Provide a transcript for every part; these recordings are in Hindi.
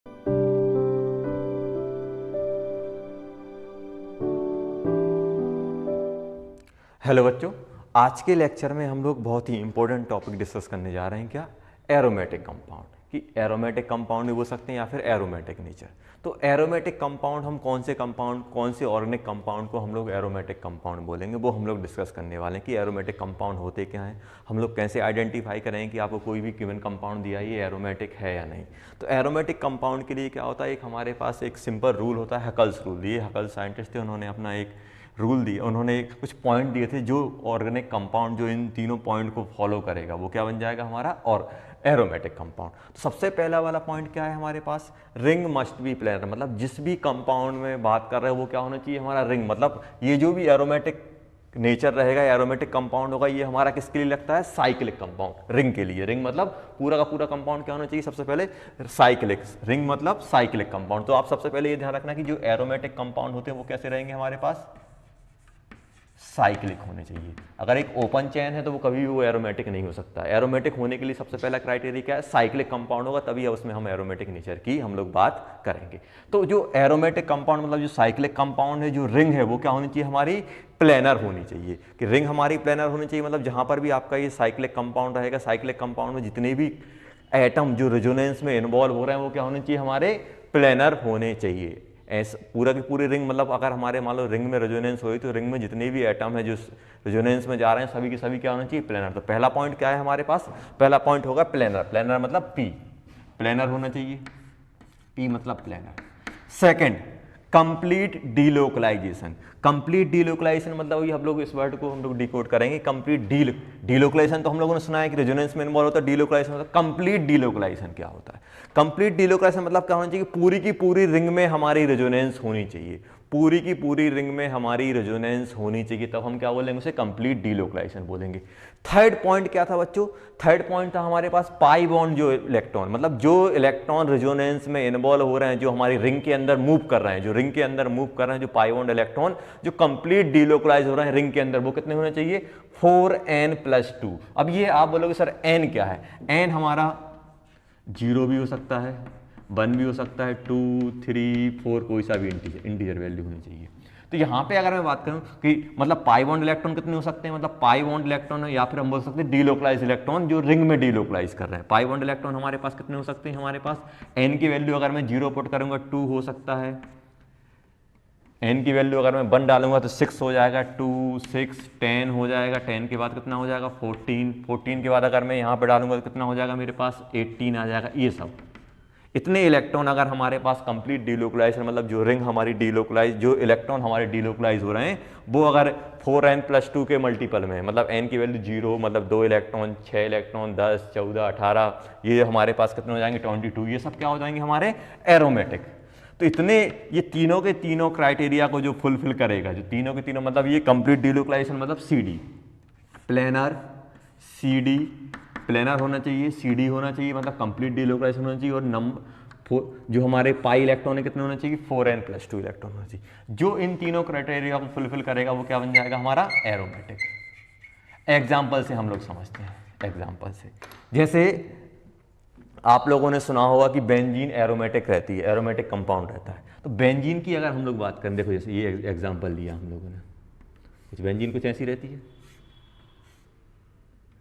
हेलो बच्चों, आज के लेक्चर में हम लोग बहुत ही इंपॉर्टेंट टॉपिक डिस्कस करने जा रहे हैं। क्या? Aromatic compound. कि एरोमेटिक कंपाउंड भी बोल सकते हैं या फिर एरोमेटिक नेचर। तो एरोमेटिक कंपाउंड हम कौन से ऑर्गेनिक कंपाउंड को हम लोग एरोमेटिक कंपाउंड बोलेंगे, वो हम लोग डिस्कस करने वाले हैं कि एरोमेटिक कंपाउंड होते क्या हैं, हम लोग कैसे आइडेंटिफाई करें कि आपको कोई भी गिवन कंपाउंड दिया ये एरोमेटिक है या नहीं। तो एरोमेटिक कंपाउंड के लिए क्या होता है, एक हमारे पास एक सिंपल रूल होता है, हकल्स रूल। ये हकल साइंटिस्ट थे, उन्होंने अपना एक रूल दिए, उन्होंने कुछ पॉइंट दिए थे जो ऑर्गेनिक कंपाउंड जो इन तीनों पॉइंट को फॉलो करेगा वो क्या बन जाएगा हमारा और एरोमेटिक कंपाउंड। तो सबसे पहला वाला पॉइंट क्या है हमारे पास, रिंग मस्ट बी प्लेनर। मतलब जिस भी कंपाउंड में बात कर रहे हैं वो क्या होना चाहिए हमारा रिंग। मतलब ये जो भी एरोमेटिक नेचर रहेगा, एरोमेटिक कंपाउंड होगा, ये हमारा किसके लिए लगता है, साइक्लिक कंपाउंड, रिंग के लिए। रिंग मतलब पूरा का पूरा कंपाउंड क्या होना चाहिए, सबसे पहले साइक्लिक। रिंग मतलब साइक्लिक कंपाउंड। तो आप सबसे पहले ये ध्यान रखना कि जो एरोमेटिक कंपाउंड होते हैं वो कैसे रहेंगे हमारे पास, साइक्लिक होने चाहिए। अगर एक ओपन चेन है तो वो कभी भी वो एरोमेटिक नहीं हो सकता। एरोमेटिक होने के लिए सबसे पहला क्राइटेरिया क्या है, साइक्लिक कंपाउंड होगा, तभी उसमें हम एरोमेटिक नेचर की हम लोग बात करेंगे। तो जो एरोमेटिक कंपाउंड मतलब जो साइक्लिक कंपाउंड है, जो रिंग है वो क्या होनी चाहिए हमारी, प्लेनर होनी चाहिए। कि रिंग हमारी प्लेनर होनी चाहिए, मतलब जहां पर भी आपका ये साइक्लिक कंपाउंड रहेगा, साइक्लिक कंपाउंड में जितने भी एटम जो रेजोनेंस में इन्वॉल्व हो रहे हैं वो क्या होने चाहिए हमारे, प्लेनर होने चाहिए। ऐसा पूरा की पूरी रिंग, मतलब अगर हमारे मान लो रिंग में रेजोनेंस हुई तो रिंग में जितने भी एटम है जो रेजोनेंस में जा रहे हैं सभी के सभी क्या होना चाहिए, प्लेनर। तो पहला पॉइंट क्या है हमारे पास, पहला पॉइंट होगा प्लेनर। प्लेनर मतलब पी, प्लेनर होना चाहिए, पी मतलब planar. Second, complete delocalisation. Complete delocalisation मतलब वही, हम लोग इस वर्ड को हम लोग डिकोड करेंगे। कंप्लीट डीलोकलाइजेशन तो हम लोगों ने सुना है कि रेजोनेंस में इन्वॉल्व होता है। डीलोकलाइजेशन मतलब कंप्लीट डीलोकलाइजेशन क्या होता है, कंप्लीट डीलोकलाइजेशन मतलब क्या होना चाहिए, पूरी की पूरी रिंग में हमारी रेजोनेंस होनी चाहिए, पूरी की पूरी रिंग में हमारी रेजोनेंस होनी चाहिए, तब हम क्या बोलेंगे उसे, कंप्लीट डीलोकलाइजेशन बोलेंगे। थर्ड पॉइंट क्या था बच्चों, थर्ड पॉइंट था हमारे पास पाई बॉन्ड जो इलेक्ट्रॉन, मतलब जो इलेक्ट्रॉन रेजोनेंस में इन्वॉल्व हो रहे हैं, जो हमारी रिंग के अंदर मूव कर रहे हैं, जो रिंग के अंदर मूव कर रहे हैं, जो पाई बॉन्ड इलेक्ट्रॉन जो कंप्लीट डीलोकलाइज हो रहे हैं रिंग के अंदर, वो कितने होने चाहिए, 4n+2। अब ये आप बोलोगे सर n क्या है, n हमारा 0 भी हो सकता है, 1 भी हो सकता है, 2, 3, 4, कोई सा भी इंटीजर वैल्यू होनी चाहिए। तो यहाँ पे अगर मैं बात करूँ कि मतलब पाई बॉन्ड इलेक्ट्रॉन कितने हो सकते हैं, मतलब पाई बॉन्ड इलेक्ट्रॉन या फिर हम बोल सकते हैं डीलोकलाइज इलेक्ट्रॉन जो रिंग में डीलोकलाइज कर रहे हैं। पाई बॉन्ड इलेक्ट्रॉन हमारे पास कितने हो सकते हैं, हमारे पास n की वैल्यू अगर मैं 0 पुट करूंगा 2 हो सकता है, n की वैल्यू अगर मैं 1 डालूंगा तो 6 हो जाएगा, 2, 6, 10 हो जाएगा, 10 के बाद कितना हो जाएगा 14, 14 के बाद अगर मैं यहाँ पे डालूंगा तो कितना हो जाएगा मेरे पास 18 आ जाएगा। ये सब इतने इलेक्ट्रॉन अगर हमारे पास कंप्लीट डीलोकलाइजेशन, मतलब जो रिंग हमारी डीलोकलाइज, जो इलेक्ट्रॉन हमारे डीलोकलाइज हो रहे हैं वो अगर 4n+2 के मल्टीपल में, मतलब n की वैल्यू 0, मतलब 2 इलेक्ट्रॉन, 6 इलेक्ट्रॉन, 10, 14, 18, ये हमारे पास कितने हो जाएंगे 22, ये सब क्या हो जाएंगे हमारे एरोमेटिक। तो इतने ये तीनों के तीनों क्राइटेरिया को जो फुलफिल करेगा, जो तीनों के तीनों, मतलब ये कंप्लीट डीलोकलाइजेशन मतलब CD प्लेनर, CD प्लेनर होना चाहिए, CD होना चाहिए, मतलब कंप्लीट डीलोकलाइजेशन होना चाहिए, और जो हमारे पाई इलेक्ट्रॉन है कितने होना चाहिए, 4n+2 इलेक्ट्रॉन होना चाहिए। जो इन तीनों क्राइटेरिया को फुलफिल करेगा वो क्या बन जाएगा हमारा एरोमेटिक। एग्जाम्पल से हम लोग समझते हैं, एग्जाम्पल से जैसे आप लोगों ने सुना होगा कि बेंजीन एरोमेटिक रहती है, एरोमेटिक कंपाउंड रहता है। तो बेंजीन की अगर हम लोग बात करें, देखो जैसे ये एग्जांपल लिया हम लोगों ने, कुछ बेंजीन कुछ ऐसी रहती है,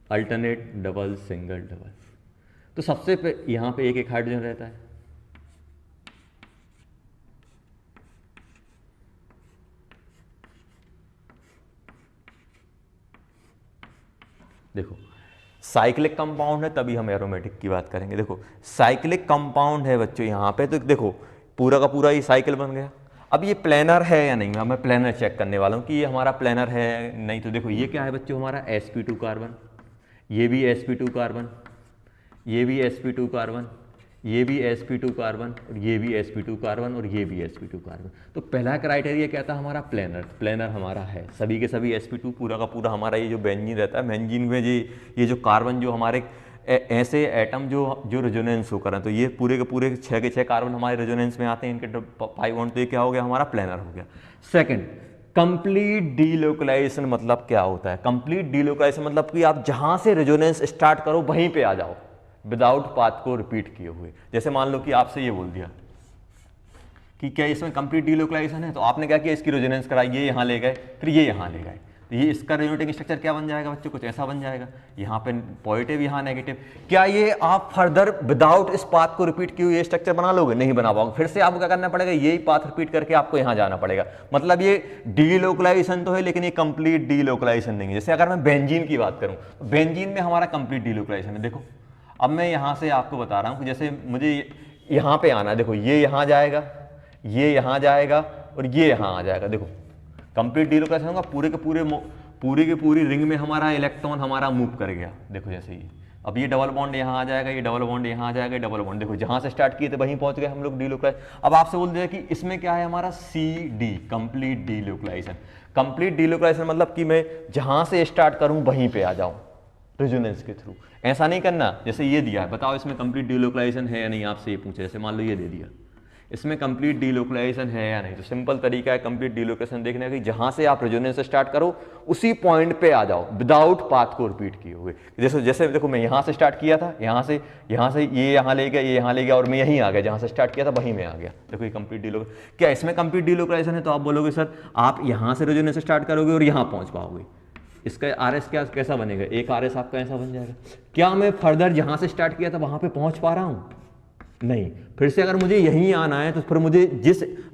अल्टरनेट, डबल, सिंगल, डबल। तो सबसे यहाँ पे एक एक हाइड्रोजन रहता है, देखो साइक्लिक कंपाउंड है तभी हम एरोमेटिक की बात करेंगे। देखो साइक्लिक कंपाउंड है बच्चों यहाँ पे, तो देखो पूरा का पूरा ये साइकिल बन गया। अब ये प्लेनर है या नहीं, मैं प्लेनर चेक करने वाला हूँ कि ये हमारा प्लेनर है नहीं। तो देखो ये क्या है बच्चों हमारा sp2 कार्बन, ये भी sp2 कार्बन, ये भी sp2 कार्बन, ये भी sp2 कार्बन, और ये भी sp2 कार्बन, और ये भी sp2 कार्बन। तो पहला क्राइटेरिया क्या था हमारा, प्लेनर। प्लेनर हमारा है, सभी के सभी sp2, पूरा का पूरा हमारा ये जो बेंजीन रहता है, बेंजीन में ये जो कार्बन जो हमारे ऐसे एटम जो रेजोनेंस हो कर, तो ये पूरे के पूरे 6 के 6 कार्बन हमारे रेजोनेंस में आते हैं, इनके पाई बॉन्ड, तो ये क्या हो गया हमारा प्लेनर हो गया। सेकंड, कंप्लीट डीलोकलाइजेशन मतलब क्या होता है, कंप्लीट डीलोकलाइजेशन मतलब कि आप जहां से रेजोनेंस स्टार्ट करो वहीं पे आ जाओ, विदाउट पाथ को रिपीट किए हुए। जैसे मान लो कि आपसे ये बोल दिया कि क्या इसमें कंप्लीट डीलोकलाइजेशन है, तो आपने क्या किया, इसकी रेजोनेंस कराई, ये यहाँ ले गए, फिर ये यहाँ ले गए, तो ये इसका रेजोनेटिंग स्ट्रक्चर क्या बन जाएगा बच्चों, कुछ ऐसा बन जाएगा, यहाँ पे पॉजिटिव यहाँ नेगेटिव। क्या ये आप फर्दर विदाउट इस पाथ को रिपीट किए हुए स्ट्रक्चर बना लोगे, नहीं बना पाओगे, फिर से आपको क्या करना पड़ेगा, यही पाथ रिपीट करके आपको यहाँ जाना पड़ेगा। मतलब ये डीलोकलाइजेशन तो है लेकिन ये कंप्लीट डीलोकलाइजेशन नहीं है। जैसे अगर मैं बेंजीन की बात करूँ, तो बेंजीन में हमारा कंप्लीट डीलोकलाइजेशन है। देखो अब मैं यहाँ से आपको बता रहा हूँ कि जैसे मुझे यहाँ पे आना है, देखो ये यहाँ जाएगा, ये यहाँ जाएगा और ये यहाँ आ जाएगा। देखो कंप्लीट डीलोकलाइजेशन होगा, पूरी की पूरी रिंग में हमारा इलेक्ट्रॉन हमारा मूव कर गया। देखो जैसे ये, अब ये डबल बॉन्ड यहाँ आ जाएगा, ये डबल बॉन्ड यहाँ आ जाएगा, डबल बॉन्ड, देखो जहाँ से स्टार्ट किए थे वहीं पहुँच गए हम लोग डीलोकलाइज। अब आपसे बोल दिया कि इसमें क्या है हमारा CD, complete delocalisation. Complete delocalisation मतलब कि मैं जहाँ से स्टार्ट करूँ वहीं पे आ जाऊँ रेजोनेंस के थ्रू। ऐसा नहीं करना जैसे ये दिया है, बताओ इसमें कंप्लीट डीलोकलाइजेशन है या नहीं, आपसे ये पूछे, जैसे मान लो ये दे दिया, इसमें कंप्लीट डीलोकलाइजेशन है या नहीं, तो सिंपल तरीका है कंप्लीट डीलोकलाइजेशन देखने का, जहां से आप रेजोनेंस से स्टार्ट करो उसी पॉइंट पे आ जाओ विदाउट पाथ को रिपीट किए हुए। जैसे देखो मैं यहां से स्टार्ट किया था, यहां से ये यहां ले गया, ये यहां ले गया और मैं यहीं आ गया, जहां से स्टार्ट किया था वहीं में आ गया। देखो ये कंप्लीट डीलोकलाइजेशन। क्या इसमें कंप्लीट डीलोकलाइजेशन है, तो आप बोलोगे सर आप यहां से रेजोनेंस से स्टार्ट करोगे और यहां पहुंच पाओगे, इसका RS क्या कैसा बनेगा, एक RS आपका ऐसा बन जाएगा। क्या मैं फर्दर जहां से स्टार्ट किया था वहां पे पहुंच पा रहा हूं, नहीं। फिर से अगर मुझे यहीं आना है तो फिर मुझे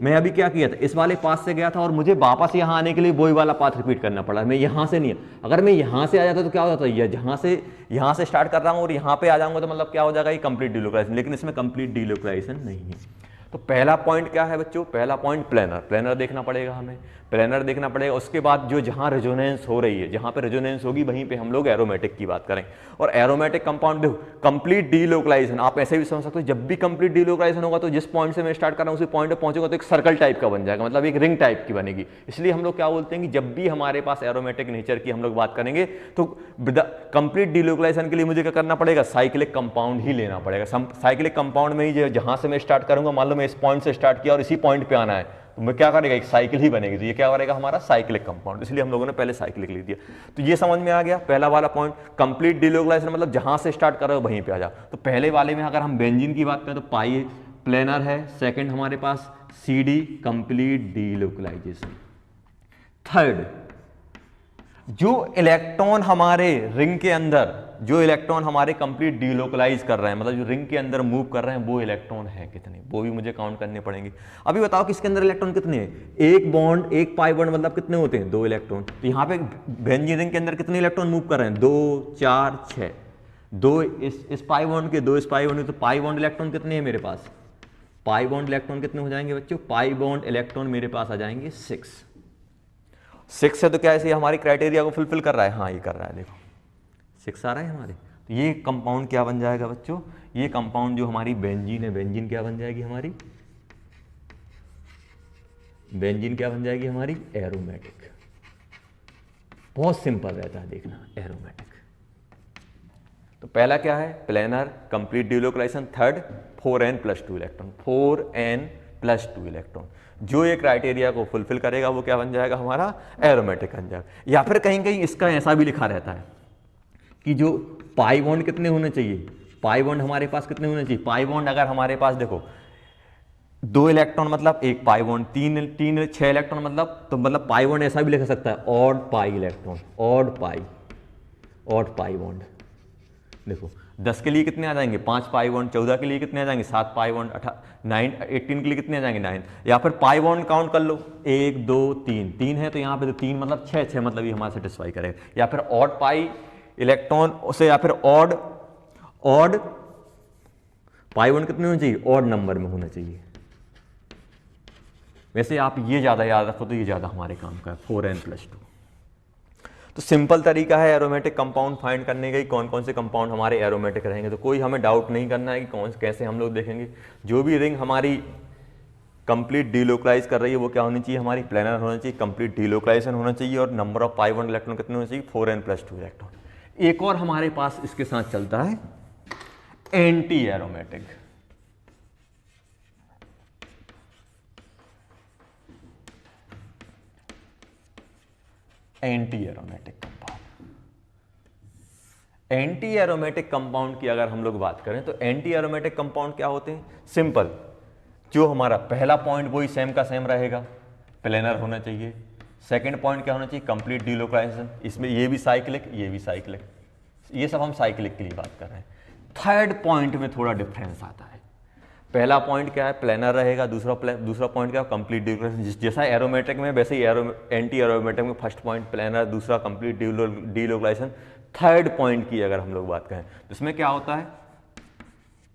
मैं अभी क्या किया था, इस वाले पाथ से गया था और मुझे वापस यहां आने के लिए वही वाला पाथ रिपीट करना पड़ा। मैं यहां से नहीं, अगर मैं यहां से आ जाता तो क्या हो जाता, यहां से स्टार्ट कर रहा हूं और यहां पे आ जाऊंगा तो मतलब क्या हो जाएगा, ये कंप्लीट डीलोकलाइजेशन। लेकिन इसमें कंप्लीट डीलोकलाइजेशन नहीं है। तो पहला पॉइंट क्या है बच्चों, पहला पॉइंट प्लेनर देखना पड़ेगा हमें, प्लेनर देखना पड़ेगा। उसके बाद जो जहां रेजोनेंस हो रही है, जहां पे रेजोनेंस होगी वहीं पे हम लोग एरोमेटिक की बात करें। और एरोमेटिक कंपाउंड देखो कंप्लीट डीलोकलाइजेशन आप ऐसे भी समझ सकते हो, जब भी कंप्लीट डीलोकलाइजेशन होगा तो जिस पॉइंट से मैं स्टार्ट कर रहा हूं उसी पॉइंट पे पहुंचेगा तो एक सर्कल टाइप का बन जाएगा, मतलब एक रिंग टाइप की बनेगी। इसलिए हम लोग क्या बोलते हैं कि जब भी हमारे पास एरोमेटिक नेचर की हम लोग बात करेंगे तो कंप्लीट डीलोकलाइजेशन के लिए मुझे क्या करना पड़ेगा, साइक्लिक कंपाउंड ही लेना पड़ेगा। साइक्लिक कंपाउंड में ही जहां से मैं स्टार्ट करूंगा, मान लो मैं इस पॉइंट से स्टार्ट किया और इसी पॉइंट पे आना है, तो मैं क्या करेगा, एक साइकिल ही बनेगी। तो ये क्या करेगा हमारा साइक्लिक कंपाउंड, इसलिए हम लोगों ने पहले साइक्लिक लिख दिया। तो ये समझ में आ गया पहला वाला पॉइंट, कंप्लीट डीलोकलाइजेशन मतलब जहां से स्टार्ट कर रहे हो वहीं पे आ जाओ। तो पहले वाले में अगर हम बेंजीन की बात करें तो पाई प्लेनर है, सेकंड हमारे पास CD कंप्लीट डीलोकलाइजेशन। थर्ड, जो इलेक्ट्रॉन हमारे रिंग के अंदर, जो इलेक्ट्रॉन हमारे कंप्लीट डीलोकलाइज कर रहे हैं, मतलब जो रिंग के अंदर मूव कर रहे हैं, वो इलेक्ट्रॉन है कितने, वो भी मुझे काउंट करने पड़ेंगे। अभी बताओ कि इसके अंदर इलेक्ट्रॉन कितने हैं, एक बॉन्ड एक पाई बॉन्ड मतलब कितने होते हैं, 2 इलेक्ट्रॉन। तो यहाँ पे बेंजीन रिंग के अंदर कितने इलेक्ट्रॉन मूव कर रहे हैं, 2 4 6, 2 इस पाई बॉन्ड के, 2 इस पाई बॉन्ड के, तो पाई बॉन्ड इलेक्ट्रॉन कितने हैं मेरे पास, पाई बॉन्ड इलेक्ट्रॉन कितने हो जाएंगे बच्चों, पाई बॉन्ड इलेक्ट्रॉन मेरे पास आ जाएंगे 6 है। तो क्या ऐसे हमारी क्राइटेरिया को फुलफिल कर रहा है, हाँ ये कर रहा है, देखो 6 आ रहा है हमारे। तो ये कंपाउंड क्या बन जाएगा बच्चों, ये कंपाउंड जो हमारी बेंजीन है, बेंजीन क्या बन जाएगी हमारी, बेंजीन क्या बन जाएगी हमारी, एरोमेटिक। बहुत सिंपल रहता है देखना, एरोमेटिक। तो पहला क्या है, planar complete delocalisation. Third 4n+2 electron, 4n+2 electron, जो ये क्राइटेरिया को फुलफिल करेगा वो क्या बन जाएगा हमारा, एरोमेटिक बन जाएगा। या फिर कहीं कहीं इसका ऐसा भी लिखा रहता है कि जो पाई बॉन्ड कितने होने चाहिए, पाई बॉन्ड हमारे पास कितने होने चाहिए, पाई बॉन्ड अगर हमारे पास देखो 2 इलेक्ट्रॉन मतलब एक पाई बॉन्ड, 3 6 इलेक्ट्रॉन मतलब, तो मतलब पाई बॉन्ड ऐसा भी लिख सकता है, odd pi electron, odd pi bond. देखो 10 के लिए कितने आ जाएंगे, 5 पाई बॉन्ड, 14 के लिए कितने आ जाएंगे, 7 पाई बॉन्ड, 18 के लिए कितने आ जाएंगे, 9। या फिर पाई बॉन्ड काउंट कर लो, 1 2 3 है, तो यहाँ पे तो 3 मतलब 6 मतलब ये हमारा सेटिस्फाई करेगा। या फिर ऑड पाई इलेक्ट्रॉन से, या फिर ऑड पाई बॉन्ड कितने होने चाहिए, ऑड नंबर में होना चाहिए। वैसे आप ये ज़्यादा याद रखो तो ये ज़्यादा हमारे काम का है, 4n+2। तो सिंपल तरीका है एरोमेटिक कंपाउंड फाइंड करने का, कौन कौन से कंपाउंड हमारे एरोमेटिक रहेंगे। तो कोई हमें डाउट नहीं करना है कि कौन कैसे हम लोग देखेंगे। जो भी रिंग हमारी कंप्लीट डीलोकलाइज कर रही है वो क्या होनी चाहिए, हमारी प्लेनर होना चाहिए, कंप्लीट डीलोकलाइजेशन होना चाहिए, और number of pi bond electron कितने होने चाहिए, 4n+2 इलेक्ट्रॉन। एक और हमारे पास इसके साथ चलता है anti aromatic. Anti aromatic compound, anti aromatic compound की अगर हम लोग बात करें तो एंटी एरोमेटिक कंपाउंड क्या होते हैं? सिंपल, जो हमारा पहला पॉइंट वही सेम का सेम रहेगा, प्लेनर होना चाहिए। सेकंड पॉइंट क्या होना चाहिए? कंप्लीट डिलोकलाइजेशन, इसमें ये भी साइक्लिक, ये भी साइक्लिक, ये सब हम साइक्लिक के लिए बात कर रहे हैं। थर्ड पॉइंट में थोड़ा डिफरेंस आता है। पहला पॉइंट क्या है? प्लेनर रहेगा। दूसरा पॉइंट क्या है? Complete delocalisation. जैसा एरोमेटिक में वैसे ही एंटी एरोमेटिक में फर्स्ट पॉइंट प्लेनर, दूसरा कंप्लीट डिलोकलाइजेशन। थर्ड पॉइंट की अगर हम लोग बात करें तो इसमें क्या होता है?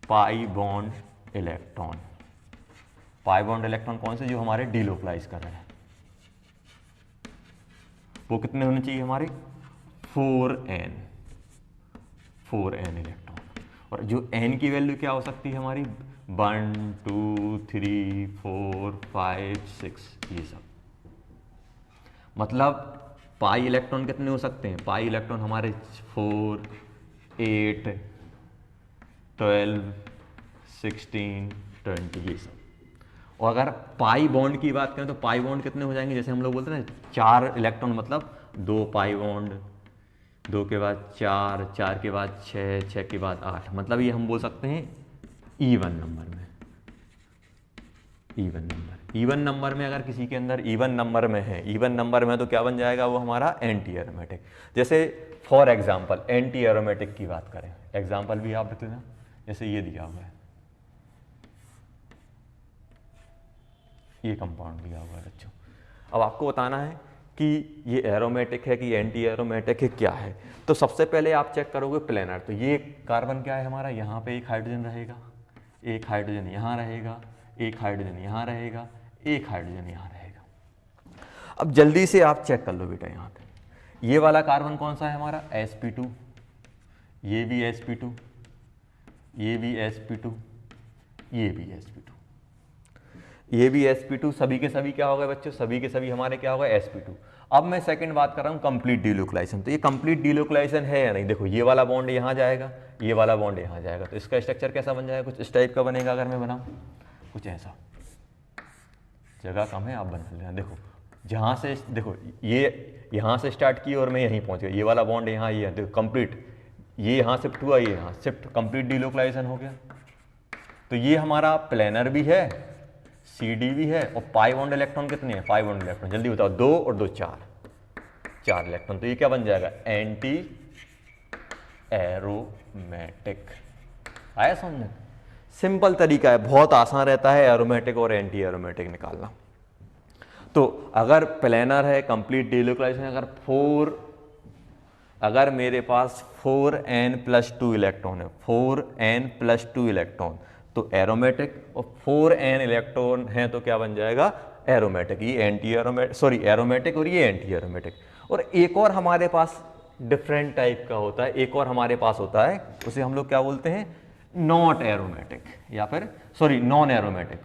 Pi bond electron. Pi bond electron कौन से? जो हमारे डिलोकलाइज कर रहे हैं। वो कितने होने चाहिए हमारे? 4n electron. और जो n की वैल्यू क्या हो सकती है हमारी? 1 2 3 4 5 6, ये सब। मतलब पाई इलेक्ट्रॉन कितने हो सकते हैं? पाई इलेक्ट्रॉन हमारे 4 8 12 16 20, ये सब। और अगर पाई बॉन्ड की बात करें तो पाई बॉन्ड कितने हो जाएंगे? जैसे हम लोग बोलते हैं ना 4 इलेक्ट्रॉन, मतलब 2 पाई बॉन्ड, 2 के बाद 4, 4 के बाद 6, 6 के बाद 8, मतलब ये हम बोल सकते हैं इवन नंबर में। इवन नंबर में अगर किसी के अंदर इवन नंबर में है, इवन नंबर में, तो क्या बन जाएगा वो हमारा? Anti aromatic. जैसे फॉर एग्जाम्पल एंटी एरोमेटिक की बात करें, एग्जाम्पल भी आप देख लेना, जैसे ये दिया हुआ है, ये कंपाउंड दिया हुआ है बच्चों। अब आपको बताना है कि ये एरोमेटिक है कि एंटी एरोमेटिक है, क्या है। तो सबसे पहले आप चेक करोगे प्लेनर, तो ये कार्बन क्या है हमारा? यहाँ पे एक हाइड्रोजन रहेगा, एक हाइड्रोजन यहाँ रहेगा, एक हाइड्रोजन यहाँ रहेगा, एक हाइड्रोजन यहाँ रहेगा। अब जल्दी से आप चेक कर लो बेटा, यहाँ पे ये वाला कार्बन कौन सा है हमारा? sp2, ये भी sp2, ये भी sp2, ये भी sp2, ये भी sp2, सभी के सभी क्या हो गए बच्चों? सभी के सभी हमारे क्या हो गए? sp2। अब मैं सेकंड बात कर रहा हूँ कंप्लीट डिलोकलाइजेशन। तो ये कंप्लीट डिलोकलाइजेशन है या नहीं? देखो ये वाला बॉन्ड यहाँ जाएगा, ये वाला बॉन्ड यहाँ जाएगा, तो इसका स्ट्रक्चर कैसा बन जाएगा? कुछ इस टाइप का बनेगा। अगर मैं बनाऊँ कुछ ऐसा, जगह कम है, आप बना लेना। देखो जहाँ से, देखो ये यहाँ से स्टार्ट की और मैं यहीं पहुँच गया, ये वाला बॉन्ड यहाँ, ये देखो कंप्लीट, ये यहाँ शिफ्ट हुआ, ये यहाँ शिफ्ट, कंप्लीट डिलोकलाइजेशन हो गया। तो ये हमारा प्लेनर भी है, CD भी है, और पाई बॉन्ड इलेक्ट्रॉन कितने हैं? पाई बॉन्ड इलेक्ट्रॉन जल्दी बताओ, 2 और 2 4 इलेक्ट्रॉन। तो ये क्या बन जाएगा? Anti aromatic. आया समझ? सिंपल तरीका है, बहुत आसान रहता है एरोमेटिक और एंटी एरोमेटिक निकालना। तो अगर प्लेनर है, कंप्लीट डिलोकलाइजेशन, अगर मेरे पास 4n+2 इलेक्ट्रॉन है, 4n+2 इलेक्ट्रॉन, तो एरोमेटिक, और 4n इलेक्ट्रॉन है तो क्या बन जाएगा? एरोमेटिक। ये एंटी एरोमेटिक, सॉरी एरोमेटिक, और ये एंटी एरोमेटिक। और एक और हमारे पास डिफरेंट टाइप का होता है, एक और हमारे पास होता है, उसे हम लोग क्या बोलते हैं? नॉट एरोमेटिक, या फिर sorry non aromatic.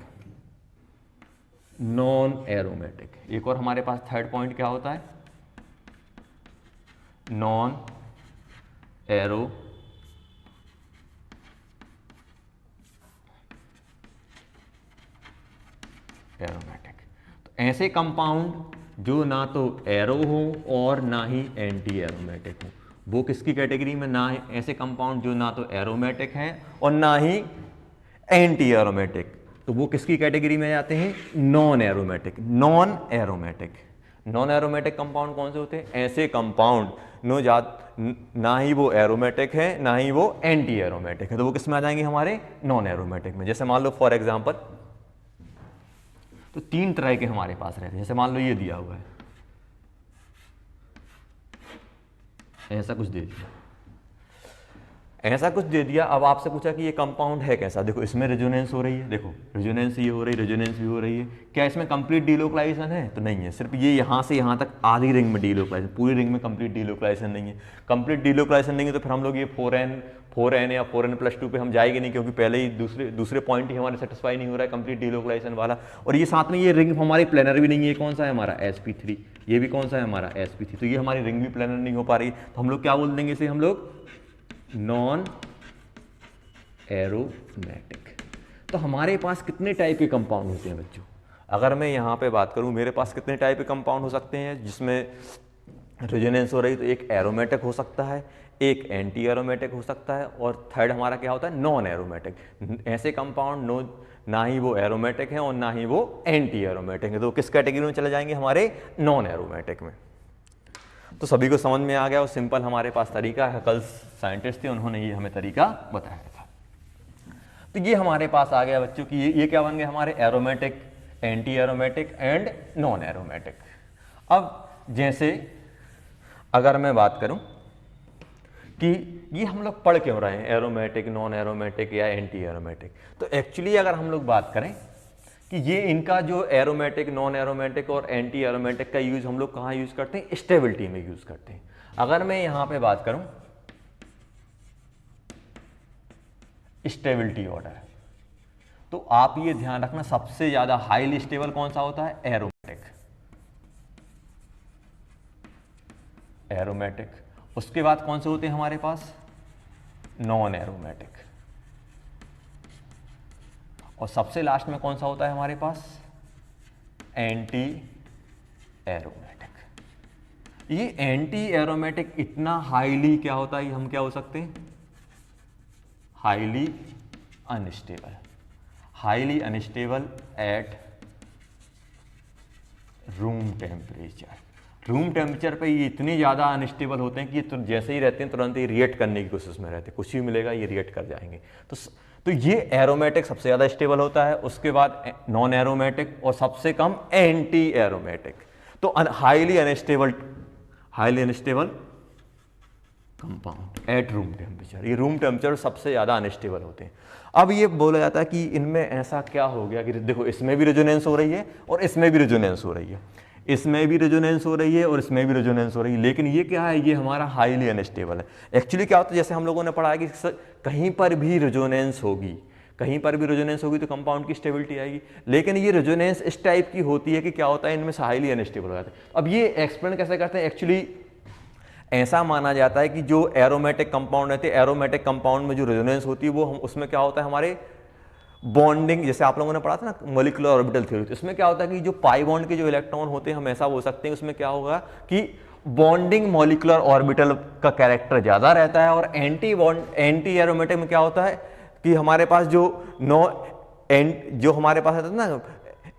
Non aromatic. एक और हमारे पास थर्ड पॉइंट क्या होता है? Non aromatic. तो ऐसे कंपाउंड जो ना तो एरो हो और ना ही एंटी एरोमेटिक हो, वो किसकी कैटेगरी में? ना ऐसे कंपाउंड जो ना तो एरोमेटिक हैं और ना ही एंटी एरोमेटिक, तो वो किसकी कैटेगरी में जाते हैं? Non aromatic. Non aromatic, non aromatic compound कौन से होते हैं? ऐसे कंपाउंड ना ही वो एरोमेटिक है ना ही वो एंटी एरोमेटिक है, तो वो किस में आ जाएंगे? हमारे नॉन एरोमेटिक में। जैसे मान लो फॉर एग्जांपल, तो 3 तरह के हमारे पास रहते हैं। जैसे मान लो ये दिया हुआ है, ऐसा कुछ दे दिया, ऐसा कुछ दे दिया। अब आपसे पूछा कि ये कंपाउंड है कैसा? देखो इसमें रेजोनेंस हो रही है, देखो रेजोनेंस ये हो रही है, रेजोनेंस भी हो रही है। क्या इसमें कंप्लीट डिलोकलाइजेशन है? तो नहीं है, सिर्फ ये यहाँ से यहाँ तक आधी रिंग में डिलोकलाइजेशन, पूरी रिंग में कंप्लीट डिलोकलाइजेशन नहीं है। कंप्लीट डिलोकलाइजेशन नहीं है तो फिर हम लोग ये 4n या 4n+2 पे हम जाएंगे नहीं, क्योंकि पहले ही दूसरे पॉइंट ही हमारे सेटिस्फाई नहीं हो रहा है कंप्लीट डिलोकलाइजेशन वाला। और ये साथ में ये रिंग हमारी प्लेनर भी नहीं है। ये कौन सा है हमारा? sp3। ये भी कौन सा है हमारा? sp3। तो ये हमारी रिंग भी प्लेनर नहीं हो पा रही, तो हम लोग क्या बोल देंगे इसे? हम लोग नॉन एरोमेटिक। तो हमारे पास कितने टाइप के कंपाउंड होते हैं बच्चों? अगर मैं यहाँ पे बात करूँ, मेरे पास कितने टाइप के कंपाउंड हो सकते हैं जिसमें रेजोनेंस हो रही? तो एक एरोमेटिक हो सकता है, एक एंटी एरोमेटिक हो सकता है, और थर्ड हमारा क्या होता है, नॉन एरोमेटिक। ऐसे कंपाउंड ना ही वो एरोमेटिक हैं और ना ही वो एंटी एरोमेटिक हैं, तो किस कैटेगरी में चले जाएंगे, हमारे नॉन एरोमेटिक में। तो सभी को समझ में आ गया, और सिंपल हमारे पास तरीका है, कल साइंटिस्ट थे उन्होंने ये हमें तरीका बताया था। तो ये हमारे पास आ गया बच्चों की, ये क्या बन गए हमारे, aromatic, anti aromatic and non aromatic. अब जैसे अगर मैं बात करूं कि ये हम लोग पढ़ क्यों रहे हैं, एरोमेटिक, नॉन एरोमेटिक या एंटी एरोमेटिक, तो एक्चुअली अगर हम लोग बात करें कि ये इनका जो एरोमेटिक, नॉन एरोमेटिक और एंटी एरोमेटिक का यूज हम लोग कहाँ यूज करते हैं, स्टेबिलिटी में यूज करते हैं। अगर मैं यहां पे बात करूं स्टेबिलिटी ऑर्डर, तो आप ये ध्यान रखना सबसे ज्यादा हाईली स्टेबल कौन सा होता है, एरोमेटिक, एरोमेटिक। उसके बाद कौन से होते हैं हमारे पास, नॉन एरोमेटिक, और सबसे लास्ट में कौन सा होता है हमारे पास, एंटी एरोमेटिक। ये एंटी एरोमेटिक इतना हाईली क्या होता है, हम क्या हो सकते हैं, highly unstable, highly unstable at room temperature. Room temperature पे ये इतने ज़्यादा अनस्टेबल होते हैं कि ये जैसे ही रहते हैं तुरंत ही रिएक्ट करने की कोशिश में रहते हैं, कुछ भी मिलेगा ये रिएक्ट कर जाएंगे। तो ये एरोमेटिक सबसे ज़्यादा स्टेबल होता है, उसके बाद नॉन एरोमेटिक, और सबसे कम एंटी एरोमेटिक। तो highly unstable compound at room temperature, ये रूम टेम्परेचर सबसे ज़्यादा अनस्टेबल होते हैं। अब ये बोला जाता है कि इनमें ऐसा क्या हो गया कि देखो इसमें भी रेजोनेंस हो रही है और इसमें भी रेजोनेंस हो रही है, इसमें भी रेजोनेंस हो रही है और इसमें भी रेजोनेंस हो रही है, लेकिन ये क्या है, ये हमारा हाईली अनस्टेबल है। एक्चुअली क्या होता है, जैसे हम लोगों ने पढ़ा है कि कहीं पर भी रेजोनेंस होगी, कहीं पर भी रेजोनेंस होगी तो कंपाउंड की स्टेबिलिटी आएगी, लेकिन ये रेजोनेंस इस टाइप की होती है कि क्या होता है, इनमें से हाईली अनस्टेबल हो जाता है। अब ये एक्सप्लेन कैसे करते हैं, एक्चुअली ऐसा माना जाता है कि जो एरोमेटिक कंपाउंड रहते हैं, एरोमेटिक कंपाउंड में जो रेजोनेंस होती है वो उसमें क्या होता है, हमारे बॉन्डिंग, जैसे आप लोगों ने पढ़ा था ना मॉलिक्यूलर ऑर्बिटल थ्योरी, तो इसमें क्या होता है कि जो पाई बॉन्ड के जो इलेक्ट्रॉन होते हैं हम ऐसा बोल सकते हैं उसमें क्या होगा कि बॉन्डिंग मॉलिक्यूलर ऑर्बिटल का कैरेक्टर ज्यादा रहता है, और एंटी एरोमेटिक में क्या होता है कि हमारे पास जो हमारे पास रहता है ना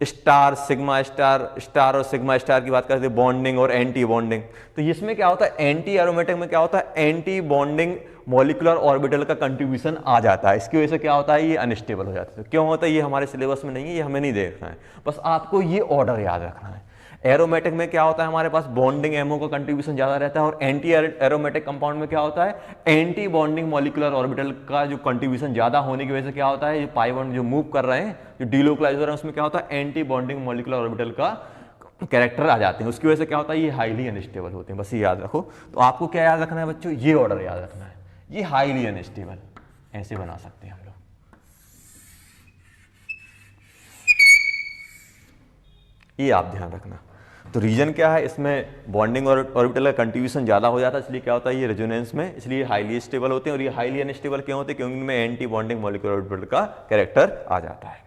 स्टार, सिग्मा स्टार और सिग्मा स्टार की बात करते हैं, बॉन्डिंग और एंटी बॉन्डिंग, तो इसमें क्या होता है, एंटी एरोमेटिक में क्या होता है, एंटी बॉन्डिंग मॉलिक्यूलर ऑर्बिटल का कंट्रीब्यूशन आ जाता है। इसकी वजह से क्या होता है, ये अनस्टेबल हो जाता है। क्यों होता है ये हमारे सिलेबस में नहीं है, ये हमें नहीं देखना है, बस आपको ये ऑर्डर याद रखना है। एरोमेटिक में क्या होता है, हमारे पास बॉन्डिंग एमओ का कंट्रीब्यूशन ज्यादा रहता है, और एंटी एरोमेटिक कंपाउंड में क्या होता है, एंटी बॉन्डिंग मॉलिक्यूलर ऑर्बिटल का जो कंट्रीब्यूशन ज्यादा होने की वजह से क्या होता है, ये पाई बॉन्ड जो मूव कर रहे हैं, जो डीलोकलाइज हो रहे हैं, उसमें क्या होता है, एंटी बॉन्डिंग मॉलिक्यूलर ऑर्बिटल का कैरेक्टर आ जाते हैं, उसकी वजह से क्या होता है, ये हाईली अनस्टेबल होते हैं। बस ये याद रखो। तो आपको क्या याद रखना है बच्चों, ये ऑर्डर याद रखना है, ये हाईली अनस्टेबल, ऐसे बना सकते हैं हम लोग। ये आप ध्यान रखना। तो रीजन क्या है, इसमें बॉन्डिंग और ऑर्बिटल का कंट्रीब्यूशन ज़्यादा हो जाता है, इसलिए क्या होता है, ये रेजोनेंस में इसलिए हाईली स्टेबल होते हैं। और ये हाईली अनस्टेबल क्यों होते हैं, क्योंकि इनमें एंटी बॉन्डिंग मॉलिक्यूलर ऑर्बिटल का कैरेक्टर आ जाता है।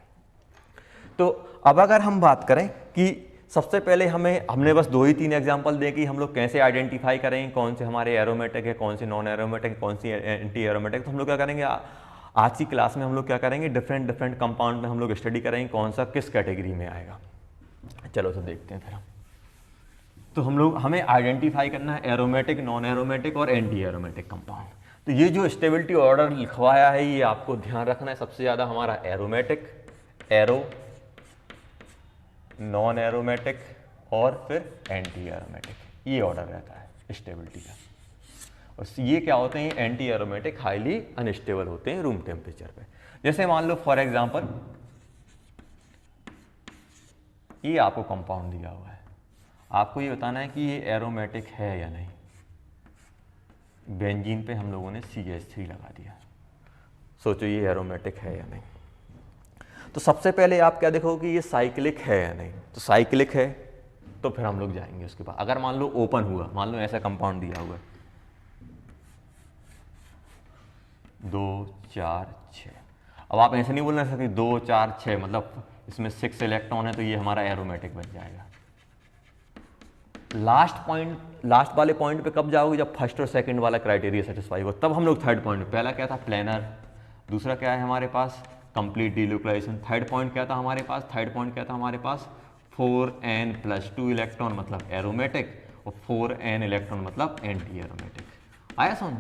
तो अब अगर हम बात करें कि सबसे पहले हमने बस 2 ही 3 एग्जाम्पल दें कि हम लोग कैसे आइडेंटिफाई करें कौन से हमारे एरोमेटिक है, कौन से नॉन एरोमेटिक है, कौन सी एंटी एरोमेटिक। तो हम लोग क्या करेंगे, आज की क्लास में हम लोग क्या करेंगे, डिफरेंट कंपाउंड में हम लोग स्टडी करेंगे कौन सा किस कैटेगरी में आएगा। चलो तो देखते हैं फिर हम। तो हमें आइडेंटिफाई करना है एरोमेटिक, नॉन एरोमेटिक और एंटी एरोमेटिक कंपाउंड। तो ये जो स्टेबिलिटी ऑर्डर लिखवाया है ये आपको ध्यान रखना है। सबसे ज़्यादा हमारा एरोमेटिक, नॉन एरोमेटिक और फिर एंटी एरोमेटिक, ये ऑर्डर रहता है स्टेबिलिटी का। और ये क्या होते हैं, एंटी एरोमेटिक हाईली अनस्टेबल होते हैं रूम टेम्परेचर पे। जैसे मान लो फॉर एग्जांपल ये आपको कंपाउंड दिया हुआ है, आपको ये बताना है कि ये एरोमेटिक है या नहीं। बेंजीन पे हम लोगों ने CH3 लगा दिया, सोचो ये एरोमेटिक है या नहीं। तो सबसे पहले आप क्या देखो कि ये साइक्लिक है या नहीं। तो साइक्लिक है तो फिर हम लोग जाएंगे उसके बाद। अगर मान लो ओपन हुआ, मान लो ऐसा कंपाउंड दिया हुआ है 2 4 6, अब आप ऐसे नहीं बोलना सकते 2 4 6 मतलब इसमें 6 इलेक्ट्रॉन है तो ये हमारा एरोमेटिक बन जाएगा। लास्ट वाले पॉइंट पे कब जाओगे, जब फर्स्ट और सेकंड वाला क्राइटेरिया सेटिस्फाई हो, तब हम लोग थर्ड पॉइंट। पहला क्या था, प्लेनर। दूसरा क्या है हमारे पास, कंप्लीट डीलोकलाइजेशन। थर्ड पॉइंट क्या था हमारे पास, थर्ड पॉइंट क्या था हमारे पास, 4n+2 इलेक्ट्रॉन मतलब एरोमेटिक, और 4n इलेक्ट्रॉन मतलब एंटी एरोमेटिक। आया समझ।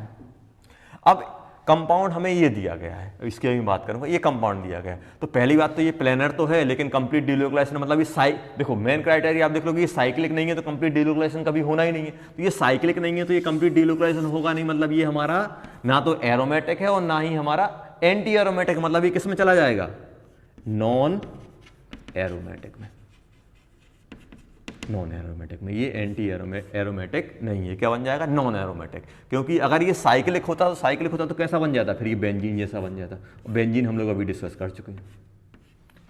अब कंपाउंड हमें ये दिया गया है, इसकी भी बात करूंगा, ये कंपाउंड दिया गया है। तो पहली बात तो ये प्लेनर तो है, लेकिन कंप्लीट डीलोकलाइजेशन मतलब ये देखो मेन क्राइटेरिया आप देख लो कि ये साइक्लिक नहीं है, तो कंप्लीट डीलोकलाइजेशन कभी होना ही नहीं है। तो ये साइक्लिक नहीं है तो ये कंप्लीट डीलोकलाइजेशन होगा नहीं, मतलब ये हमारा ना तो एरोमेटिक है और ना ही हमारा एंटी एरोमेटिक, मतलब ये किस में चला जाएगा, नॉन एरोमेटिक में। नॉन एरोमेटिक में, ये एंटी एरोमेटिक नहीं है, क्या बन जाएगा, नॉन एरोमेटिक। क्योंकि अगर ये साइक्लिक होता तो कैसा बन जाता, फिर ये बेंजीन जैसा बन जाता। बेंजीन हम लोग अभी डिस्कस कर चुके हैं।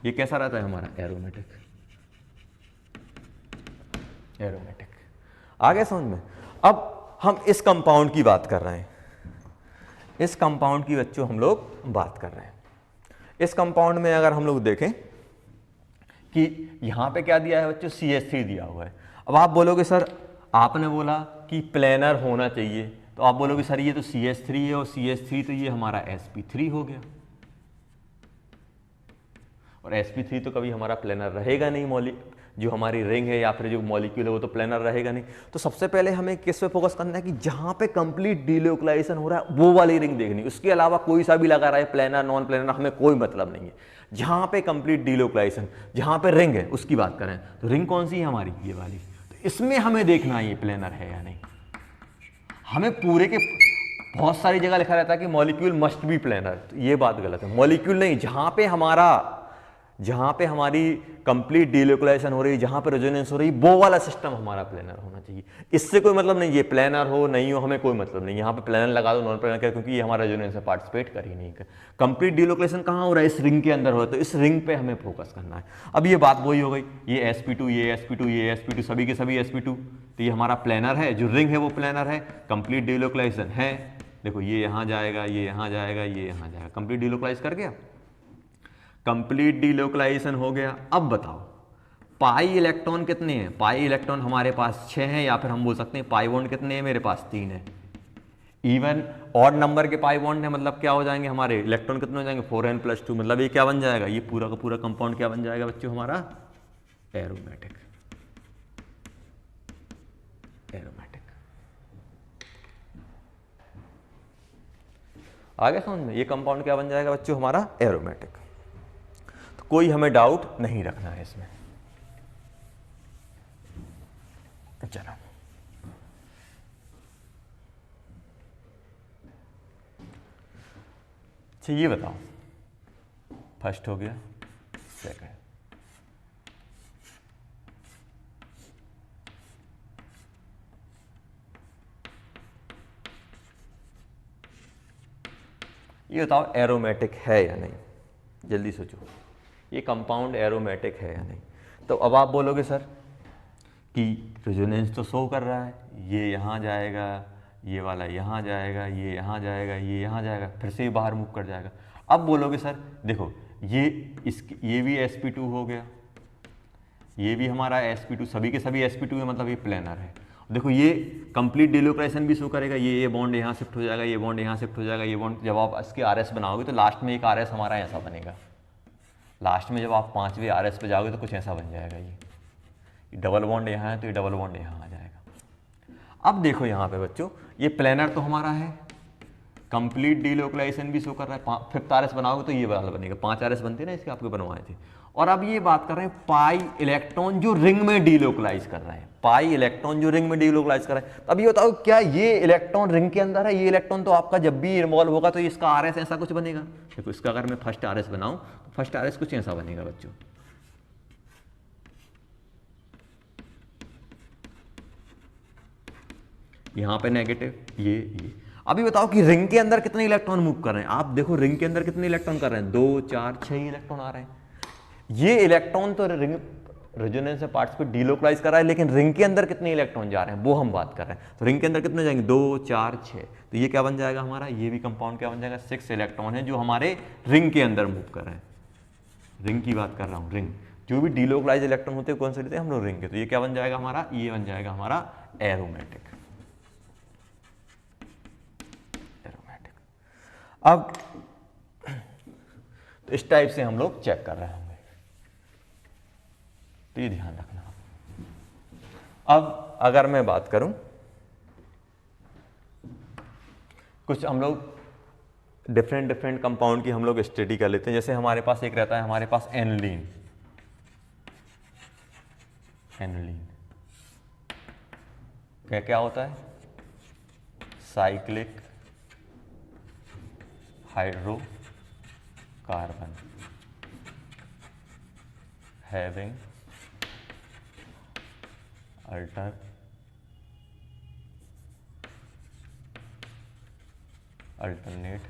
ये कैसा रहता है हमारा, एरोमेटिक। एरोमेटिक आगे समझ में। अब हम इस कंपाउंड की बात कर रहे हैं, इस कंपाउंड की बच्चों हम लोग बात कर रहे हैं। इस कंपाउंड में अगर हम लोग देखें कि यहाँ पे क्या दिया है बच्चों, CH3 दिया हुआ है। अब आप बोलोगे सर, आपने बोला कि प्लेनर होना चाहिए, तो आप बोलोगे सर ये तो CH3 है, और CH3 तो ये हमारा sp3 हो गया, और sp3 तो कभी हमारा प्लेनर रहेगा नहीं, जो हमारी रिंग है या फिर जो मॉलिक्यूल है वो तो प्लेनर रहेगा नहीं। तो सबसे पहले हमें किस पे फोकस करना है कि जहाँ पे कंप्लीट डीलोकलाइजेशन हो रहा है वो वाली रिंग देखनी, उसके अलावा कोई सा भी लगा रहा है, प्लेनर नॉन प्लेनर, हमें कोई मतलब नहीं है। जहाँ पे कंप्लीट डीलोकलाइजेशन, जहाँ पे रिंग है उसकी बात करें, तो रिंग कौन सी है हमारी, ये वाली। तो इसमें हमें देखना है ये प्लेनर है या नहीं। हमें पूरे के बहुत सारी जगह लिखा रहता है कि मॉलिक्यूल मस्ट बी प्लेनर, तो ये बात गलत है। मॉलिक्यूल नहीं, जहाँ पे हमारी कंप्लीट डीलोकलाइजेशन हो रही है, जहाँ पे रेजोनेंस हो रही है, वो वाला सिस्टम हमारा प्लेनर होना चाहिए। इससे कोई मतलब नहीं, ये प्लेनर हो नहीं हो हमें कोई मतलब नहीं। यहाँ पे प्लेनर लगा दो, नॉन प्लेनर कर, क्योंकि ये हमारा रेजोनेंस में पार्टिसिपेट कर ही नहीं कर। कंप्लीट डीलोकलाइजेशन कहाँ हो रहा है, इस रिंग के अंदर हो रहा है, तो इस रिंग पे हमें फोकस करना है। अब ये बात वही हो गई, ये sp2, ये sp2, ये sp2, सभी के सभी sp2, तो ये हमारा प्लेनर है, जो रिंग है वो प्लेनर है। कंप्लीट डीलोकलाइजेशन है, देखो ये यहाँ जाएगा, ये यहाँ जाएगा, ये यहाँ जाएगा, कंप्लीट डीलोकलाइज कर गया, कंप्लीट डीलोकलाइजेशन हो गया। अब बताओ पाई इलेक्ट्रॉन कितने हैं, पाई इलेक्ट्रॉन हमारे पास 6 हैं, या फिर हम बोल सकते हैं पाई बॉन्ड कितने हैं, मेरे पास 3 है। इवन ऑड नंबर के पाई बॉन्ड है, मतलब क्या हो जाएंगे हमारे इलेक्ट्रॉन कितने हो जाएंगे, 4n+2, मतलब ये क्या बन जाएगा, ये पूरा का पूरा कंपाउंड क्या बन जाएगा बच्चों, हमारा एरोमेटिक। एरोमेटिक आगे समझ में, ये कंपाउंड क्या बन जाएगा बच्चों, हमारा एरोमेटिक। तो कोई हमें डाउट नहीं रखना है इसमें। चलो अच्छा ये बताओ, फर्स्ट हो गया, सेकंड, ये बताओ एरोमेटिक है या नहीं, जल्दी सोचो, ये कंपाउंड एरोमेटिक है या नहीं। तो अब आप बोलोगे सर कि रेजोनेंस तो शो कर रहा है, ये यहाँ जाएगा, ये वाला यहाँ जाएगा, ये यहाँ जाएगा, ये यहाँ जाएगा, फिर से ये बाहर मूव कर जाएगा। अब बोलोगे सर देखो ये भी sp2 हो गया, ये भी हमारा sp2, सभी के सभी sp2 है, मतलब ये प्लेनर है। देखो ये कंप्लीट डीलोकलाइजेशन भी शो करेगा, ये बॉन्ड यहाँ शिफ्ट हो जाएगा, ये बॉन्ड यहाँ शिफ्ट हो जाएगा, ये बॉन्ड, जब आप इसके RS बनाओगे तो लास्ट में एक RS हमारा ऐसा बनेगा, लास्ट में जब आप 5वें RS पे जाओगे तो कुछ ऐसा बन जाएगा। ये डबल बॉन्ड यहाँ है तो ये डबल बॉन्ड यहाँ आ जाएगा। अब देखो यहाँ पे बच्चों, ये प्लेनर तो हमारा है, कंप्लीट डीलोकलाइजेशन भी शो कर रहा है, 5th RS बनाओगे तो ये वाला बनेगा, 5 RS बनते ना इसके, आपके बनवाए थे। और अब ये बात कर रहे हैं पाई इलेक्ट्रॉन जो रिंग में डीलोकलाइज कर रहे हैं, पाई इलेक्ट्रॉन जो रिंग में डीलोकलाइज कर रहे हैं। अब ये बताओ क्या ये इलेक्ट्रॉन रिंग के अंदर है, ये इलेक्ट्रॉन तो आपका जब भी इन्वॉल्व होगा तो इसका RS ऐसा कुछ बनेगा। देखो इसका अगर मैं फर्स्ट RS बनाऊं तो फर्स्ट RS कुछ ऐसा बनेगा बच्चों, यहाँ पे नेगेटिव, ये। अभी बताओ कि रिंग के अंदर कितने इलेक्ट्रॉन मूव कर रहे हैं, आप देखो रिंग के अंदर कितने इलेक्ट्रॉन कर रहे हैं, 2 4 6 इलेक्ट्रॉन आ रहे हैं। ये इलेक्ट्रॉन तो रिंग रेजोनेंस से पार्ट्स पे डीलोकलाइज कर रहा है, लेकिन रिंग के अंदर कितने इलेक्ट्रॉन जा रहे हैं वो हम बात कर रहे हैं। तो रिंग के अंदर कितने जाएंगे, 2 4 6, तो ये क्या बन जाएगा हमारा, ये भी कंपाउंड क्या बन जाएगा, 6 इलेक्ट्रॉन है जो हमारे रिंग के अंदर मूव कर रहे हैं। रिंग की बात कर रहा हूँ, रिंग। जो भी डीलोकलाइज इलेक्ट्रॉन होते हैं कौन से लेते हैं हम लोग, रिंग के। तो ये क्या बन जाएगा हमारा, ये बन जाएगा हमारा एरोमेटिक। अब तो इस टाइप से हम लोग चेक कर रहे होंगे, तो ये ध्यान रखना। अब अगर मैं बात करूं, कुछ हम लोग डिफरेंट कंपाउंड की हम लोग स्टडी कर लेते हैं। जैसे हमारे पास एक रहता है, हमारे पास एनुलीन। एनुलीन क्या क्या होता है, cyclic hydrocarbon having alternate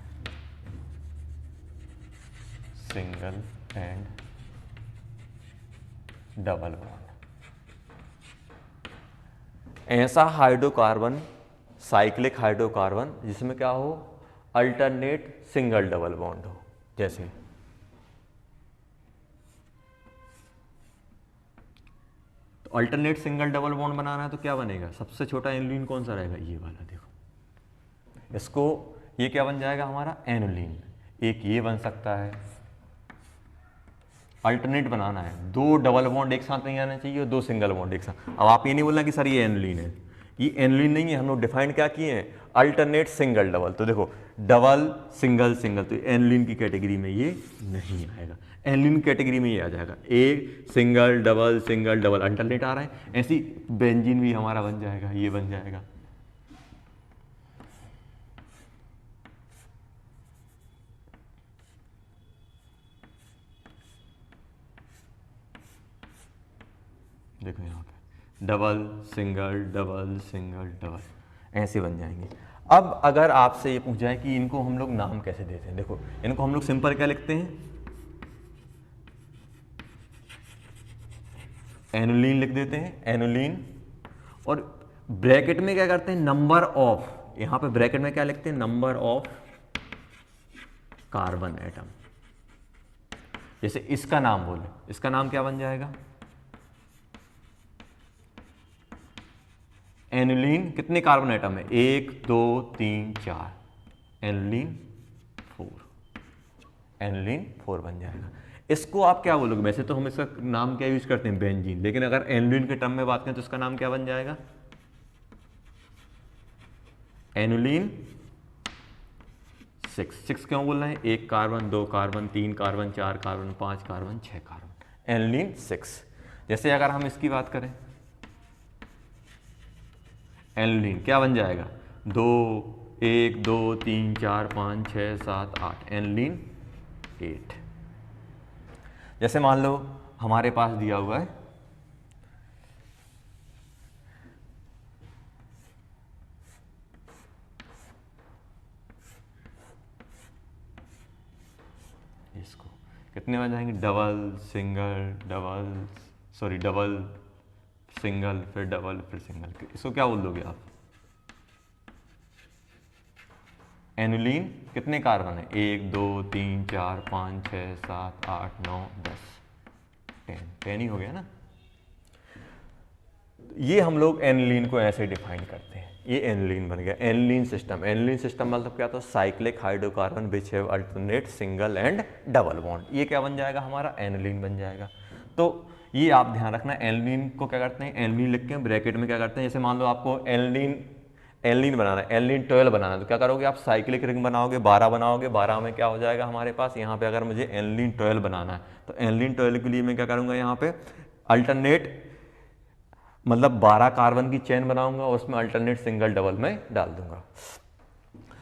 single and double bond. ऐसा हाइड्रोकार्बन, साइक्लिक हाइड्रोकार्बन जिसमें क्या हो, अल्टरनेट सिंगल डबल बॉन्ड हो। जैसे तो अल्टरनेट सिंगल डबल बॉन्ड बनाना है तो क्या बनेगा, सबसे छोटा एनुलीन कौन सा रहेगा, ये वाला। देखो इसको, ये क्या बन जाएगा हमारा एनुलीन। एक ये बन सकता है, अल्टरनेट बनाना है, दो डबल बॉन्ड एक साथ नहीं आना चाहिए और दो सिंगल बॉन्ड एक साथ। अब आप ये नहीं बोलना कि सर ये एनुलीन है, ये एनुलीन नहीं है। हम लोग डिफाइन क्या किए हैं, अल्टरनेट सिंगल डबल। तो देखो डबल सिंगल सिंगल, तो एनुलीन की कैटेगरी में ये नहीं आएगा। एनुलीन कैटेगरी में ये आ जाएगा, एक सिंगल डबल अल्टरनेट आ रहा है। ऐसी बेंजीन भी हमारा बन जाएगा, ये बन जाएगा। देखो यहाँ पे डबल सिंगल, ऐसे बन जाएंगे। अब अगर आपसे ये पूछा है कि इनको हम लोग नाम कैसे देते हैं, देखो इनको हम लोग सिंपल क्या लिखते हैं, एनुलीन लिख देते हैं, एनुलीन। और ब्रैकेट में क्या करते हैं, नंबर ऑफ, यहां पे ब्रैकेट में क्या लिखते हैं, नंबर ऑफ कार्बन एटम। जैसे इसका नाम बोले, इसका नाम क्या बन जाएगा, एनुलीन। कितने कार्बन एटम है, 1 2 3 4, एनुलीन 4 बन जाएगा। इसको आप क्या बोलोगे, वैसे तो हम इसका नाम क्या यूज करते हैं, बेंजीन, लेकिन अगर एनुलीन के टर्म में बात करें तो इसका नाम क्या बन जाएगा, एनुलीन 6 क्यों बोल रहे हैं, 1 carbon 2 carbon 3 carbon 4 carbon 5 carbon 6 carbon, annulene 6। जैसे अगर हम इसकी बात करें, एनुलीन क्या बन जाएगा, 2 1 2 3 4 5 6 7 8, एनुलीन 8। जैसे मान लो हमारे पास दिया हुआ है इसको, कितने बन जाएंगे, डबल सिंगल फिर डबल फिर सिंगल। इसको क्या बोल दोगे आप, एनुलीन कितने कार्बन है, 1 2 3 4 5 6 7 8 9 10, 10 ही हो गया ना। ये हम लोग एनुलीन को ऐसे डिफाइन करते हैं, ये एनुलीन बन गया। एनुलीन सिस्टम, एनुलीन सिस्टम मतलब क्या, तो cyclic hydrocarbon which have alternate single and double bond, ये क्या बन जाएगा हमारा, एनुलीन बन जाएगा। तो ये आप ध्यान रखना, एनुलीन को क्या करते हैं, एनुलीन लिख के ब्रैकेट में क्या करते हैं, जैसे मान लो आपको एनुलीन बनाना है, एनुलीन 12 बनाना है, तो क्या करोगे आप, साइक्लिक रिंग बनाओगे, 12 बनाओगे, 12 में क्या हो जाएगा हमारे पास, यहाँ पे अगर मुझे एनुलीन 12 बनाना है तो एनुलीन 12 के लिए मैं क्या करूँगा, यहाँ पे अल्टरनेट मतलब 12 कार्बन की चेन बनाऊंगा और उसमें अल्टरनेट सिंगल डबल में डाल दूंगा।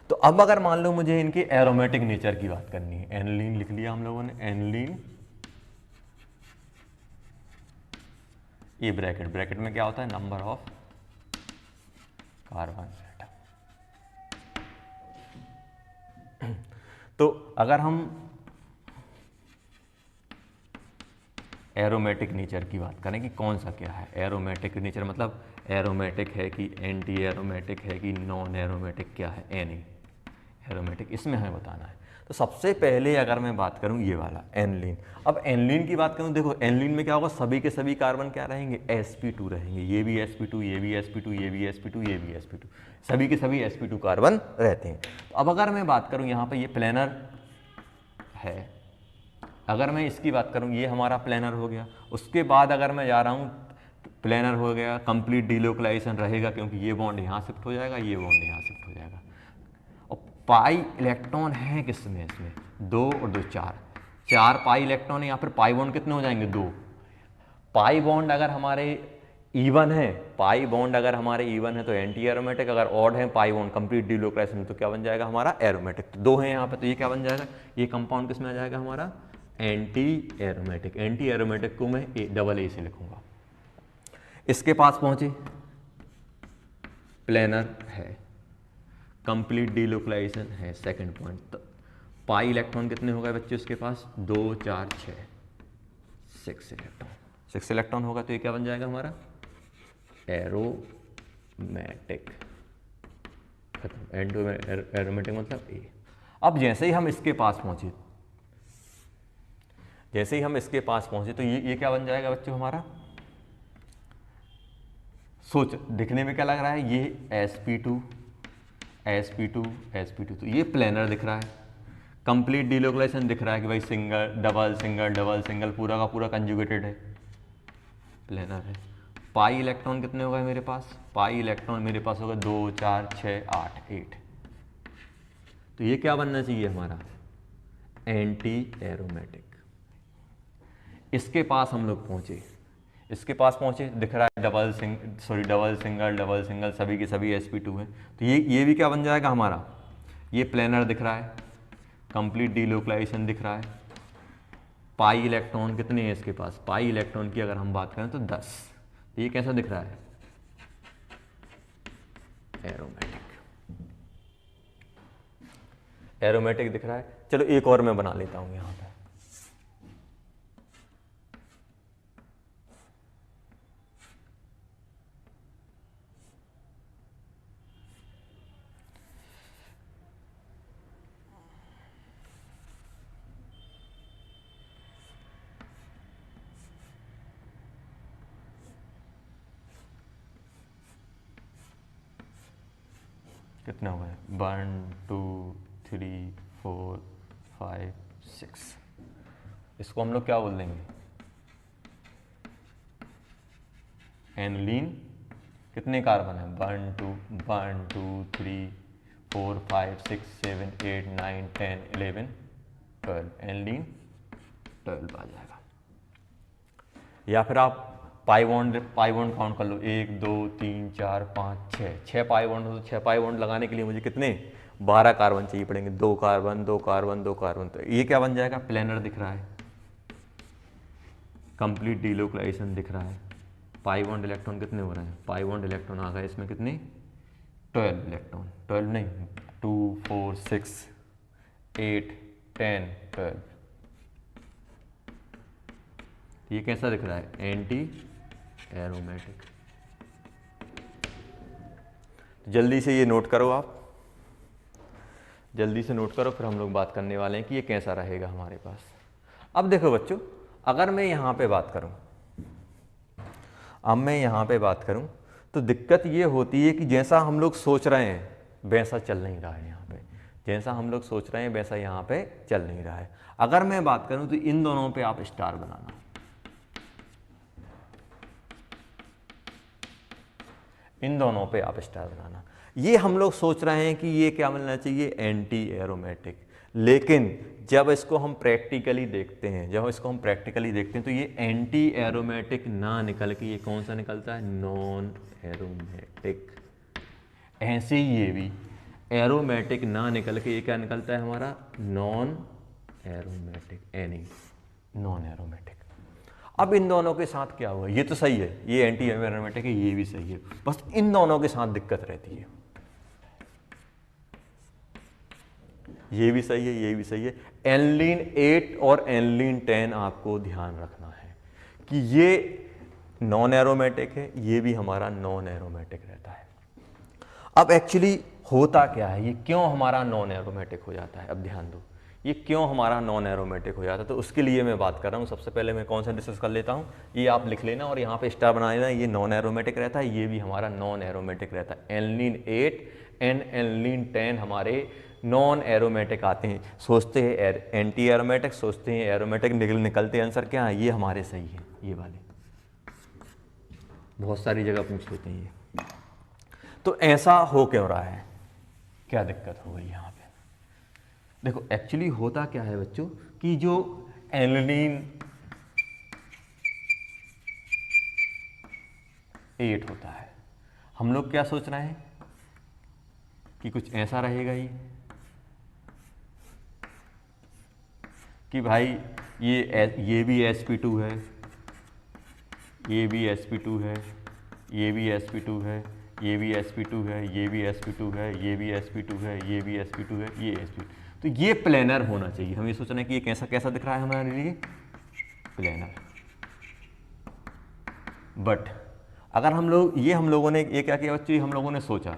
तो अब अगर मान लो मुझे इनके एरोमेटिक नेचर की बात करनी है, एनुलीन लिख लिया हम लोगों ने, एनुलीन, ये ब्रैकेट में क्या होता है, नंबर ऑफ कार्बन एटम। तो अगर हम एरोमेटिक नेचर की बात करें कि कौन सा क्या है एरोमेटिक नेचर, मतलब एरोमेटिक है कि एंटी एरोमेटिक है कि नॉन एरोमेटिक, क्या है, एनी एरोमेटिक, इसमें हमें बताना है। तो सबसे पहले अगर मैं बात करूं ये वाला एनलीन, अब एनलीन की बात करूं, देखो एनलीन में क्या होगा, सभी के सभी कार्बन क्या रहेंगे, sp2 रहेंगे, ये भी sp2, ये भी sp2, ये भी sp2, ये भी sp2, सभी के सभी sp2 कार्बन रहते हैं। तो अब अगर मैं बात करूं यहाँ पे ये प्लेनर है, अगर मैं इसकी बात करूं ये हमारा प्लेनर हो गया, उसके बाद अगर मैं जा रहा हूं प्लेनर हो गया, कंप्लीट डीलोकलाइजेशन रहेगा क्योंकि ये बॉन्ड यहाँ शिफ्ट हो जाएगा, ये बॉन्ड यहाँ शिफ्ट हो जाएगा। और पाई इलेक्ट्रॉन है किसमें, इसमें 2 और 2 4 पाई इलेक्ट्रॉन है, या फिर पाई बॉन्ड कितने हो जाएंगे 2। पाई बॉन्ड अगर हमारे इवन है, पाई बॉन्ड अगर हमारे इवन है तो एंटी एरोमेटिक, अगर ऑड है पाई बॉन्ड कंप्लीट डीलोकलाइजेशन तो क्या बन जाएगा हमारा एरोमेटिक। तो 2 है यहाँ पे, तो ये क्या बन जाएगा, ये कंपाउंड किसमें आ जाएगा हमारा एंटी एरोमेटिक। एंटी एरोमेटिक को मैं डबल ए से लिखूंगा। इसके पास पहुंचे प्लेनर है, कंप्लीट डीलोकलाइजेशन है, सेकंड पॉइंट। तो पाई इलेक्ट्रॉन कितने हो गए बच्चे उसके पास 2 4 6 6 इलेक्ट्रॉन, 6 इलेक्ट्रॉन होगा, तो ये क्या बन जाएगा हमारा एरोमेटिक। खत्म, एरोमेटिक मतलब ए। अब जैसे ही हम इसके पास पहुंचे, जैसे ही हम इसके पास पहुंचे तो ये क्या बन जाएगा बच्चों हमारा, सोच दिखने में क्या लग रहा है, ये sp2 sp2 sp2, तो ये प्लेनर दिख रहा है, कंप्लीट डीलोकलाइजेशन दिख रहा है कि भाई single double single double single पूरा का पूरा कंजुगेटेड है, प्लेनर है। पाई इलेक्ट्रॉन कितने हो गए मेरे पास, पाई इलेक्ट्रॉन मेरे पास होगा 2 4 6 8 8, तो ये क्या बनना चाहिए हमारा एंटी एरोमेटिक। इसके पास हम लोग पहुंचे, इसके पास पहुंचे दिख रहा है डबल सिंगल सभी के सभी sp2 है, तो ये भी क्या बन जाएगा हमारा, ये प्लेनर दिख रहा है, कंप्लीट डीलोकलाइजेशन दिख रहा है। पाई इलेक्ट्रॉन कितने हैं इसके पास, पाई इलेक्ट्रॉन की अगर हम बात करें तो 10, ये कैसा दिख रहा है एरोमेटिक दिख रहा है। चलो एक और मैं बना लेता हूं यहां पर, कितना हुआ है 1 2 3 4 5 6, इसको हम लोग क्या बोल देंगे एनलीन। कितने कार्बन है 1 2 3 4 5 6 7 8 9 10 11 12, एनलीन 12 आ जाएगा। या फिर आप पाई बॉन्ड काउंट कर लो, 1 2 3 4 5 6 पाई बॉन्ड हो, तो 6 पाई बॉन्ड लगाने के लिए मुझे कितने 12 कार्बन चाहिए पड़ेंगे, 2 कार्बन 2 कार्बन 2 कार्बन, तो ये क्या बन जाएगा प्लेनर दिख रहा है, कंप्लीट डीलोकलाइजेशन दिख रहा है। पाई बॉन्ड इलेक्ट्रॉन कितने हो रहे हैं, पाई बॉन्ड इलेक्ट्रॉन आ गए इसमें कितने 12 इलेक्ट्रॉन, 12 नहीं 2 4 6 8 10 12, ये कैसा दिख रहा है एंटी एरोमेटिक। जल्दी से ये नोट करो, आप जल्दी से नोट करो, फिर हम लोग बात करने वाले हैं कि ये कैसा रहेगा हमारे पास। अब देखो बच्चों, अगर मैं यहाँ पे बात करूँ, अब मैं यहाँ पे बात करूँ तो दिक्कत ये होती है कि जैसा हम लोग सोच रहे हैं वैसा चल नहीं रहा है यहाँ पे, जैसा हम लोग सोच रहे हैं वैसा यहाँ पे चल नहीं रहा है। अगर मैं बात करूँ तो इन दोनों पे आप स्टार बनाना, इन दोनों पे आप स्टार बनाना। ये हम लोग सोच रहे हैं कि ये क्या मिलना चाहिए एंटी एरोमेटिक, लेकिन जब इसको हम प्रैक्टिकली देखते हैं, तो ये एंटी एरोमेटिक ना निकल के ये कौन सा निकलता है नॉन एरोमेटिक। ऐसे ही ये भी एरोमेटिक ना निकल के ये क्या निकलता है हमारा non aromatic, any non aromatic. अब इन दोनों के साथ क्या हुआ, ये तो सही है, ये एंटी एरोमेटिक है, ये भी सही है, बस इन दोनों के साथ दिक्कत रहती है। ये भी सही है, ये भी सही है। एनलीन 8 और एनलीन 10 आपको ध्यान रखना है कि ये नॉन एरोमेटिक है, ये भी हमारा नॉन एरोमेटिक रहता है। अब एक्चुअली होता क्या है, ये क्यों हमारा नॉन एरोमेटिक हो जाता है, अब ध्यान दो, ये क्यों हमारा नॉन एरोमेटिक हो जाता है, तो उसके लिए मैं बात कर रहा हूँ। सबसे पहले मैं कौन सा डिस्कस कर लेता हूँ, ये आप लिख लेना और यहाँ पे स्टार बना लेना। ये नॉन एरोमेटिक रहता है, ये भी हमारा नॉन एरोमेटिक रहता है। एल्निन 8 एंड एल्निन 10 हमारे नॉन एरोमेटिक आते हैं। सोचते हैं एंटी एरोमेटिक, सोचते हैं एरोमेटिक, निकलते आंसर क्या है, ये हमारे सही है। ये वाले बहुत सारी जगह पूछ लेते हैं ये। तो ऐसा हो क्यों रहा है, क्या दिक्कत हो गई यहाँ पे? देखो एक्चुअली होता क्या है बच्चों कि जो एल्निन 8 होता है, हम लोग क्या सोच रहे हैं कि कुछ ऐसा रहेगा ये कि भाई ये भी sp2 है, ये भी sp2 है, ये भी sp2 है, ये भी sp2 है, ये भी sp2 है, ये भी sp2 है, ये भी sp2 है, ये sp2। तो ये प्लेनर होना चाहिए। हम ये सोच रहे हैं कि ये कैसा कैसा दिख रहा है हमारे लिए, प्लेनर। बट अगर हम लोगों ने ये क्या किया बच्चों, हम लोगों ने सोचा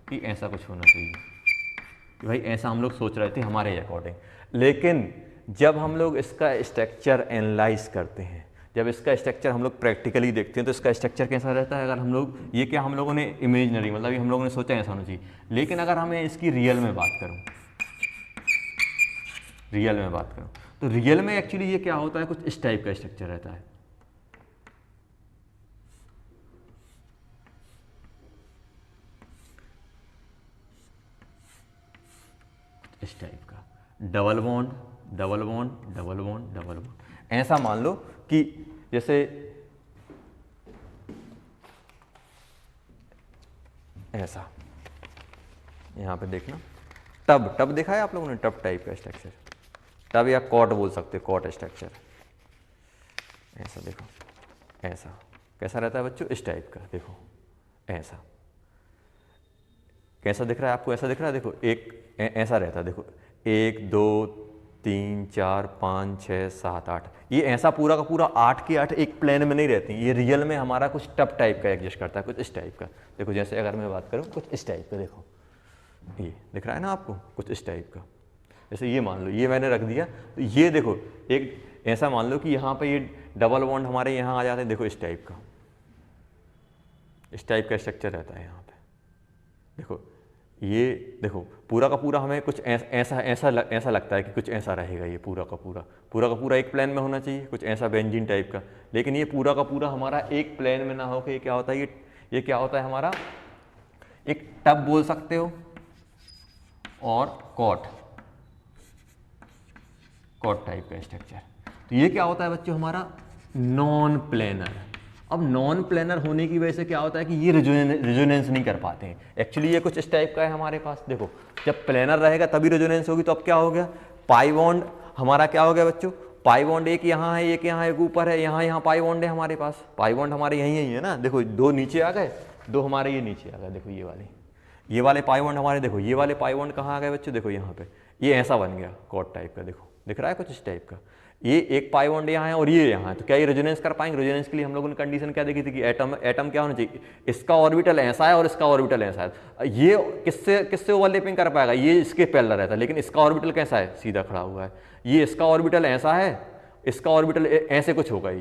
कि ऐसा कुछ होना चाहिए, कि भाई ऐसा हम लोग सोच रहे थे हमारे अकॉर्डिंग। लेकिन जब हम लोग इसका स्ट्रक्चर एनालाइज करते हैं, जब इसका स्ट्रक्चर हम लोग प्रैक्टिकली देखते हैं, तो इसका स्ट्रक्चर कैसा रहता है। अगर हम लोग ये क्या हम लोगों ने इमेजिनरी, मतलब हम लोगों ने सोचा ऐसा होना चाहिए, लेकिन अगर हमें इसकी रियल में बात करूँ, तो रियल में एक्चुअली ये क्या होता है, कुछ इस टाइप का स्ट्रक्चर रहता है। इस टाइप का double bond double bond double bond double bond. ऐसा मान लो कि जैसे ऐसा, यहां पे देखना, टब देखा है आप लोगों ने, टब टाइप का स्ट्रक्चर, टब या कॉट बोल सकते हो, कॉट स्ट्रक्चर। ऐसा देखो, ऐसा कैसा रहता है बच्चों, इस टाइप का। देखो ऐसा कैसा दिख रहा है आपको, ऐसा दिख रहा है। देखो एक ऐसा रहता है, देखो 1 2 3 4 5 6 7 8, ये ऐसा पूरा का पूरा 8 के 8 एक प्लेन में नहीं रहती। ये रियल में हमारा कुछ टब टाइप का एग्जिस्ट करता है, कुछ इस टाइप का। देखो जैसे अगर मैं बात करूँ, कुछ इस टाइप का, देखो ये दिख रहा है ना आपको, कुछ इस टाइप का। जैसे ये मान लो, ये मैंने रख दिया, तो ये देखो एक ऐसा मान लो कि यहाँ पे ये डबल बॉन्ड हमारे यहाँ आ जाते हैं। देखो इस टाइप का, इस टाइप का स्ट्रक्चर रहता है यहाँ पे। देखो ये देखो पूरा का पूरा हमें कुछ ऐसा लगता है कि कुछ ऐसा रहेगा। ये पूरा का पूरा एक प्लेन में होना चाहिए, कुछ ऐसा बेंजीन टाइप का। लेकिन ये पूरा का पूरा हमारा एक प्लेन में ना होकर ये क्या होता है, ये क्या होता है हमारा, एक टब बोल सकते हो और कॉट टाइप का स्ट्रक्चर। तो ये क्या होता है बच्चों, हमारा नॉन प्लेनर। अब नॉन प्लेनर होने की वजह से क्या होता है कि ये रेजोनेंस नहीं कर पाते हैं। एक्चुअली ये कुछ इस टाइप का है हमारे पास। देखो जब प्लेनर रहेगा तभी रेजोनेंस होगी। तो अब क्या हो गया, पाई बॉन्ड हमारा क्या हो गया बच्चों, पाई बॉन्ड एक यहाँ है, एक यहाँ, एक ऊपर है, यहाँ पाई बॉन्ड है हमारे पास। पाई बॉन्ड हमारे यही है ना। देखो 2 नीचे आ गए, 2 हमारे ये नीचे आ गए। देखो ये वाले पाई बॉन्ड हमारे, देखो ये वाले पाई बॉन्ड कहाँ आ गए बच्चों, देखो यहाँ पे ये ऐसा बन गया कॉट टाइप का। देखो दिख रहा है कुछ इस टाइप का। ये एक पाई बॉन्ड यहाँ है और ये यहाँ है। तो क्या ये रेजोनेंस कर पाएंगे? रेजोनेंस के लिए हम लोगों ने कंडीशन क्या देखी थी कि एटम क्या होना चाहिए, इसका ऑर्बिटल ऐसा है और इसका ऑर्बिटल ऐसा है। ये किससे ओवरलैपिंग कर पाएगा, ये इसके पैरेलल रहता है। लेकिन इसका ऑर्बिटल कैसा है, सीधा खड़ा हुआ है। ये इसका ऑर्बिटल ऐसा है, इसका ऑर्बिटल ऐसे कुछ होगा।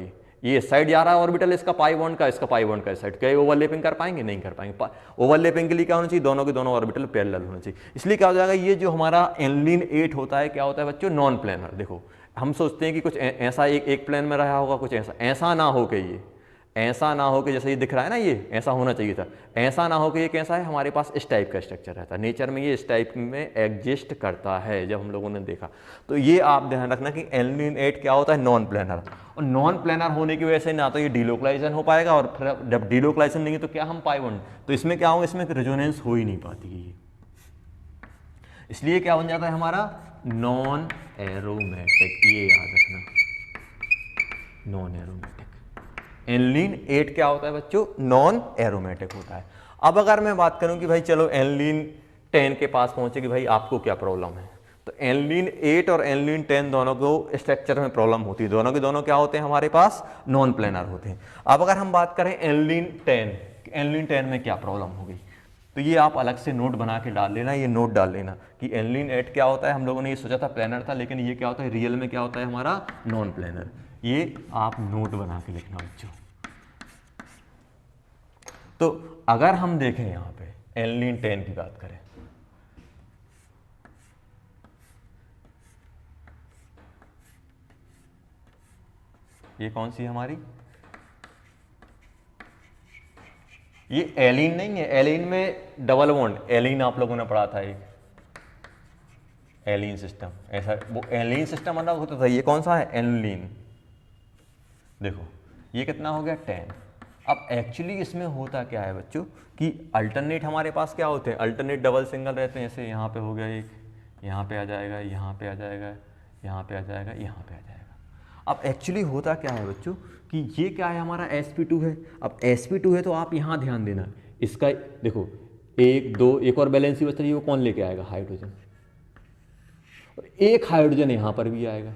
ये इस साइड जा रहा है ऑर्बिटल इसका पाई बॉन्ड का, इसका पाई बॉन्ड का इस साइड। क्या ये ओवरलैपिंग कर पाएंगे? नहीं कर पाएंगे। ओवरलैपिंग के लिए क्या होना चाहिए, दोनों के दोनों ऑर्बिटल पैरेलल होना चाहिए। इसलिए क्या हो जाएगा, ये जो हमारा एल्निन 8 होता है क्या होता है बच्चों, नॉन प्लेनर। देखो हम सोचते हैं कि कुछ ऐसा एक प्लेन में रहा होगा, कुछ ऐसा ना हो के, ये ऐसा ना हो के, जैसे ये दिख रहा है ना, ये ऐसा होना चाहिए था। ऐसा ना हो के ये कैसा है, हमारे पास इस टाइप का स्ट्रक्चर रहता है। नेचर में ये इस टाइप में एग्जिस्ट करता है, जब हम लोगों ने देखा। तो ये आप ध्यान रखना कि एल्निन 8 क्या होता है, नॉन प्लेनर। और नॉन प्लेनर होने की वजह से ना तो ये डीलोकलाइजेशन हो पाएगा, और फिर जब डीलोकलाइजेशन नहीं है तो क्या हम पाई बॉन्ड, तो इसमें क्या होगा, इसमें रेजोनेंस हो ही नहीं पाती है। इसलिए क्या बन जाता है हमारा, नॉन एरोमेटिक। ये याद रखना, नॉन एरोमेटिक। एल्निन 8 क्या होता है बच्चों, नॉन एरोमेटिक होता है। अब अगर मैं बात करूं कि भाई चलो एल्निन 10 के पास पहुंचे कि भाई आपको क्या प्रॉब्लम है, तो एल्निन 8 और एल्निन 10 दोनों को स्ट्रक्चर में प्रॉब्लम होती है। दोनों के दोनों क्या होते हैं हमारे पास, नॉन प्लेनर होते हैं। अब अगर हम बात करें एल्निन 10 में क्या प्रॉब्लम होगी, तो ये आप अलग से नोट बना के डाल लेना, ये नोट डाल लेना कि एनिलीन 8 क्या होता है। हम लोगों ने ये सोचा था प्लेनर था, लेकिन ये क्या होता है रियल में क्या होता है हमारा नॉन प्लेनर। ये आप नोट बना के लिखना बच्चों। तो अगर हम देखें यहाँ पे एनिलीन 10 की बात करें, ये कौन सी है हमारी, ये एलीन नहीं है। एलीन में डबल बॉन्ड, एलीन आप लोगों ने पढ़ा था एक एलीन सिस्टम, ऐसा वो एलीन सिस्टम अलग होता था। ये कौन सा है एनिलीन। देखो ये कितना हो गया 10। अब एक्चुअली इसमें होता क्या है बच्चों कि अल्टरनेट हमारे पास क्या होते हैं, अल्टरनेट डबल सिंगल रहते हैं। जैसे यहाँ पे हो गया एक, यहाँ पे आ जाएगा, यहाँ पे आ जाएगा, यहाँ पे आ जाएगा, यहाँ पे आ जाएगा। अब एक्चुअली होता क्या है बच्चों कि ये क्या है हमारा sp2 है। अब sp2 है तो आप यहाँ ध्यान देना, इसका देखो 1 2 एक और बैलेंस ही बच रही है, वो कौन लेके आएगा हाइड्रोजन, और एक हाइड्रोजन यहाँ पर भी आएगा।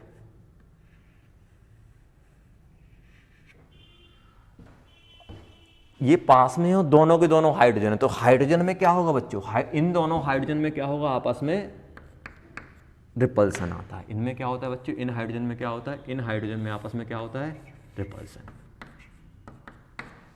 ये पास में हो, दोनों के दोनों हाइड्रोजन है, तो हाइड्रोजन में क्या होगा बच्चों, इन दोनों हाइड्रोजन में क्या होगा आपस में रिपल्सन आता है। इनमें क्या होता है बच्चों, इन हाइड्रोजन में क्या होता है, इन हाइड्रोजन में आपस में क्या होता है रिपल्सन।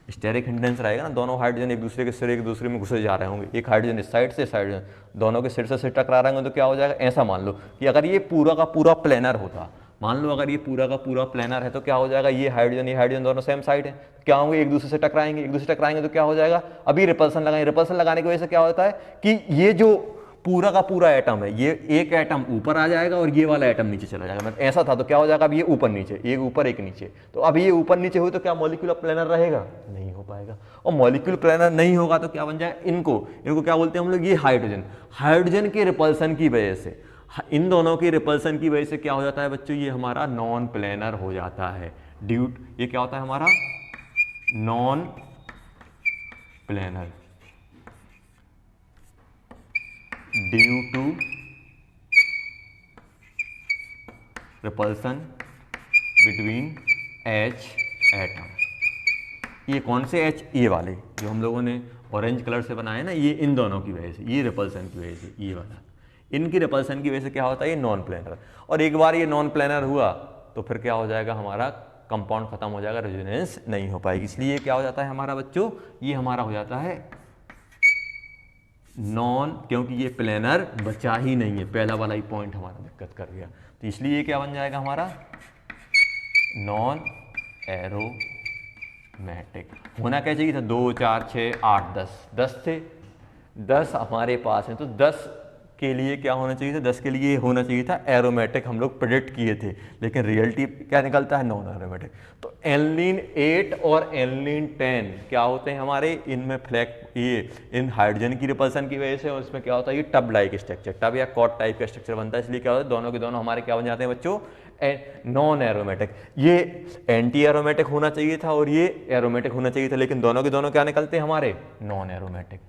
स्टेरिक हिंड्रेंस रहेगा ना, दोनों हाइड्रोजन एक दूसरे के सिर एक दूसरे में घुसे जा रहे होंगे, एक हाइड्रोजन इस साइड से इस हाइड्रोजन दोनों के सिर से टकरा रहे होंगे, तो क्या हो जाएगा। ऐसा मान लो कि अगर ये पूरा का पूरा प्लेनर होता, मान लो अगर ये पूरा का पूरा प्लेनर है, तो क्या हो जाएगा, ये हाइड्रोजन दोनों सेम साइड है, तो क्या होंगे एक दूसरे से टकराएंगे, एक दूसरे से टकराएंगे तो क्या हो जाएगा, अभी रिपल्सन लगाएंगे। रिपल्सन लगाने की वजह से क्या होता है कि ये जो पूरा का पूरा एटम है, ये एक एटम ऊपर आ जाएगा और ये वाला एटम नीचे चला जाएगा। मतलब ऐसा था तो क्या हो जाएगा, अब ये ऊपर नीचे, एक ऊपर एक नीचे, तो अब ये ऊपर नीचे हुई तो क्या मॉलिक्यूलर प्लेनर रहेगा, नहीं हो पाएगा। और मॉलिक्यूलर प्लेनर नहीं होगा तो क्या बन जाए, इनको क्या बोलते हैं हम लोग, ये हाइड्रोजन के रिपल्सन की वजह से, इन दोनों के रिपल्सन की वजह से क्या हो जाता है बच्चों, ये हमारा नॉन प्लेनर हो जाता है। ये क्या होता है हमारा non planar due to repulsion between H atom. ये कौन से H, ये वाले जो हम लोगों ने ऑरेंज कलर से बनाए ना, ये इन दोनों की वजह से, ये रिपल्सन की वजह से, ये वाला इनकी रिपल्सन की वजह से क्या होता है, ये नॉन प्लेनर। और एक बार ये नॉन प्लेनर हुआ तो फिर क्या हो जाएगा, हमारा कंपाउंड खत्म हो जाएगा, रेजोनेंस नहीं हो पाएगी। इसलिए क्या हो जाता है हमारा बच्चों, ये हमारा हो जाता है नॉन, क्योंकि ये प्लेनर बचा ही नहीं है, पहला वाला ही पॉइंट हमारा दिक्कत कर गया। तो इसलिए ये क्या बन जाएगा हमारा नॉन एरोमेटिक। होना क्या चाहिए था, 2 4 6 8 10 थे, 10 हमारे पास है, तो 10 के लिए क्या होना चाहिए था, 10 के लिए होना चाहिए था एरोमेटिक, हम लोग प्रेडिक्ट किए थे, लेकिन रियलिटी क्या निकलता है नॉन एरोमेटिक। तो एनिलीन 8 और एनिलीन 10 क्या होते हैं हमारे, इनमें ये इन हाइड्रोजन की रिपल्सन की वजह से, और इसमें क्या होता है ये टब लाइक स्ट्रक्चर, टब या कॉट टाइप का स्ट्रक्चर बनता है। इसलिए क्या होता है दोनों के दोनों हमारे क्या बन जाते हैं बच्चों, नॉन एरोमेटिक। ये एंटी एरोमेटिक होना चाहिए था और ये एरोमेटिक होना चाहिए था, लेकिन दोनों के दोनों क्या निकलते हैं हमारे नॉन एरोमेटिक।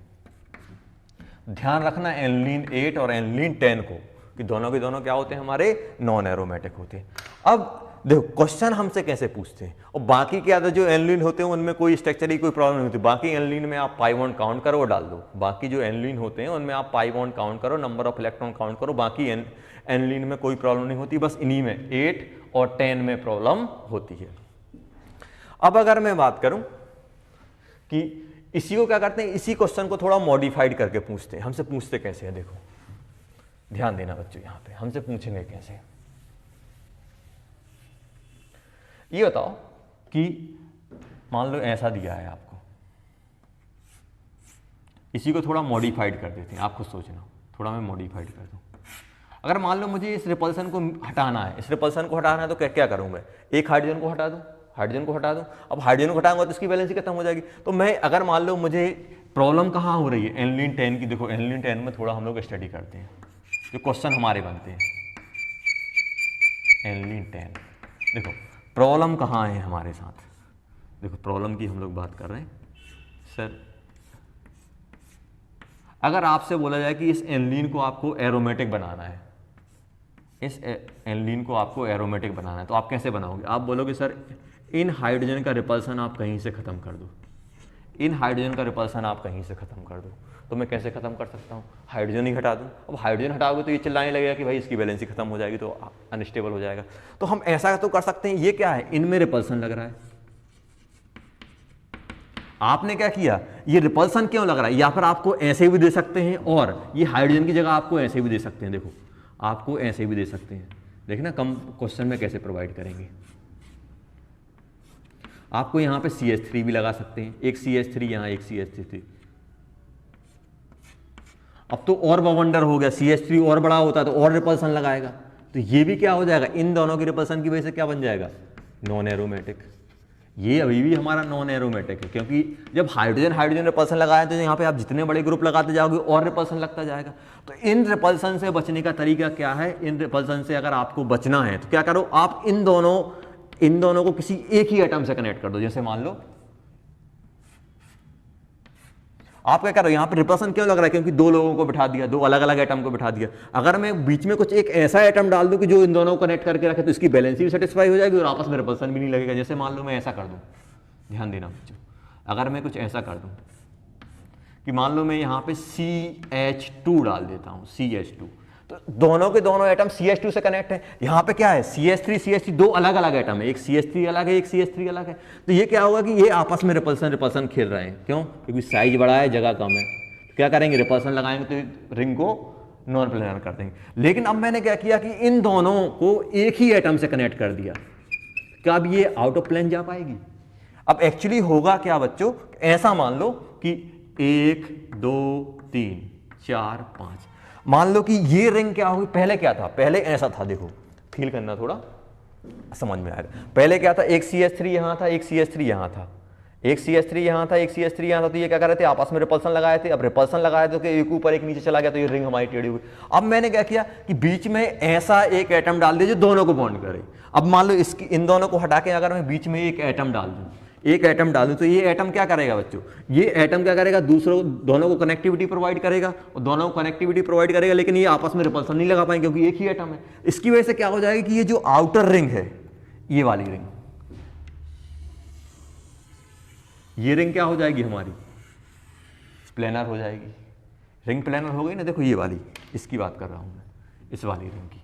ध्यान रखना एनिलीन 8 और एनिलीन 10 को, कि दोनों के दोनों क्या होते हैं हमारे नॉन एरोमेटिक होते हैं। अब देखो क्वेश्चन हमसे कैसे पूछते हैं, और बाकी क्या था जो एनिलीन होते हैं उनमें कोई स्ट्रक्चर की कोई प्रॉब्लम नहीं होती। बाकी एनिलीन में आप पाई बॉन्ड काउंट करो और डाल दो, बाकी जो एनिलीन होते हैं उनमें आप पाई बॉन्ड काउंट करो, नंबर ऑफ इलेक्ट्रॉन काउंट करो, बाकी एनिलीन में कोई प्रॉब्लम नहीं होती, बस इन्हीं में 8 और 10 में प्रॉब्लम होती है। अब अगर मैं बात करूं कि इसी को क्या करते हैं, इसी क्वेश्चन को थोड़ा मॉडिफाइड करके पूछते हैं। हमसे पूछते कैसे हैं, देखो ध्यान देना बच्चों, यहां पे हमसे पूछेंगे कैसे। ये बताओ कि मान लो ऐसा दिया है आपको, इसी को थोड़ा मॉडिफाइड कर देते हैं, आप खुद सोचना, थोड़ा मैं मॉडिफाइड कर दूं। अगर मान लो मुझे इस रिपल्सन को हटाना है, इस रिपल्सन को हटाना है तो क्या क्या करूं मैं, एक हाइड्रोजन को हटा दूं, हाइड्रोजन को हटा दूं। अब हाइड्रोजन को हटाऊंगा तो इसकी वैलेंसी खत्म हो जाएगी। तो मैं अगर मान लो मुझे प्रॉब्लम कहाँ हो रही है, एनिलीन 10 की। देखो एनिलीन 10 में थोड़ा हम लोग स्टडी करते हैं, जो क्वेश्चन हमारे बनते हैं एनिलीन 10। देखो प्रॉब्लम कहाँ है हमारे साथ, देखो प्रॉब्लम की हम लोग बात कर रहे हैं। सर अगर आपसे बोला जाए कि इस एनिलीन को आपको एरोमेटिक बनाना है, इस एनिलीन को आपको एरोमेटिक बनाना है, तो आप कैसे बनाओगे। आप बोलोगे सर इन हाइड्रोजन का रिपल्सन आप कहीं से खत्म कर दो, इन हाइड्रोजन का रिपल्सन आप कहीं से खत्म कर दो, तो मैं कैसे खत्म कर सकता हूँ, हाइड्रोजन ही हटा दूँ। अब हाइड्रोजन हटाओगे तो ये चिल्लाने लगेगा कि भाई इसकी वैलेंसी खत्म हो जाएगी, तो अनस्टेबल हो जाएगा। तो हम ऐसा तो कर सकते हैं, ये क्या है, इनमें रिपल्सन लग रहा है, आपने क्या किया, ये रिपल्सन क्यों लग रहा है, या फिर आपको ऐसे भी दे सकते हैं, और ये हाइड्रोजन की जगह आपको ऐसे भी दे सकते हैं, देखो आपको ऐसे भी दे सकते हैं, देखिए ना कम क्वेश्चन में कैसे प्रोवाइड करेंगे। आपको यहाँ पे CH3 भी लगा सकते हैं, एक CH3 यहाँ, एक CH3। अब तो और वंडर हो गया, CH3 और बड़ा होता तो और रिपल्सन लगाएगा, तो ये भी क्या हो जाएगा, इन दोनों की रिपल्सन की वजह से क्या बन जाएगा, नॉन एरोमेटिक। ये अभी भी हमारा नॉन एरोमेटिक है, क्योंकि जब हाइड्रोजन हाइड्रोजन रिपल्सन लगाए तो यहाँ पे आप जितने बड़े ग्रुप लगाते जाओगे और रिपल्सन लगता जाएगा। तो इन रिपल्सन से बचने का तरीका क्या है, इन रिपल्सन से अगर आपको बचना है तो क्या करो, आप इन दोनों को किसी एक ही एटम से कनेक्ट कर दो। जैसे मान लो आप क्या कर रहे हो, यहां पे रिपल्सन क्यों लग रहा है, क्योंकि दो लोगों को बिठा दिया, दो अलग अलग एटम को बिठा दिया। अगर मैं बीच में कुछ एक ऐसा एटम डाल दूं कि जो इन दोनों को कनेक्ट करके रखे, तो इसकी बैलेंसी भी सेटिस्फाई हो जाएगी और आपस में रिपल्सन भी नहीं लगेगा। जैसे मान लो मैं ऐसा कर दूं, ध्यान देना बच्चों, अगर मैं कुछ ऐसा कर दूं कि मान लो मैं यहां पे CH2 डाल देता हूं, CH2, तो दोनों के दोनों एटम CH2 से कनेक्ट है। यहाँ पे क्या है, CH3 दो अलग अलग एटम है, एक CH3 अलग है, एक CH3 अलग है। तो ये क्या होगा कि ये आपस में रिपल्सन खेल रहे हैं, क्यों, क्योंकि साइज बड़ा है, जगह कम है। क्या करेंगे, रिपल्सन लगाएंगे तो रिंग को नॉन प्लेनर कर देंगे। लेकिन अब मैंने क्या किया कि इन दोनों को एक ही एटम से कनेक्ट कर दिया, क्या अब ये आउट ऑफ प्लेन जा पाएगी। अब एक्चुअली होगा क्या बच्चों, ऐसा मान लो कि 1 2 3 4 5, मान लो कि ये रिंग क्या होगी, पहले क्या था, पहले ऐसा था, देखो फील करना थोड़ा समझ में आएगा। पहले क्या था, एक CH3 यहां था, एक CH3 यहां था, एक CH3 यहां था, एक CH3 यहां था। तो ये क्या कर रहे थे, आपस में रिपल्सन लगाए थे। अब रिपल्सन लगाए तो एक ऊपर एक नीचे चला गया, तो ये रिंग हमारी टेढ़ी हुई। अब मैंने क्या किया कि बीच में ऐसा एक एटम डाल दिया जो दोनों को बॉन्ड करे। अब मान लो इन दोनों को हटा के अगर मैं बीच में एक एटम डाल दूं, तो ये एटम क्या करेगा बच्चों, ये एटम क्या करेगा, दोनों को कनेक्टिविटी प्रोवाइड करेगा, और दोनों को कनेक्टिविटी प्रोवाइड करेगा, लेकिन ये आपस में रिपल्सन नहीं लगा पाएंगे क्योंकि एक ही एटम है। इसकी वजह से क्या हो जाएगा कि ये जो आउटर रिंग है, ये वाली रिंग, ये रिंग क्या हो जाएगी हमारी, प्लेनर हो जाएगी। रिंग प्लेनर हो गई ना, देखो ये वाली, इसकी बात कर रहा हूं मैं, इस वाली रिंग की,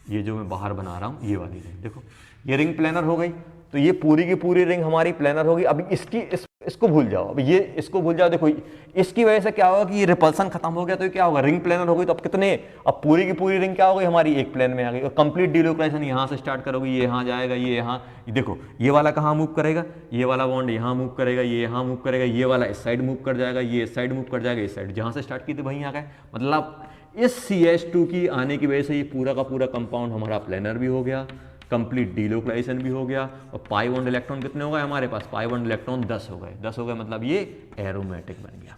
ये जो मैं बाहर बना रहा हूं, ये वाली रिंग, देखो ये रिंग प्लेनर हो गई। तो ये पूरी की पूरी रिंग हमारी प्लेनर होगी। अब इसको भूल जाओ, अब ये इसको भूल जाओ। देखो इसकी वजह से क्या होगा कि ये रिपल्सन खत्म हो गया, तो ये क्या होगा, रिंग प्लेनर हो गई। तो अब कितने, अब पूरी की पूरी रिंग क्या हो गई हमारी, एक प्लेन में आ गई। और कंप्लीट डिलोकलाइजेशन यहाँ से स्टार्ट करोगे, ये यहाँ जाएगा, ये यहाँ, देखो ये वाला कहाँ मूव करेगा, ये वाला बॉन्ड यहाँ मूव करेगा, ये यहाँ मूव करेगा, ये वाला इस साइड मूव कर जाएगा, ये इस साइड मूव कर जाएगा, इस साइड, जहाँ से स्टार्ट की थी वहीं आ गए। मतलब इस CH2 की आने की वजह से ये पूरा का पूरा कंपाउंड हमारा प्लेनर भी हो गया, कंप्लीट डिलोकलाइजेशन भी हो गया, और पाई बॉन्ड इलेक्ट्रॉन कितने हो गए हमारे पास, पाई बॉन्ड इलेक्ट्रॉन 10 हो गए, 10 हो गए, मतलब ये एरोमेटिक बन गया।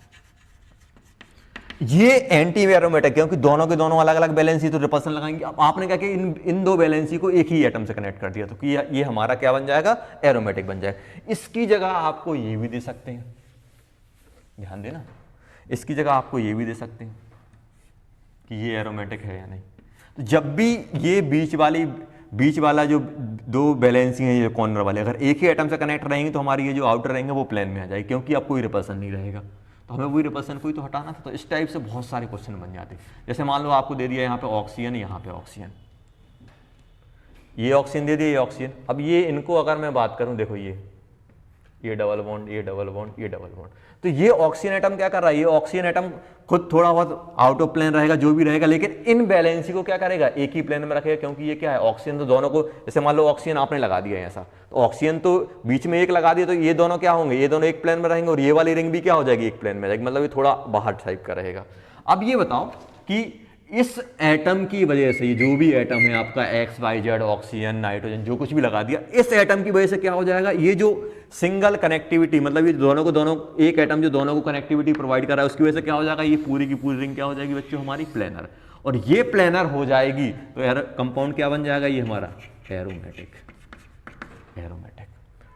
ये एंटी एरोमेटिक, क्योंकि दोनों के दोनों अलग अलग वैलेंसी, तो रिपल्सन लगाएंगे। अब आपने क्या किया, इन दो वैलेंसी को एक ही एटम से कनेक्ट कर दिया, तो कि ये हमारा क्या बन जाएगा, एरोमेटिक बन जाएगा। इसकी जगह आपको ये भी दे सकते हैं, ध्यान देना, इसकी जगह आपको ये भी दे सकते हैं कि ये एरोमेटिक है या नहीं। तो जब भी ये बीच वाला जो दो बैलेंसी हैं, ये कॉर्नर वाले, अगर एक ही एटम से कनेक्ट रहेंगे तो हमारी ये जो आउटर रहेंगे वो प्लेन में आ जाएगी, क्योंकि अब कोई रिपल्सन नहीं रहेगा। तो हमें वही रिपल्सन को ही तो हटाना था। तो इस टाइप से बहुत सारे क्वेश्चन बन जाते हैं। जैसे मान लो आपको दे दिया यहाँ पे ऑक्सीजन, यहाँ पे ऑक्सीजन, ये ऑक्सीजन दे दिया, ये ऑक्सीजन। अब ये इनको अगर मैं बात करूँ, देखो ये डबल बॉन्ड, ये डबल बॉन्ड, ये डबल बॉन्ड, तो ये ऑक्सीजन एटम क्या कर रहा है, ये ऑक्सीजन एटम खुद थोड़ा बहुत आउट ऑफ प्लेन रहेगा, जो भी रहेगा, लेकिन इन बैलेंसी को क्या करेगा, एक ही प्लेन में रखेगा, क्योंकि ये क्या है, ऑक्सीजन। तो दोनों को, जैसे मान लो ऑक्सीजन आपने लगा दिया ऐसा, तो ऑक्सीजन तो बीच में एक लगा दिया, तो ये दोनों क्या होंगे, ये दोनों एक प्लेन में रहेंगे, और ये वाली रिंग भी क्या हो जाएगी, एक प्लेन में रहेगी, मतलब ये थोड़ा बाहर टाइप का रहेगा। अब ये बताओ कि इस एटम की वजह से, जो भी एटम है आपका x y z, oxygen, nitrogen, जो कुछ भी लगा दिया, इस एटम की वजह से क्या हो जाएगा, ये जो सिंगल कनेक्टिविटी, मतलब ये दोनों को दोनों, एक एटम जो दोनों को कनेक्टिविटी प्रोवाइड कर रहा है, उसकी वजह से क्या हो जाएगा, ये पूरी की पूरी रिंग क्या हो जाएगी बच्चों, हमारी प्लेनर। और ये प्लेनर हो जाएगी तो कंपाउंड क्या बन जाएगा, ये हमारा एरोमेटिक। एरोमेटिक।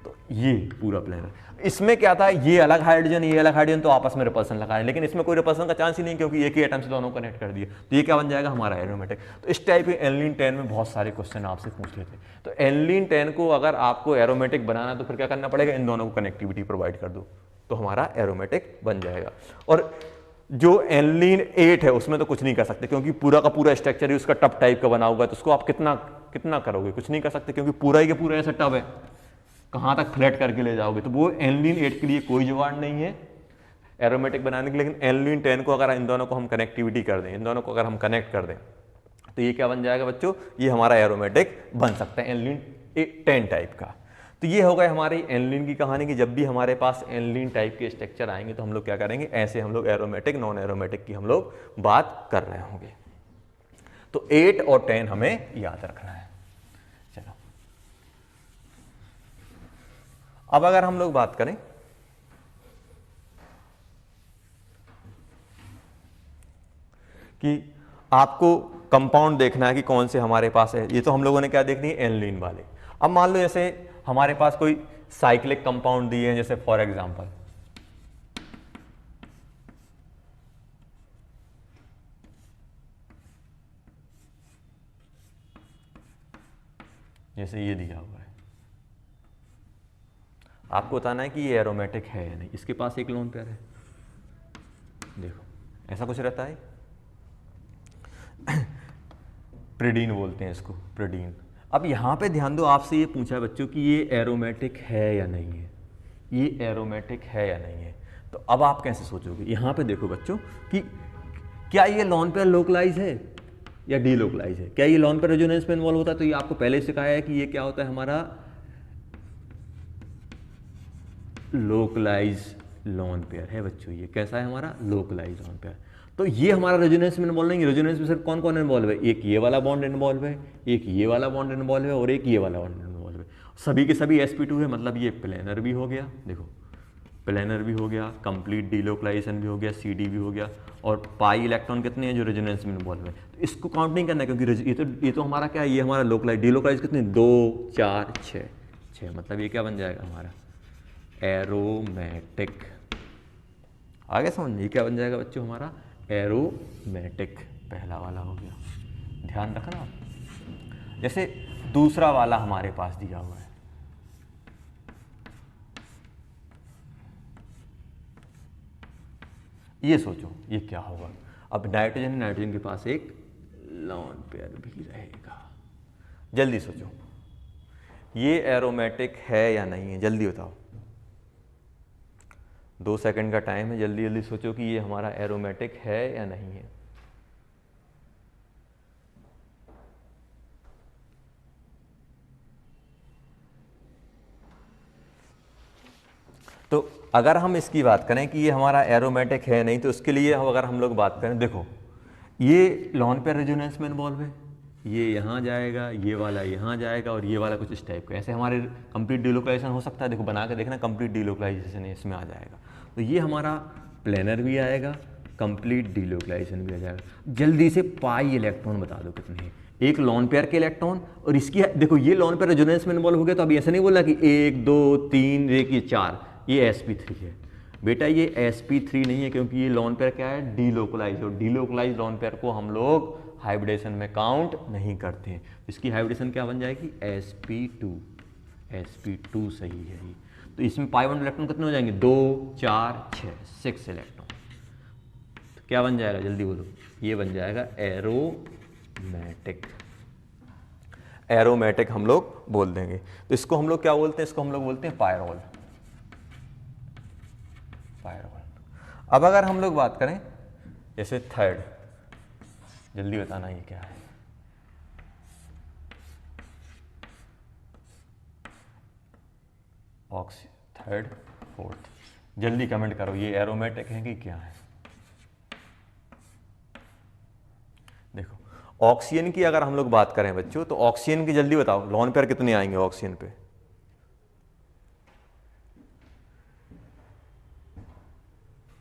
तो ये पूरा प्लेनर, इसमें क्या था, ये अलग हाइड्रोजन ये अलग हाइड्रोजन, तो आपस में रिपल्सन लगा है, लेकिन इसमें कोई रिपल्सन का चांस ही नहीं क्योंकि एक ही एटम से दोनों कनेक्ट कर दिए, तो ये क्या बन जाएगा हमारा एरोमेटिक। तो इस टाइप के एनिलीन 10 में बहुत सारे क्वेश्चन आपसे पूछ लेते हैं। तो एनिलीन 10 को अगर आपको एरोमेटिक बनाना तो फिर क्या करना पड़ेगा, इन दोनों को कनेक्टिविटी प्रोवाइड कर दो तो हमारा एरोमेटिक बन जाएगा। और जो एनिलीन 8 है उसमें तो कुछ नहीं कर सकते क्योंकि पूरा का पूरा स्ट्रक्चर ही उसका टब टाइप का बना हुआ है, तो उसको आप कितना करोगे, कुछ नहीं कर सकते क्योंकि पूरा ही का पूरा ऐसा टब है, कहाँ तक फ्लैट करके ले जाओगे। तो वो एनिलीन 8 के लिए कोई जुगाड़ नहीं है एरोमेटिक बनाने के। लेकिन एनिलीन 10 को अगर इन दोनों को हम कनेक्टिविटी कर दें, इन दोनों को अगर हम कनेक्ट कर दें तो ये क्या बन जाएगा बच्चों, ये हमारा एरोमेटिक बन सकता है एनिलीन 10 टाइप का। तो ये हो गए हमारी एनिलीन की कहानी की। जब भी हमारे पास एनिलीन टाइप के स्ट्रक्चर आएंगे तो हम लोग क्या करेंगे, ऐसे हम लोग एरोमेटिक नॉन एरोमेटिक की हम लोग बात कर रहे होंगे। तो 8 और 10 हमें याद रखना है। चलो अब अगर हम लोग बात करें कि आपको कंपाउंड देखना है कि कौन से हमारे पास है, ये तो हम लोगों ने क्या देखनी है, एनिलीन वाले। अब मान लो जैसे हमारे पास कोई साइक्लिक कंपाउंड दिए हैं, जैसे फॉर एग्जांपल जैसे ये दिया हुआ है, आपको बताना है कि ये एरोमेटिक है या नहीं। इसके पास एक लोन पेयर है, देखो ऐसा कुछ रहता है, प्रिडीन बोलते हैं इसको, प्रिडीन। अब यहाँ पे ध्यान दो, आपसे ये पूछा है बच्चों कि ये एरोमेटिक है या नहीं है, ये एरोमेटिक है या नहीं है। तो अब आप कैसे सोचोगे, यहाँ पे देखो बच्चों कि क्या ये लोन पेयर लोकलाइज है या डीलोकलाइज है। क्या ये लोन पेयर रेजोनेंस में इन्वॉल्व होता है, तो ये आपको पहले सिखाया है कि ये क्या होता है हमारा लोकलाइज लोन पेयर है बच्चों। ये कैसा है हमारा लोकलाइज लोन पेयर। तो ये हमारा रेजोनेंस में इन्वॉल्व नहीं, रेजोनेंस में सिर्फ कौन कौन इन्वॉल्व है, एक ये वाला बॉन्ड इन्वॉल्व है, एक ये वाला बॉन्ड इन्वॉल्व है और एक ये वाला बॉन्ड इन्वॉल्व है। सभी के सभी sp2 है, मतलब ये प्लेनर भी हो गया, देखो प्लेनर भी हो गया, कंप्लीट डीलोकलाइजेशन भी हो गया, CD भी हो गया, और पाई इलेक्ट्रॉन कितने हैं जो रेजोनेंस में इन्वॉल्व है। तो इसको काउंट नहीं करना क्योंकि ये तो हमारा क्या है, ये हमारा लोकलाइज डीलोकलाइज कितने 2 4 6, मतलब ये क्या बन जाएगा हमारा एरोमेटिक। आगे समझ, ये क्या बन जाएगा बच्चों हमारा एरोमेटिक, पहला वाला हो गया। ध्यान रखना, जैसे दूसरा वाला हमारे पास दिया हुआ है, ये सोचो ये क्या होगा। अब नाइट्रोजन के पास एक लोन पेयर भी रहेगा, जल्दी सोचो ये एरोमेटिक है या नहीं है, जल्दी बताओ, 2 सेकंड का टाइम है, जल्दी जल्दी सोचो कि ये हमारा एरोमेटिक है या नहीं है। तो अगर हम इसकी बात करें कि ये हमारा एरोमेटिक है नहीं, तो उसके लिए अगर हम लोग बात करें, देखो ये लोन पेयर रेजोनेंस में इन्वॉल्व है, ये यहाँ जाएगा, ये वाला यहाँ जाएगा और ये वाला कुछ इस टाइप का, ऐसे हमारे कंप्लीट डीलोकलाइजेशन हो सकता है। देखो बना के देखना, कंप्लीट डीलोकलाइजेशन इसमें आ जाएगा। तो ये हमारा प्लेनर भी आएगा, कंप्लीट डीलोकलाइजेशन भी आ जाएगा। जल्दी से पाई इलेक्ट्रॉन बता दो कितने हैं, एक लोन पेयर के इलेक्ट्रॉन, और इसकी देखो ये लोन पेयर रेजोनेंस में इन्वॉल्व हो गया, तो अभी ऐसा नहीं बोला कि 1 2 3 ये 4, ये sp3 है बेटा, ये sp3 नहीं है क्योंकि ये लोन पेयर क्या है, डीलोकलाइज, और डीलोकलाइज लोन पेयर को हम लोग हाइब्रिडेशन में काउंट नहीं करते हैं। इसकी हाइब्रिडेशन क्या बन जाएगी, sp2 सही है ये। तो इसमें पाई बॉन्ड इलेक्ट्रॉन कितने हो जाएंगे, 2 4 6 इलेक्ट्रॉन। तो क्या बन जाएगा, जल्दी बोलो, ये बन जाएगा एरोमेटिक। एरोमेटिक हम लोग बोल देंगे। तो इसको हम लोग क्या बोलते हैं, इसको हम लोग बोलते हैं पायरोल। अब अगर हम लोग बात करें जैसे थर्ड, जल्दी बताना ये क्या है, ऑक्सी, थर्ड फोर्थ, जल्दी कमेंट करो ये एरोमेटिक है कि क्या है। देखो ऑक्सीजन की अगर हम लोग बात करें बच्चों, तो ऑक्सीजन की जल्दी बताओ लोन पेयर कितने आएंगे ऑक्सीजन पे,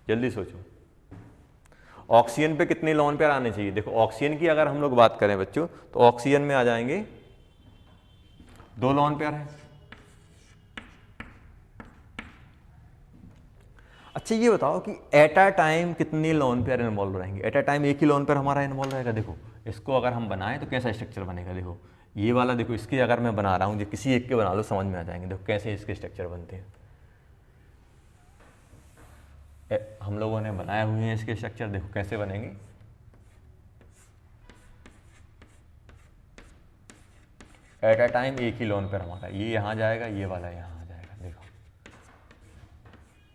जल्दी सोचो ऑक्सीजन पे कितने लोन पेयर आने चाहिए। देखो ऑक्सीजन की अगर हम लोग बात करें बच्चों, तो ऑक्सीजन में आ जाएंगे 2 लोन पेयर है, अच्छा ये बताओ कि एट अ टाइम कितने लोन पेयर इन्वॉल्व रहेंगे? एट अ टाइम एक ही लोन पेयर हमारा इन्वॉल्व रहेगा। देखो इसको अगर हम बनाएं तो कैसा स्ट्रक्चर बनेगा, देखो ये वाला, देखो इसके अगर मैं बना रहा हूँ, जो किसी एक के बना लो समझ में आ जाएंगे। देखो कैसे इसके स्ट्रक्चर बनते हैं, हम लोगों ने बनाए हुए हैं इसके स्ट्रक्चर, देखो कैसे बनेंगे। एट अ टाइम एक ही लोन पेयर हमारा, ये यहाँ जाएगा, ये वाला यहाँ आ जाएगा। देखो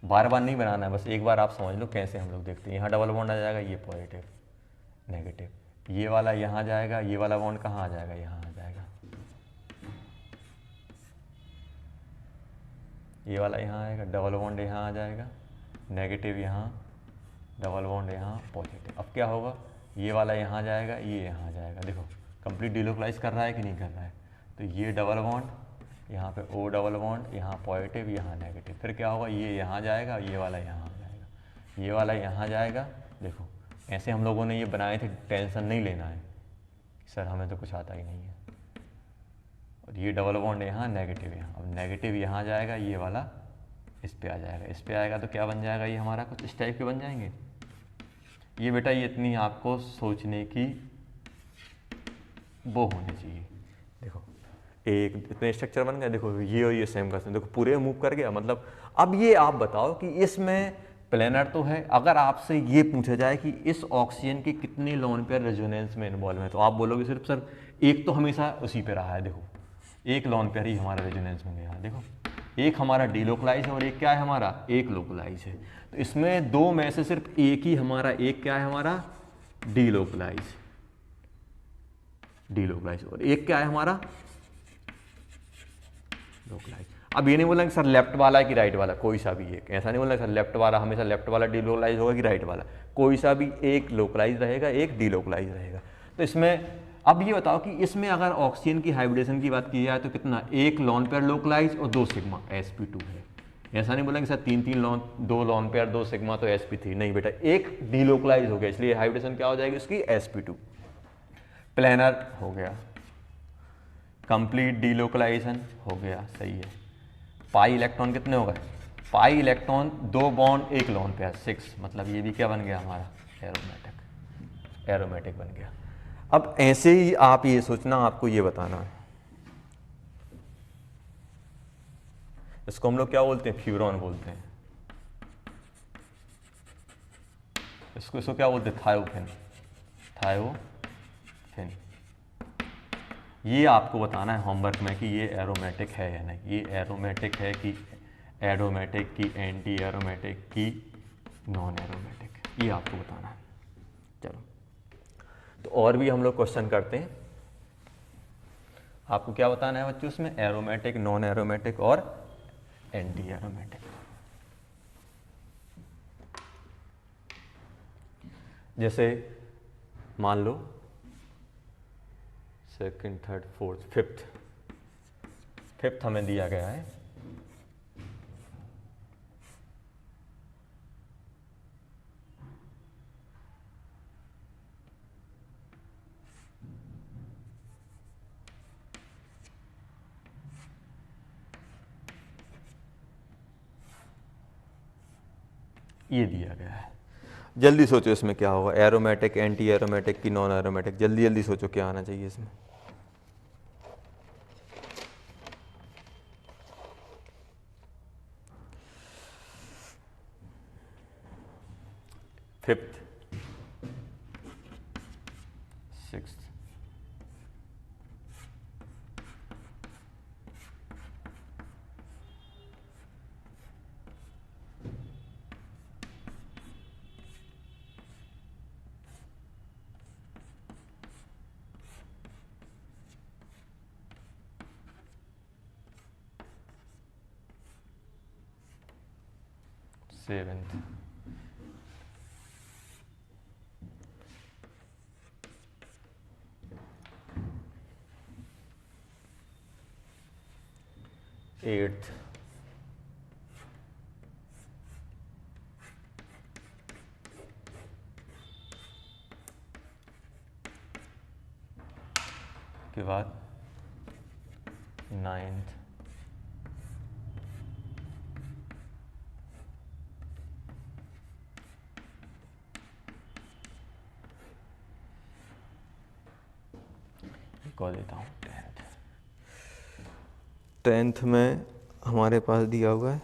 बार बार नहीं बनाना है, बस एक बार आप समझ लो कैसे हम लोग देखते हैं। यहाँ डबल बॉन्ड आ जाएगा, ये पॉजिटिव नेगेटिव, ये वाला यहाँ जाएगा, ये वाला बॉन्ड कहाँ आ जाएगा, यहाँ आ जाएगा, ये वाला यहाँ आएगा, डबल बॉन्ड यहाँ आ जाएगा, नेगेटिव यहाँ, डबल बॉन्ड यहाँ, पॉजिटिव। अब क्या होगा, ये वाला यहाँ जाएगा, ये यहाँ जाएगा। देखो कंप्लीट डिलोकलाइज कर रहा है कि नहीं कर रहा है। तो ये डबल बॉन्ड, यहाँ पे ओ डबल बॉन्ड, यहाँ पॉजिटिव, यहाँ नेगेटिव। फिर क्या होगा, ये यहाँ जाएगा, ये वाला यहाँ आ जाएगा, ये वाला यहाँ जाएगा। देखो ऐसे हम लोगों ने ये बनाए थे, टेंशन नहीं लेना है सर हमें तो कुछ आता ही नहीं है। और ये डबल बॉन्ड यहाँ, नेगेटिव यहाँ, अब नेगेटिव यहाँ जाएगा, ये वाला इस पे आ जाएगा, इस पे आएगा तो क्या बन जाएगा, ये हमारा कुछ इस टाइप के बन जाएंगे। ये बेटा ये इतनी आपको सोचने की वो होनी चाहिए। देखो एक इतने स्ट्रक्चर बन गया, देखो ये और ये सेम का सेम, देखो पूरे मूव कर गया। मतलब अब ये आप बताओ कि इसमें प्लेनर तो है, अगर आपसे ये पूछा जाए कि इस ऑक्सीजन के कितने लोन पेयर रेजोनेंस में इन्वॉल्व है, तो आप बोलोगे सिर्फ सर एक तो हमेशा उसी पे रहा है। देखो एक लोन पेयर ही हमारा रेजोनेंस में गया। देखो एक हमारा डीलोकलाइज है और एक क्या है हमारा, एक लोकलाइज है। तो इसमें दो में से सिर्फ एक ही हमारा, एक क्या है हमारा, डीलोकलाइज, डीलोकलाइज, और एक क्या है हमारा, लोकलाइज। अब ये नहीं बोला कि सर लेफ्ट वाला है कि राइट वाला, कोई सा भी एक, ऐसा नहीं बोला सर लेफ्ट वाला हमेशा लेफ्ट वाला डीलोकलाइज होगा कि राइट वाला, कोई सा भी एक लोकलाइज रहेगा, एक डीलोकलाइज रहेगा। तो इसमें अब ये बताओ कि इसमें अगर ऑक्सीजन की हाइब्रिडेशन की बात की जाए तो कितना, एक लॉन पेयर लोकलाइज और 2 सिग्मा sp2 है। ऐसा नहीं बोला कि सर तीन लॉन, 2 लॉन पेयर 2 सिग्मा तो sp3, नहीं बेटा एक डीलोकलाइज हो गया, इसलिए हाइब्रिडेशन क्या हो जाएगी उसकी, sp2। प्लेनर हो गया, कंप्लीट डीलोकलाइजेशन हो गया, सही है। पाई इलेक्ट्रॉन कितने हो गए, pi electron 2 bond 1 lone pair 6, मतलब ये भी क्या बन गया हमारा, एरोमेटिक, एरोमेटिक बन गया। अब ऐसे ही आप ये सोचना, आपको ये बताना है, इसको हम लोग क्या बोलते हैं, फ्यूरॉन बोलते हैं। इसको क्या बोलते हैं, थायोफिन, थायोफिन। ये आपको बताना है होमवर्क में कि ये एरोमेटिक है या नहीं, ये एरोमेटिक है कि एरोमेटिक की एंटी एरोमेटिक की नॉन एरोमेटिक, ये आपको बताना है। चलो तो और भी हम लोग क्वेश्चन करते हैं। आपको क्या बताना है बच्चों उसमें, एरोमेटिक, नॉन एरोमेटिक और एंटी एरोमेटिक। जैसे मान लो सेकंड, थर्ड, फोर्थ, फिफ्थ हमें दिया गया है, ये दिया गया है। जल्दी सोचो इसमें क्या होगा, एरोमेटिक, एंटी एरोमेटिक की नॉन एरोमेटिक, जल्दी जल्दी सोचो क्या आना चाहिए इसमें। फिफ्थ, सिक्स्थ, सेवेंथ, एट्थ, के बाद नाइन्थ, को देता हूँ 10th में हमारे पास दिया हुआ है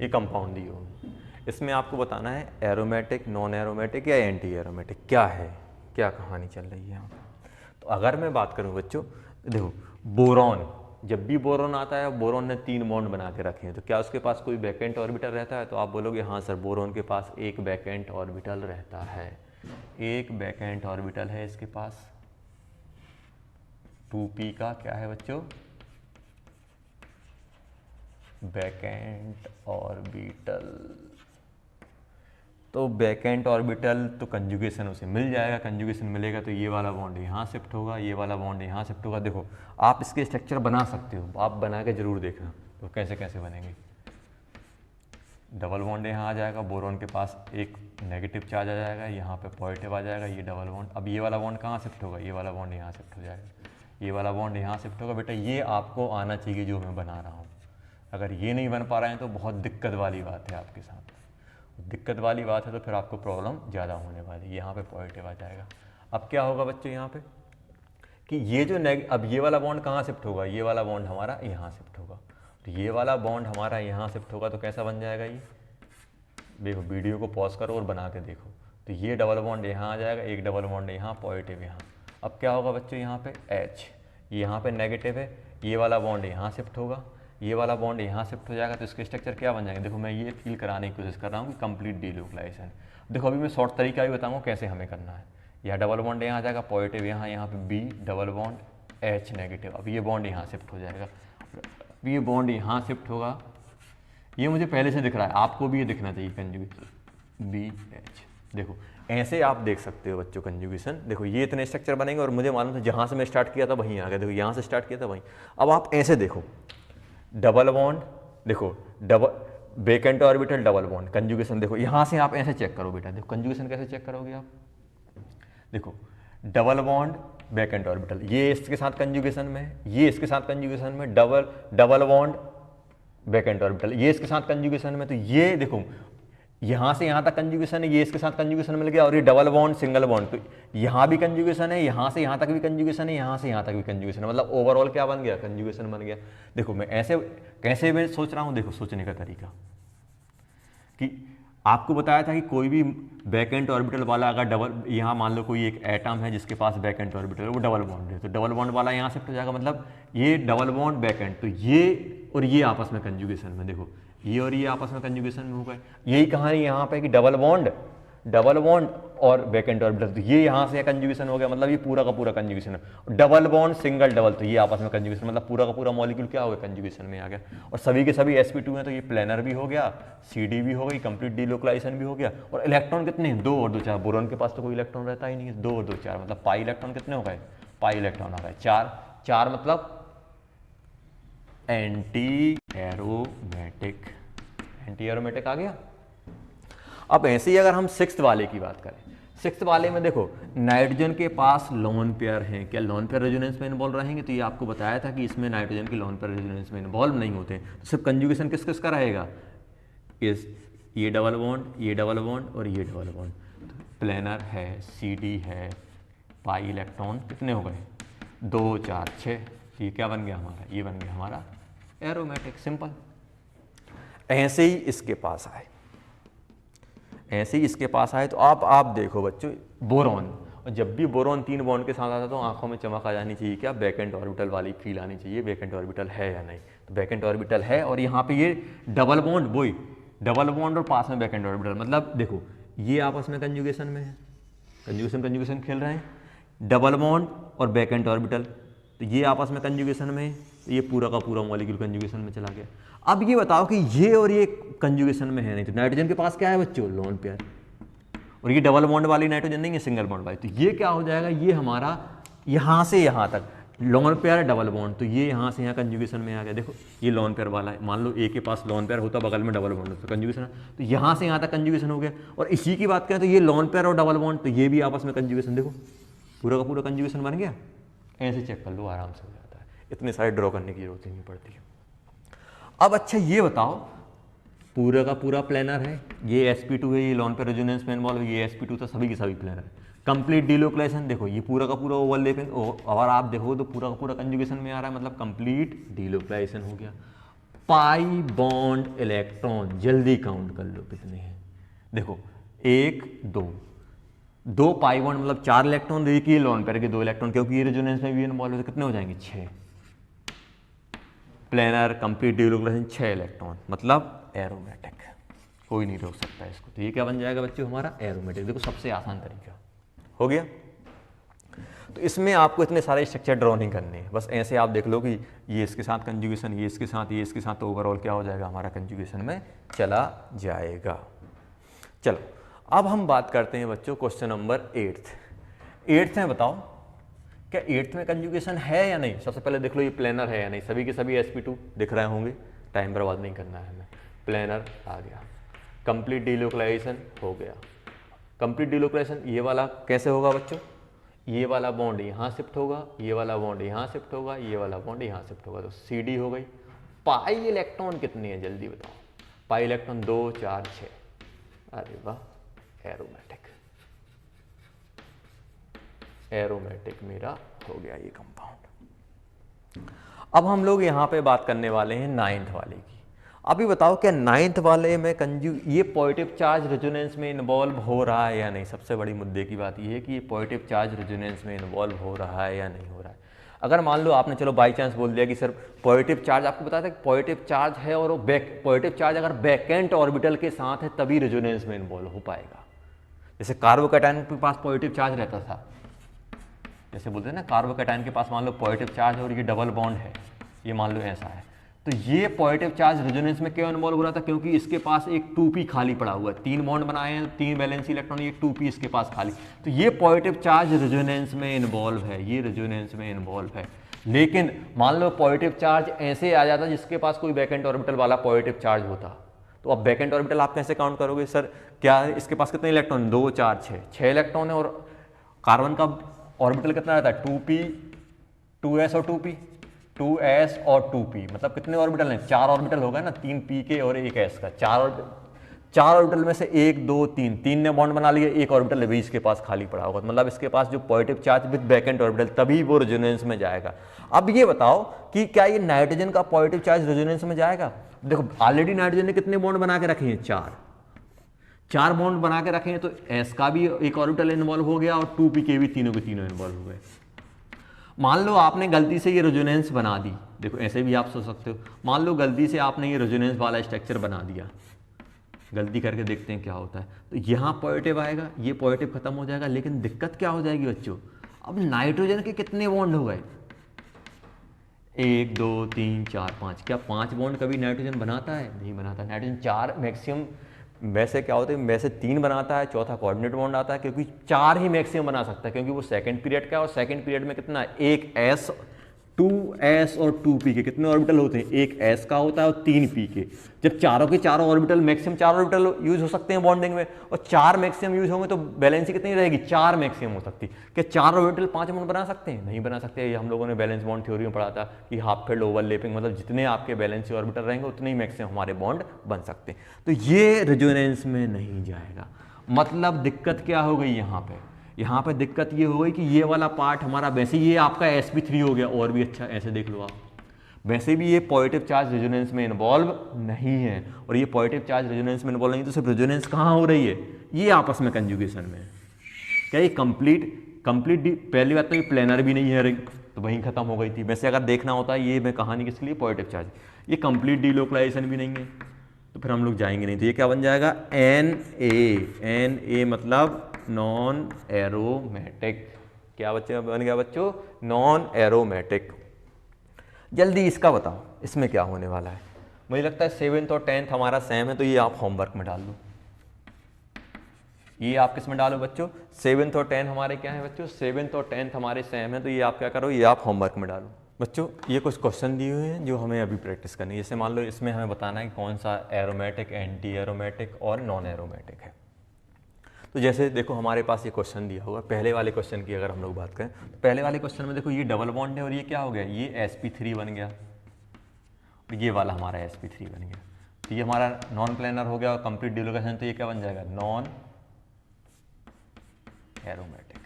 ये कंपाउंड दी होगी, इसमें आपको बताना है एरोमेटिक, नॉन एरोमेटिक या एंटी एरोमेटिक क्या है, क्या कहानी चल रही है यहाँ पर। तो अगर मैं बात करूँ बच्चों, देखो बोरॉन, जब भी बोरॉन आता है, बोरॉन ने 3 बॉन्ड बना के रखे हैं, तो क्या उसके पास कोई वैकेंट ऑर्बिटल रहता है? तो आप बोलोगे हाँ सर, बोरॉन के पास एक वैकेंट ऑर्बिटल रहता है, एक वैकेंट ऑर्बिटल है इसके पास 2p का, क्या है बच्चों, वैकेंट ऑर्बिटल। तो वैकेंट ऑर्बिटल तो कंजुगेशन उसे मिल जाएगा, कंजुगेशन मिलेगा तो ये वाला बॉन्ड यहाँ शिफ्ट होगा, ये वाला बॉन्ड यहाँ शिफ्ट होगा। देखो आप इसके स्ट्रक्चर बना सकते हो, आप बना के जरूर देखना तो कैसे कैसे बनेंगे। डबल बॉन्ड यहाँ आ जाएगा, बोरॉन के पास एक नेगेटिव चार्ज आ जाएगा, यहाँ पे पॉजिटिव आ जाएगा, ये डबल बॉन्ड। अब ये वाला बॉन्ड कहाँ शिफ्ट होगा, ये वाला बॉन्ड यहाँ शिफ्ट हो जाएगा, ये वाला बॉन्ड यहाँ शिफ्ट होगा। बेटा ये आपको आना चाहिए जो मैं बना रहा हूँ, अगर ये नहीं बन पा रहे हैं तो बहुत दिक्कत वाली बात है आपके साथ, दिक्कत वाली बात है तो फिर आपको प्रॉब्लम ज़्यादा होने वाली है। यहाँ पे पॉजिटिव आ जाएगा। अब क्या होगा बच्चों यहाँ पे कि ये जो अब ये वाला बॉन्ड कहाँ शिफ्ट होगा, ये वाला बॉन्ड हमारा यहाँ शिफ्ट होगा, तो ये वाला बॉन्ड हमारा यहाँ शिफ्ट होगा तो कैसा बन जाएगा ये, देखो वीडियो को पॉज करो और बना के देखो। तो ये डबल बॉन्ड यहाँ आ जाएगा, एक डबल बॉन्ड यहाँ, पॉजिटिव यहाँ। अब क्या होगा बच्चों यहाँ पे H, यहाँ पे नेगेटिव है, ये वाला बॉन्ड यहाँ शिफ्ट होगा, ये वाला बॉन्ड यहाँ शिफ्ट हो जाएगा, तो इसके स्ट्रक्चर क्या बन जाएंगे। देखो मैं ये फील कराने की कोशिश कर रहा हूँ कि कंप्लीट डीलोकलाइजेशन। देखो अभी मैं शॉर्ट तरीका भी बताऊँगा कैसे हमें करना है। यह डबल बॉन्ड यहाँ आ जाएगा, पॉजिटिव यहाँ, यहाँ पे B double bond H negative. अब ये बॉन्ड यहाँ शिफ्ट हो जाएगा, अब ये बॉन्ड यहाँ शिफ्ट होगा, ये मुझे पहले से दिख रहा है, आपको भी ये दिखना चाहिए कंजुगेशन BH। देखो ऐसे आप देख सकते हो बच्चों कंजुगेशन। देखो ये इतने स्ट्रक्चर बनेंगे और मुझे मालूम था जहाँ से मैं स्टार्ट किया था वहीं आ गया। देखो यहाँ से स्टार्ट किया था वहीं। अब आप ऐसे देखो, डबल बॉन्ड, देखो double vacant orbital double bond, conjugation देखो यहाँ से आप ऐसे चेक करो बेटा। देखो कंजुगेशन कैसे चेक करोगे आप, देखो डबल बॉन्ड वैकेंट ऑर्बिटल, ये इसके साथ कंजुगेशन में है, ये इसके साथ कंजुगेशन में, डबल बॉन्ड वैकेंट ऑर्बिटल, ये इसके साथ कंजुगेशन में। तो ये देखो यहाँ से यहाँ तक कंजुगेशन है, ये इसके साथ कंजुगेशन मिल गया, और ये डबल बॉन्ड सिंगल बॉन्ड, तो यहाँ भी कंजुगेशन है, यहाँ से यहाँ तक भी कंजुगेशन है, यहाँ से यहाँ तक भी कंजुगेशन है, मतलब ओवरऑल क्या बन गया, कंजुगेशन बन गया। देखो मैं ऐसे कैसे मैं सोच रहा हूँ, देखो सोचने का तरीका कि आपको बताया था कि कोई भी वैकेंट ऑर्बिटल वाला अगर डबल, यहाँ मान लो कोई एक एटम है जिसके पास वैकेंट ऑर्बिटल है, वो डबल बॉन्ड है, तो डबल बॉन्ड वाला यहाँ शिफ्ट हो जाएगा, मतलब ये डबल बॉन्ड वैकेंट, तो ये और ये आपस में कंजुगेशन में, देखो ये और ये आपस में कंजुगेशन में हो गए। यही कहानी यहाँ पे कि डबल बॉन्ड और वैकेंट ऑर्बिटल, तो ये यहाँ से कंजुगेशन हो गया, मतलब ये पूरा का पूरा कंजुगेशन है। डबल बॉन्ड सिंगल डबल, तो ये आपस में कंजुगेशन, मतलब पूरा का पूरा मॉलिक्यूल क्या हो गया, कंजुगेशन में आ गया। और सभी के सभी sp2 हैं, तो ये प्लेनर भी हो गया, CD भी हो गई, कंप्लीट डीलोकलाइजेशन भी हो गया। और इलेक्ट्रॉन कितने हैं, 2 और 2 4, बोरॉन के पास तो कोई इलेक्ट्रॉन रहता ही नहीं है, 2 और 2 4, मतलब पाई इलेक्ट्रॉन कितने हो गए, पाई इलेक्ट्रॉन हो गए 4 मतलब एंटी एरोमेटिक आ गया। अब ऐसे ही अगर हम 6th वाले की बात करें, 6th वाले में देखो नाइट्रोजन के पास लोन पेयर हैं, क्या लोन पेयर रेजोनेंस में इन्वॉल्व रहेंगे, तो ये आपको बताया था कि इसमें नाइट्रोजन के लोन पेयर रेजोनेंस में इन्वॉल्व नहीं होते, तो सिर्फ कंजुगेशन किस किस का रहेगा, ये डबल बॉन्ड और ये डबल बॉन्ड, प्लेनर है, CD है, पाई इलेक्ट्रॉन कितने हो गए, 2 4 6, ये क्या बन गया हमारा, ये बन गया हमारा एरोमेटिक, सिंपल। ऐसे ही इसके पास आए, तो आप देखो बच्चों बोरॉन, और जब भी बोरॉन 3 बॉन्ड के साथ आता है तो आंखों में चमक आ जानी चाहिए, क्या वैकेंट ऑर्बिटल वाली फील आनी चाहिए, वैकेंट ऑर्बिटल है या नहीं, तो वैकेंट ऑर्बिटल है, और यहाँ पे ये डबल बॉन्ड और पास में वैकेंट ऑर्बिटल, मतलब देखो ये आपस में कंजुगेशन में है, कंजुगेशन खेल रहे हैं, डबल बॉन्ड और वैकेंट ऑर्बिटल, तो ये आपस में कंजुगेशन में है, तो ये पूरा का पूरा मॉलिक्यूल कंजुगेशन में चला गया। अब ये बताओ कि ये और ये कंजुगेशन में है नहीं, तो नाइट्रोजन के पास क्या है बच्चों, लोन पेयर, और ये डबल बॉन्ड वाली नाइट्रोजन नहीं है, सिंगल बॉन्ड वाली, तो ये क्या हो जाएगा, ये हमारा यहाँ से यहाँ तक लॉन पेयर डबल बॉन्ड, तो ये यहाँ से यहाँ कंजुगेशन में आ गया। देखो ये लॉन पेयर वाला है, मान लो ए के पास लॉन पेयर होता, बगल में डबल बॉन्ड होता, तो कंजुगेशन, तो यहाँ से यहाँ तक कंजुगेशन हो गया। और इसी की बात करें तो ये लॉन पेयर और डबल बॉन्ड, तो ये भी आपस में कंजुगेशन, देखो पूरा का पूरा कंजुगेशन बन गया। ऐसे चेक कर लो, आराम से हो जाता है, इतने सारे ड्रॉ करने की जरूरत ही नहीं पड़ती है। अब अच्छा ये बताओ, पूरा का पूरा प्लेनर है, ये sp2 है, ये लॉन पेयर रेजोनेंस में इन्वॉल्व, ये sp2 था, सभी के सभी प्लेनर है। कंप्लीट डिलोक्लेशन, देखो ये पूरा का पूरा ओवरलैपिंग, और आप देखो तो पूरा का पूरा कंजुगेशन में आ रहा है, मतलब कंप्लीट डिलोक्लेशन हो गया। पाई बॉन्ड इलेक्ट्रॉन, जल्दी काउंट कर लो कितने हैं, देखो 1 2 पाई बॉन्ड मतलब 4 इलेक्ट्रॉन, देखिए लॉन पेयर के 2 इलेक्ट्रॉन, क्योंकि ये रेजोनेंस में भी इन्वॉल्व है, कितने हो जाएंगे 6। प्लेनर कंप्लीट डिलोक्लेशन 6 इलेक्ट्रॉन, मतलब एरोमेटिक, कोई नहीं रोक सकता इसको। तो ये क्या बन जाएगा बच्चों हमारा एरोमेटिक। देखो सबसे आसान तरीका हो गया। तो इसमें आपको इतने सारे स्ट्रक्चर ड्रॉ नहीं करने हैं, बस ऐसे आप देख लो कि ये इसके साथ कंजुगेशन, ये इसके साथ, ये इसके साथ, तो ओवरऑल क्या हो जाएगा हमारा कंजुगेशन में चला जाएगा। चलो अब हम बात करते हैं बच्चों क्वेश्चन नंबर 8th में बताओ क्या 8th में कंजुगेशन है या नहीं। सबसे पहले देख लो ये प्लेनर है या नहीं, सभी के सभी sp2 दिख रहे होंगे, टाइम बर्बाद नहीं करना है हमें। प्लेनर आ गया, कंप्लीट डिलोक्लाइजेशन हो गया। कंप्लीट डिलोक्लाइजेशन ये वाला कैसे होगा बच्चों, ये वाला बॉन्ड यहाँ शिफ्ट होगा, ये वाला बॉन्ड यहाँ शिफ्ट होगा, ये वाला बॉन्ड यहाँ शिफ्ट होगा, तो CD हो गई। पाई इलेक्ट्रॉन कितने हैं जल्दी बताओ, पाई इलेक्ट्रॉन 2 4 6, अरे वाह, एरोमेटिक मेरा हो गया ये कंपाउंड। अब हम लोग यहाँ पे बात करने वाले हैं 9th वाले की। अभी बताओ क्या 9th वाले में ये पॉजिटिव चार्ज रेजोनेंस में इन्वॉल्व हो रहा है या नहीं। सबसे बड़ी मुद्दे की बात ये है कि ये पॉजिटिव चार्ज रेजोनेंस में इन्वॉल्व हो रहा है या नहीं हो रहा है। अगर मान लो आपने चलो बाई चांस बोल दिया कि सर पॉजिटिव चार्ज, आपको बताया था कि पॉजिटिव चार्ज है और वो पॉजिटिव चार्ज अगर वैकेंट ऑर्बिटल के साथ है तभी रेजोनेंस में इन्वॉल्व हो पाएगा। जैसे कार्बोकैटायन के पास पॉजिटिव चार्ज रहता था, जैसे बोलते हैं ना कार्बोकैटायन के पास मान लो पॉजिटिव चार्ज है और ये डबल बॉन्ड है, ये मान लो ऐसा है, तो ये पॉजिटिव चार्ज रेजोनेंस में क्यों इन्वॉल्व हो रहा था, क्योंकि इसके पास एक 2p खाली पड़ा हुआ है, 3 बॉन्ड बनाए हैं, 3 वैलेंसी इलेक्ट्रॉन, ये 2p इसके पास खाली, तो ये पॉजिटिव चार्ज रेजोनेंस में इन्वॉल्व है, ये रेजोनेंस में इन्वॉल्व है। लेकिन मान लो पॉजिटिव चार्ज ऐसे आ जाता जिसके पास कोई वैकेंट ऑर्बिटल वाला पॉजिटिव चार्ज होता, तो अब वैकेंट ऑर्बिटल आप कैसे काउंट करोगे, सर क्या इसके पास कितने इलेक्ट्रॉन, 2 4 6 इलेक्ट्रॉन है, और कार्बन का ऑर्बिटल कितना रहता है, 2p 2s और 2p 2s और 2p, मतलब कितने ऑर्बिटल हैं, 4 ऑर्बिटल होगा ना, 3 p के और 1 s का, 4 ऑर्बिटल में से 1 2 3 ने बॉन्ड बना लिया, 1 ऑर्बिटल अभी इसके पास खाली पड़ा होगा, मतलब इसके पास जो positive charge with vacant orbital, तभी वो रेजोनेंस में जाएगा। अब ये बताओ कि क्या ये नाइट्रोजन का पॉजिटिव चार्ज रेजोनेंस में जाएगा। देखो ऑलरेडी नाइट्रोजन ने कितने बॉन्ड बना के रखे हैं, 4 बॉन्ड बना के रखे हैं, तो s का भी एक ऑर्बिटल इन्वॉल्व हो गया और 2p के भी तीनों के तीनों इन्वॉल्व हो गए। मान लो आपने गलती से ये रेजोनेंस बना दी, देखो ऐसे भी आप सोच सकते हो, मान लो गलती से आपने ये रेजोनेंस वाला स्ट्रक्चर बना दिया, गलती करके देखते हैं क्या होता है, तो यहाँ पॉजिटिव आएगा, ये पॉजिटिव खत्म हो जाएगा, लेकिन दिक्कत क्या हो जाएगी बच्चों, अब नाइट्रोजन के कितने बॉन्ड हो गए, 1 2 3 4 5, क्या 5 बॉन्ड कभी नाइट्रोजन बनाता है, नहीं बनाता। नाइट्रोजन 4 मैक्सिमम, वैसे क्या होता है, वैसे 3 बनाता है, चौथा कोऑर्डिनेट बॉन्ड आता है, क्योंकि 4 ही मैक्सिमम बना सकता है, क्योंकि वो सेकंड पीरियड का है, और सेकंड पीरियड में कितना है, 1 s 2s और 2p के कितने ऑर्बिटल होते हैं, 1 s का होता है और 3 p के। जब चारों के चारों ऑर्बिटल, मैक्सिमम 4 ऑर्बिटल यूज हो सकते हैं बॉन्डिंग में, और 4 मैक्सिमम यूज होंगे तो बैलेंसी कितनी रहेगी, 4 मैक्सिमम हो सकती। क्या 4 ऑर्बिटल 5 बॉन्ड बना सकते हैं, नहीं बना सकते। ये हम लोगों ने बैलेंस बॉन्ड थ्योरी में पढ़ा था कि हाफ फील्ड ओवरलैपिंग, मतलब जितने आपके बैलेंसी ऑर्बिटल रहेंगे उतने ही मैक्सिमम हमारे बॉन्ड बन सकते हैं, तो ये रेजोनेंस में नहीं जाएगा। मतलब दिक्कत क्या हो गई यहाँ पे दिक्कत ये हो गई कि ये वाला पार्ट हमारा, वैसे ये आपका sp3 हो गया, और भी अच्छा ऐसे देख लो आप, वैसे भी ये पॉजिटिव चार्ज रेजोनेंस में इन्वॉल्व नहीं है, और ये पॉजिटिव चार्ज रेजोनेंस में इन्वॉल्व नहीं, तो सिर्फ रेजोनेंस कहाँ हो रही है, ये आपस में कंजुगेशन में। क्या ये कंप्लीट पहली बात तो ये प्लेनर भी नहीं है रिंग, तो वहीं खत्म हो गई थी। वैसे अगर देखना होता है ये मैं कहानी किसके लिए, पॉजिटिव चार्ज, ये कंप्लीट डिलोकलाइजेशन भी नहीं है, तो फिर हम लोग जाएंगे नहीं, तो ये क्या बन जाएगा, Na मतलब नॉन एरोमेटिक। क्या बच्चे बन गया बच्चों, नॉन एरोमेटिक। जल्दी इसका बताओ इसमें क्या होने वाला है। मुझे लगता है 7th और 10th हमारा सेम है, तो ये आप होमवर्क में डाल दो, ये आप किस में डालो बच्चों, 7th और 10th हमारे क्या है बच्चों, 7th और 10th हमारे सेम है, तो ये आप क्या करो, ये आप होमवर्क में डालो। बच्चों ये कुछ क्वेश्चन दिए हुए हैं जो हमें अभी प्रैक्टिस करनी है। जैसे मान लो इसमें हमें बताना है कि कौन सा एरोमेटिक, एंटी एरोमेटिक और नॉन एरोमेटिक है। तो जैसे देखो हमारे पास ये क्वेश्चन दिया हुआ, पहले वाले क्वेश्चन की अगर हम लोग बात करें तो पहले वाले क्वेश्चन में देखो ये डबल बॉन्ड है और ये क्या हो गया, ये sp3 बन गया और ये वाला हमारा sp3 बन गया। तो ये हमारा नॉन प्लेनर हो गया और कंप्लीट डिलोकेशन, तो ये क्या बन जाएगा, नॉन एरोमेटिक।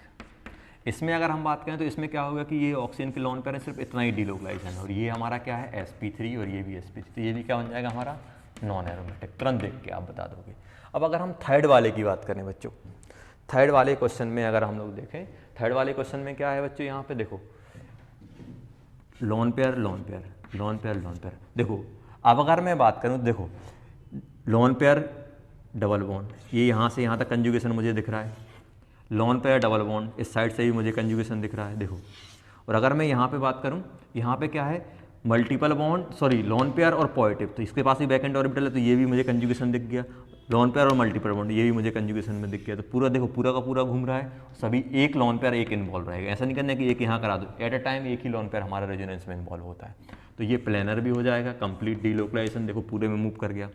इसमें अगर हम बात करें तो इसमें क्या होगा कि ये ऑक्सीजन के लोन पेयर है, सिर्फ इतना ही डिलोकलाइजेशन, और ये हमारा क्या है sp3 और ये भी sp3, तो ये भी क्या बन जाएगा हमारा नॉन एरोमेटिक। तुरंत देख के आप बता दोगे। अब अगर हम थर्ड वाले की बात करें बच्चों, थर्ड वाले क्वेश्चन में अगर हम लोग देखें, थर्ड वाले क्वेश्चन में क्या है बच्चों, यहाँ पे देखो lone pair lone pair lone pair lone pair. देखो अब अगर मैं बात करूँ, देखो लोन पेयर डबल बॉन्ड, ये यहाँ से यहाँ तक कंजुगेशन मुझे दिख रहा है, लोन पेयर डबल बॉन्ड, इस साइड से भी मुझे कंजुगेशन दिख रहा है, देखो। और अगर मैं यहाँ पे बात करूँ, यहाँ पे क्या है, multiple bond, sorry lone pair और पॉजिटिव, तो इसके पास भी वैकेंट ऑर्बिटल है, तो ये भी मुझे कंजुगेशन दिख गया। लोन पेयर और मल्टीपल बॉन्ड, ये भी मुझे कंजुगेशन में दिख गया। तो पूरा देखो पूरा का पूरा घूम रहा है, सभी एक लोन पेयर एक इन्वॉल्व रहेगा। ऐसा नहीं करना है कि एक यहाँ करा दो, एट अ टाइम एक ही लोन पेयर हमारा रेजोनेंस में इन्वॉल्व होता है। तो ये प्लेनर भी हो जाएगा, कंप्लीट डीलोकलाइजेशन देखो पूरे में मूव कर गया।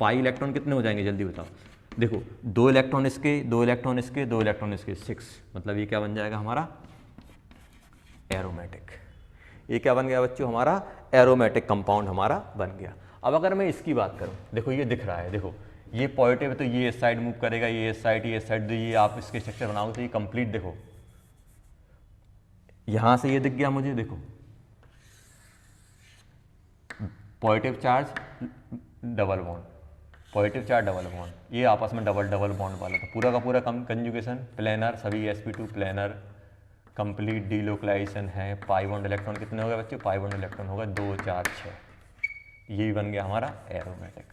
पाई इलेक्ट्रॉन कितने हो जाएंगे जल्दी बताओ, देखो 2 इलेक्ट्रॉन इसके, 2 इलेक्ट्रॉन इसके, 2 इलेक्ट्रॉन इसके, 6, मतलब ये क्या बन जाएगा हमारा एरोमेटिक। ये क्या बन गया बच्चों, हमारा एरोमेटिक कंपाउंड हमारा बन गया। अब अगर मैं इसकी बात करूं, देखो ये दिख रहा है, देखो ये पॉजिटिव है तो ये इस साइड मूव करेगा, ये इस साइड, ये इस साइड, तो ये आप इसके स्ट्रक्चर बनाओगे तो ये कंप्लीट देखो यहां से ये दिख गया मुझे, देखो positive charge double bond, positive charge double bond, ये आपस में डबल डबल बॉन्ड वाला, तो पूरा का पूरा कंजुगेशन प्लेनर, सभी sp2 प्लेनर, कंप्लीट डीलोकलाइजेशन है। पाई बॉन्ड इलेक्ट्रॉन कितने हो गए बच्चों, पाई बॉन्ड इलेक्ट्रॉन होगा 2 4 6, ये भी बन गया हमारा एरोमेटिक।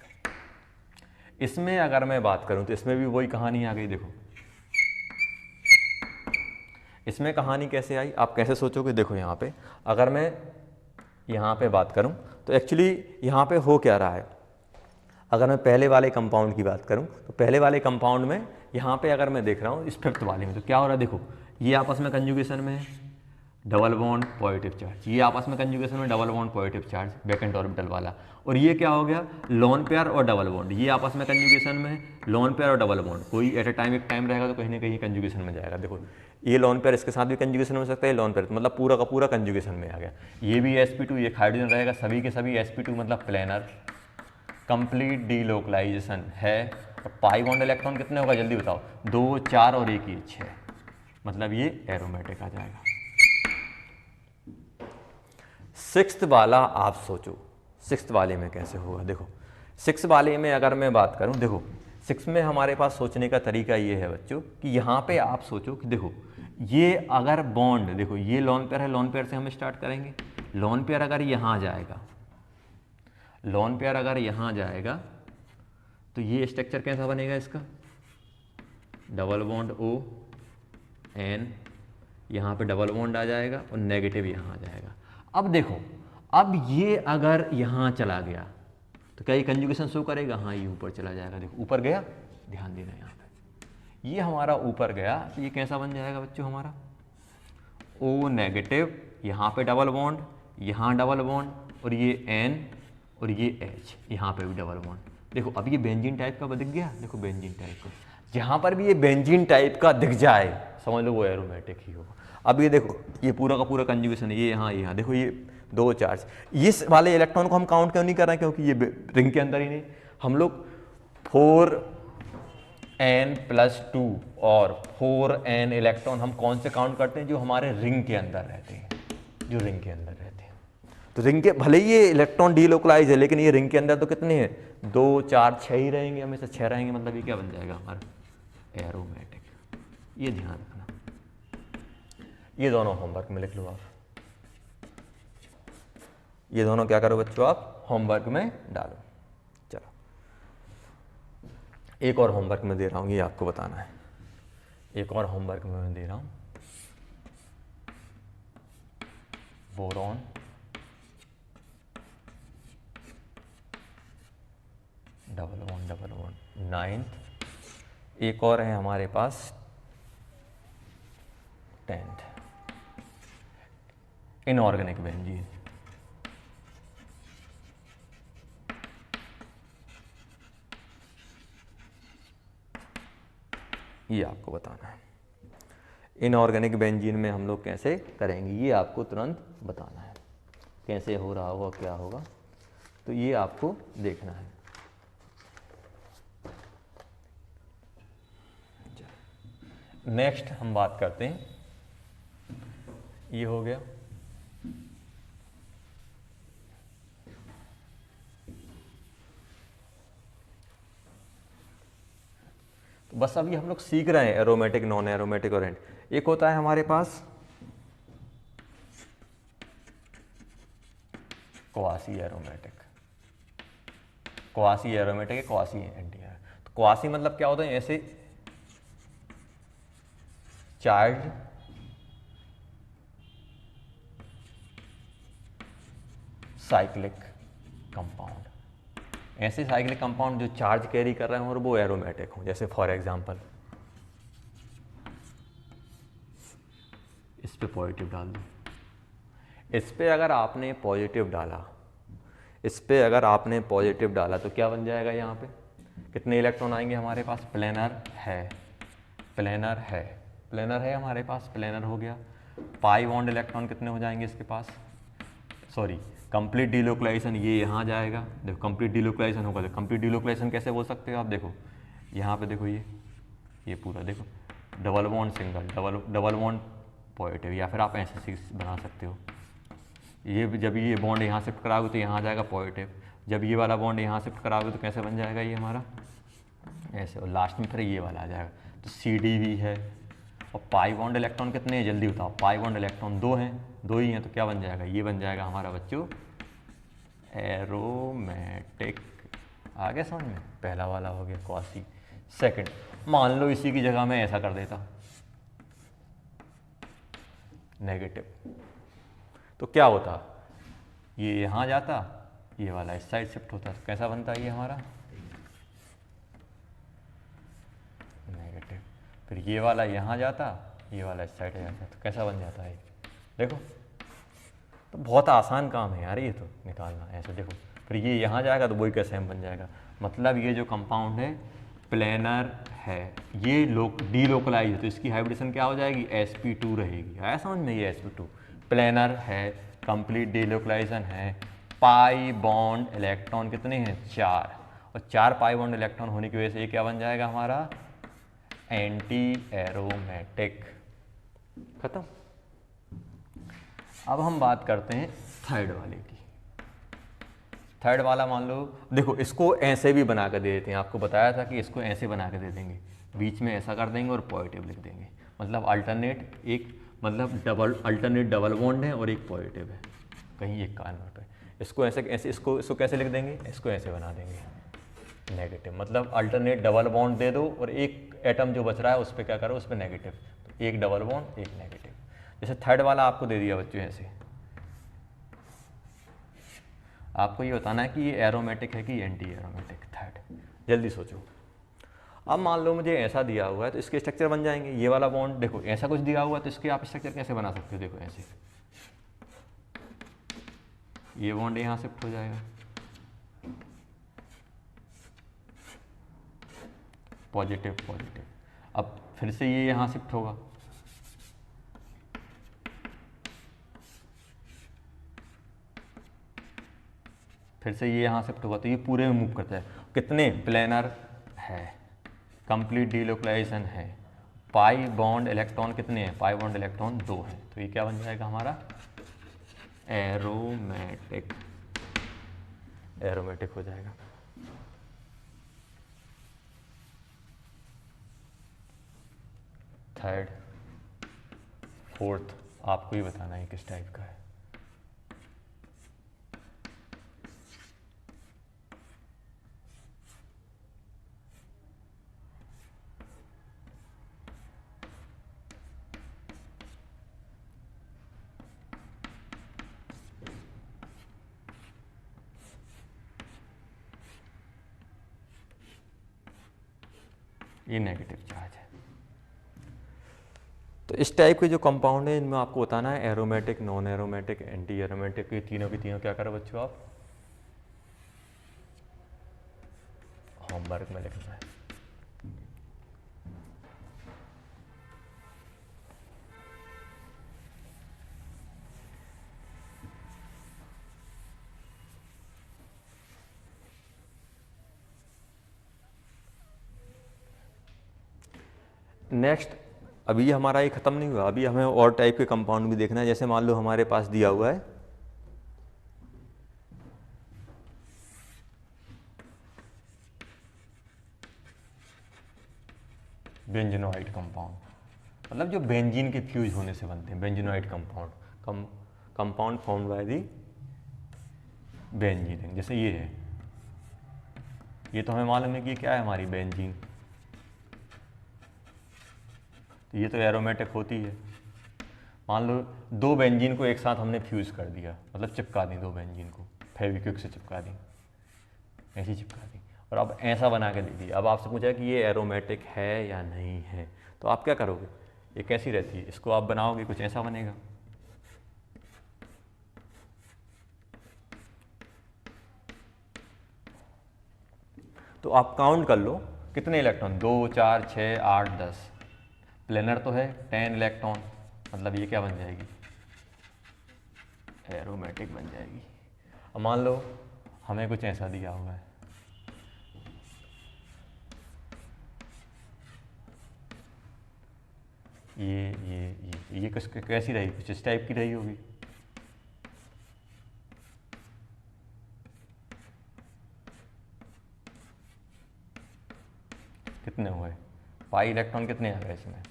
इसमें अगर मैं बात करूं तो इसमें भी वही कहानी आ गई। देखो इसमें कहानी कैसे आई, आप कैसे सोचोगे, देखो यहाँ पे अगर मैं यहाँ पे बात करूँ तो एक्चुअली यहाँ पे हो क्या रहा है। अगर मैं पहले वाले कंपाउंड की बात करूँ तो पहले वाले कंपाउंड में यहाँ पे अगर मैं देख रहा हूँ इस फिफ्थ वाले में, तो क्या हो रहा है, देखो ये आपस में कंजुगेशन में है, डबल बॉन्ड पॉजिटिव चार्ज, ये आपस में कंजुगेशन में double bond positive charge vacant orbital वाला, और ये क्या हो गया लोन पेयर और डबल बॉन्ड, ये आपस में कंजुगेशन में है, लोन पेयर और डबल बॉन्ड, कोई एट अ टाइम एक टाइम रहेगा तो कहीं ना कहीं कंजुगेशन में जाएगा। देखो ये लोन पेयर इसके साथ भी कंजुगेशन हो सकता है, लोन पेयर मतलब पूरा का पूरा कंजुगेशन में आ गया। ये भी sp2, ये हाइड्रोजन रहेगा, सभी के सभी sp2 मतलब प्लेनर, कंप्लीट डीलोकलाइजेशन है। और पाई बॉन्ड इलेक्ट्रॉन कितने होगा जल्दी बताओ, 2 4 और 1 ये 6, मतलब ये एरोमेटिक आ जाएगा। सिक्स्थ वाला आप सोचो, सिक्स्थ वाले में कैसे होगा। देखो सिक्स्थ वाले में अगर मैं बात करूं, देखो सिक्स में हमारे पास सोचने का तरीका ये है बच्चों कि यहाँ पे आप सोचो कि देखो ये अगर बॉन्ड, देखो ये लोन पेयर है, लोन पेयर से हम स्टार्ट करेंगे। लोन पेयर अगर यहाँ जाएगा, लोन पेयर अगर यहाँ जाएगा तो ये स्ट्रक्चर कैसा बनेगा इसका, डबल बॉन्ड O N, यहाँ पे डबल बॉन्ड आ जाएगा और नेगेटिव यहाँ आ जाएगा। अब देखो अब ये अगर यहाँ चला गया तो क्या ये कंजुगेशन शो करेगा, हाँ ये ऊपर चला जाएगा, देखो ऊपर गया, ध्यान देना यहाँ पे ये हमारा ऊपर गया, तो ये कैसा बन जाएगा बच्चों हमारा O नेगेटिव, यहाँ पे डबल बॉन्ड, यहाँ डबल बॉन्ड, और ये N और ये H, यहाँ पे भी डबल बॉन्ड। देखो अब ये बेंजीन टाइप का दिख गया, देखो बेंजीन टाइप का, जहाँ पर भी ये बेंजीन टाइप का दिख जाए समझ लो वो एरोमेटिक ही होगा। अब ये देखो ये पूरा का पूरा कंजुगेशन है, ये यहाँ देखो ये 2 चार्ज, इस वाले इलेक्ट्रॉन को हम काउंट क्यों नहीं कर रहे हैं, क्योंकि ये रिंग के अंदर ही नहीं। हम लोग 4n+2 और 4n इलेक्ट्रॉन हम कौन से काउंट करते हैं, जो हमारे रिंग के अंदर रहते हैं, जो रिंग के अंदर रहते हैं। तो रिंग के भले ही ये इलेक्ट्रॉन डीलोकलाइज है, लेकिन ये रिंग के अंदर तो कितने हैं, 2 4 6 ही रहेंगे, हमेशा 6 रहेंगे, मतलब ये क्या बन जाएगा हमारा एरोमेटिक। ये ध्यान रखना, ये दोनों होमवर्क में लिख लो आप, ये दोनों क्या करो बच्चों आप होमवर्क में डालो। चलो एक और होमवर्क में दे रहा हूँ, ये आपको बताना है, एक और होमवर्क में मैं दे रहा हूँ, बोरॉन डबल बॉन्ड 9th एक और है हमारे पास 10th इनऑर्गेनिक बेंजीन। ये आपको बताना है इनऑर्गेनिक बेंजीन में हम लोग कैसे करेंगे, ये आपको तुरंत बताना है कैसे हो रहा होगा क्या होगा, तो ये आपको देखना है। नेक्स्ट हम बात करते हैं, ये हो गया तो बस अभी हम लोग सीख रहे हैं एरोमेटिक, नॉन एरोमेटिक और एंड। एक होता है हमारे पास क्वासी एरोमेटिक, क्वासी एरोमेटिक है, क्वासी एंटी है। तो क्वासी मतलब क्या होता है, ऐसे चार्ज साइक्लिक कंपाउंड, ऐसे साइक्लिक कंपाउंड जो चार्ज कैरी कर रहे हैं और वो एरोमेटिक हो। जैसे फॉर एग्जांपल इस पे पॉजिटिव डाल दो, इस पे अगर आपने पॉजिटिव डाला, इस पे अगर आपने पॉजिटिव डाला तो क्या बन जाएगा, यहाँ पे कितने इलेक्ट्रॉन आएंगे हमारे पास, प्लेनर है, प्लेनर है, प्लेनर है हमारे पास, प्लेनर हो गया। पाई बॉन्ड इलेक्ट्रॉन कितने हो जाएंगे इसके पास, सॉरी कंप्लीट डिलोकलाइजेशन, ये यहाँ जाएगा। देखो कंप्लीट डिलोकलाइजेशन होगा, तो कंप्लीट डिलोकलाइजेशन कैसे बोल सकते हो आप, देखो यहाँ पे देखो ये पूरा देखो double bond single, double bond positive, या फिर आप ऐसे बना सकते हो, ये जब ये बॉन्ड यहाँ शिफ्ट कराओगे तो यहाँ आ जाएगा पॉजिटिव, जब ये वाला बॉन्ड यहाँ शिफ्ट कराओगे तो कैसे बन जाएगा ये हमारा ऐसे, और लास्ट में फिर ये वाला आ जाएगा। तो सी डी भी है। और पाई बॉन्ड इलेक्ट्रॉन कितने हैं जल्दी बताओ, पाई बॉन्ड इलेक्ट्रॉन 2 हैं, 2 ही हैं, तो क्या बन जाएगा, ये बन जाएगा हमारा बच्चों एरोमेटिक। आ गया समझ में, पहला वाला हो गया क्वासी। सेकंड, मान लो इसी की जगह मैं ऐसा कर देता नेगेटिव, तो क्या होता, ये यहाँ जाता, ये वाला इस साइड शिफ्ट होता, तो कैसा बनता ये हमारा नेगेटिव, फिर ये वाला यहाँ जाता, ये वाला इस साइड जाता, तो कैसा बन जाता है देखो। तो बहुत आसान काम है यार ये तो निकालना, ऐसे देखो, फिर ये यहाँ जाएगा तो वही का सेम बन जाएगा। मतलब ये जो कंपाउंड है प्लेनर है, ये डीलोकलाइज है, तो इसकी हाइब्रिडेशन क्या हो जाएगी, sp2 रहेगी। आया समझ में, ये sp2 प्लेनर है, कंप्लीट डीलोकलाइजेशन है, पाई बॉन्ड इलेक्ट्रॉन कितने हैं 4, और 4 पाई बॉन्ड इलेक्ट्रॉन होने की वजह से ये क्या बन जाएगा हमारा एंटी एरोमेटिक। खत्म। अब हम बात करते हैं थर्ड वाले की। थर्ड वाला मान लो, देखो इसको ऐसे भी बना कर दे देते हैं, आपको बताया था कि इसको ऐसे बना कर दे देंगे, बीच में ऐसा कर देंगे और पॉजिटिव लिख देंगे, मतलब अल्टरनेट एक, मतलब अल्टरनेट डबल बॉन्ड है और एक पॉजिटिव है कहीं एक कार्बन पे। इसको ऐसे ऐसे इसको कैसे लिख देंगे, इसको ऐसे बना देंगे नेगेटिव, मतलब अल्टरनेट डबल बॉन्ड दे दो और एक एटम जो बच रहा है उस पर क्या करो, उस पर नेगेटिव, तो एक डबल बॉन्ड एक नेगेटिव। जैसे थर्ड वाला आपको दे दिया बच्चों ऐसे, आपको ये बताना है कि ये एरोमेटिक है कि एंटी एरोमेटिक। थर्ड, जल्दी सोचो। अब मान लो मुझे ऐसा दिया हुआ है तो इसके स्ट्रक्चर बन जाएंगे, ये वाला बॉन्ड देखो ऐसा कुछ दिया हुआ है तो इसके आप स्ट्रक्चर कैसे बना सकते हो, देखो ऐसे ये बॉन्ड यहाँ शिफ्ट हो जाएगा, पॉजिटिव पॉजिटिव, अब फिर से ये यहाँ शिफ्ट होगा, फिर से ये यहाँ शिफ्ट होगा, तो ये पूरे में मूव करता है। कितने प्लेनर है, कंप्लीट डीलोकलाइजेशन है, पाई बॉन्ड इलेक्ट्रॉन कितने हैं, पाई बॉन्ड इलेक्ट्रॉन 2 हैं, तो ये क्या बन जाएगा हमारा एरोमेटिक, एरोमेटिक हो जाएगा। थर्ड, फोर्थ आपको ही बताना है किस टाइप का है। ये नेगेटिव चार्ज है। तो इस टाइप के जो कंपाउंड है इनमें आपको बताना है aromatic, non aromatic, anti aromatic, ये तीनों की तीनों क्या करो बच्चों आप होमवर्क में लिखना है। नेक्स्ट, अभी हमारा ये ख़त्म नहीं हुआ, अभी हमें और टाइप के कंपाउंड भी देखना है। जैसे मान लो हमारे पास दिया हुआ है बेंजीनोइड कंपाउंड, मतलब जो बेंजीन के फ्यूज होने से बनते हैं benzenoid compound, compound form by the benzene. जैसे ये है, ये तो हमें मालूम है कि क्या है हमारी बेंजीन, तो ये तो एरोमेटिक होती है। मान लो दो बेंजीन को एक साथ हमने फ्यूज कर दिया, मतलब चिपका दी, दो बेंजीन को फेविक्विक से चिपका दी, ऐसी चिपका दी और अब ऐसा बना के दे दिया। अब आपसे पूछा कि ये एरोमेटिक है या नहीं है, तो आप क्या करोगे, ये कैसी रहती है, इसको आप बनाओगे कुछ ऐसा बनेगा। तो आप काउंट कर लो कितने इलेक्ट्रॉन, 2 4 6 8 10, प्लेनर तो है 10 इलेक्ट्रॉन, मतलब ये क्या बन जाएगी, एरोमेटिक बन जाएगी। अब मान लो हमें कुछ ऐसा दिया हुआ है, ये कैसी रही, कुछ इस टाइप की रही होगी। कितने हुए, पाई इलेक्ट्रॉन कितने आ गए इसमें,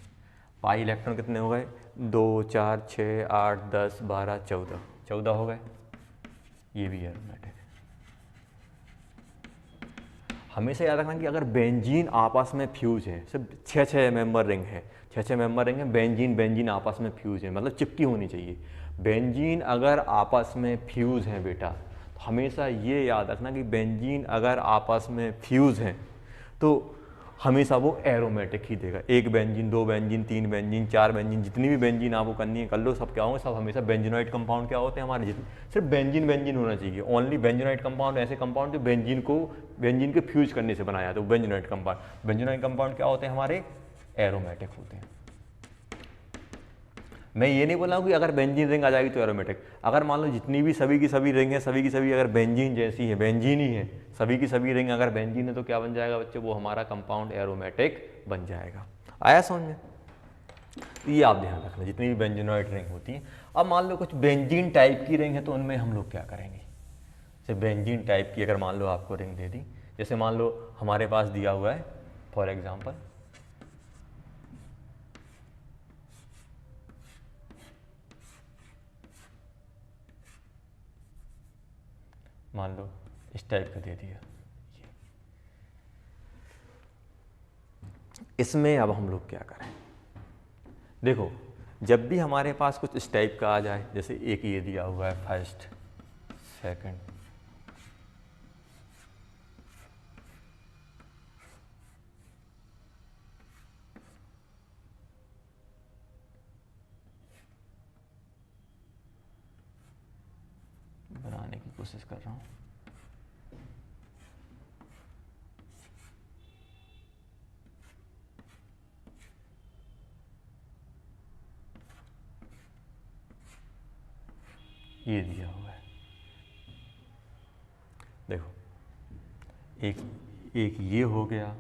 पाई इलेक्ट्रॉन कितने हो गए, 2 4 6 8 10 12 14, 14 हो गए, ये भी एरोमेटिक है। हमेशा याद रखना कि अगर बेंजीन आपस में फ्यूज है, सिर्फ 6 मेंबर रिंग है, 6 मेंबर रिंग है, बेंजीन आपस में फ्यूज है, मतलब चिपकी होनी चाहिए। बेंजीन अगर आपस में फ्यूज हैं बेटा, तो हमेशा ये याद रखना कि बेंजीन अगर आपस में फ्यूज हैं तो हमेशा वो एरोमेटिक ही देगा। एक बेंजीन, दो बेंजीन, तीन बेंजीन, चार बेंजीन, जितनी भी बेंजीन आपको करनी है कर लो, सब क्या होंगे, सब हमेशा बेंजीनोइड कंपाउंड क्या होते हैं हमारे, जितने सिर्फ बेंजीन होना चाहिए। ओनली बेंजीनोइड कंपाउंड ऐसे कंपाउंड जो बेंजीन के फ्यूज करने से बनाया जाता है, बेंजीनोइड कंपाउंड। बेंजीनोइड कंपाउंड क्या होते हैं हमारे, एरोमेटिक होते हैं। मैं ये नहीं बोल रहा हूँ कि अगर बेंजीन रिंग आ जाएगी तो एरोमेटिक, अगर मान लो जितनी भी सभी की सभी रिंग है, सभी की सभी अगर बेंजीन जैसी है, बेंजीन ही है, सभी की सभी रिंग अगर बेंजीन है तो क्या बन जाएगा बच्चे, वो हमारा कंपाउंड एरोमेटिक बन जाएगा। आया समझ में, ये आप ध्यान रखना जितनी भी बेंजीनोइड रिंग होती है। अब मान लो कुछ बेंजीन टाइप की रिंग है तो उनमें हम लोग क्या करेंगे, जैसे बेंजीन टाइप की अगर मान लो आपको रिंग दे दी, जैसे मान लो हमारे पास दिया हुआ है फॉर एग्जाम्पल, मान लो इस टाइप का दे दिया, इसमें अब हम लोग क्या करें, देखो जब भी हमारे पास कुछ इस टाइप का आ जाए, जैसे एक ये दिया हुआ है फर्स्ट सेकंड, बनाने की कोशिश कर रहा हूँ, ये दिया हुआ है, देखो एक ये हो गया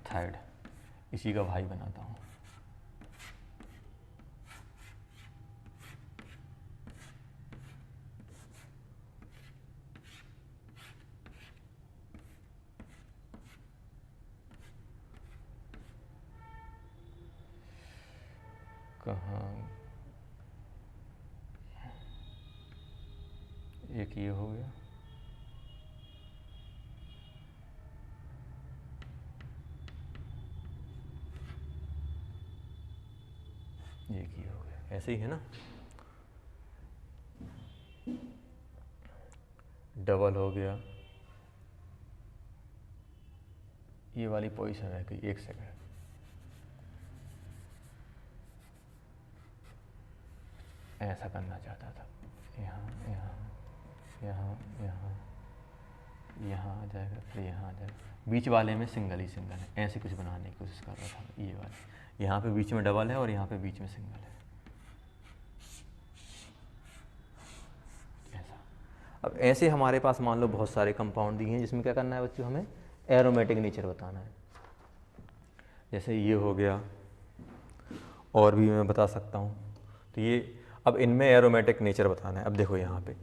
थर्ड, इसी का भाई बनाता हूँ, कहाँ, एक ये हो गया, एक ये हो गया, ऐसे ही है ना, डबल हो गया, ये वाली पोजीशन रह गई, एक सेकंड, ऐसा करना चाहता था, यहाँ यहाँ यहाँ यहाँ यहाँ आ जाएगा, फिर यहाँ आ जाएगा, बीच वाले में सिंगल ही सिंगल है, ऐसे कुछ बनाने की कोशिश कर रहा था। ये वाले यहाँ पे बीच में डबल है और यहाँ पे बीच में सिंगल है, ऐसा। अब ऐसे हमारे पास मान लो बहुत सारे कंपाउंड दिए हैं जिसमें क्या करना है बच्चों, हमें एरोमेटिक नेचर बताना है। जैसे ये हो गया, और भी मैं बता सकता हूँ। तो ये अब इनमें एरोमेटिक नेचर बताना है। अब देखो यहाँ पे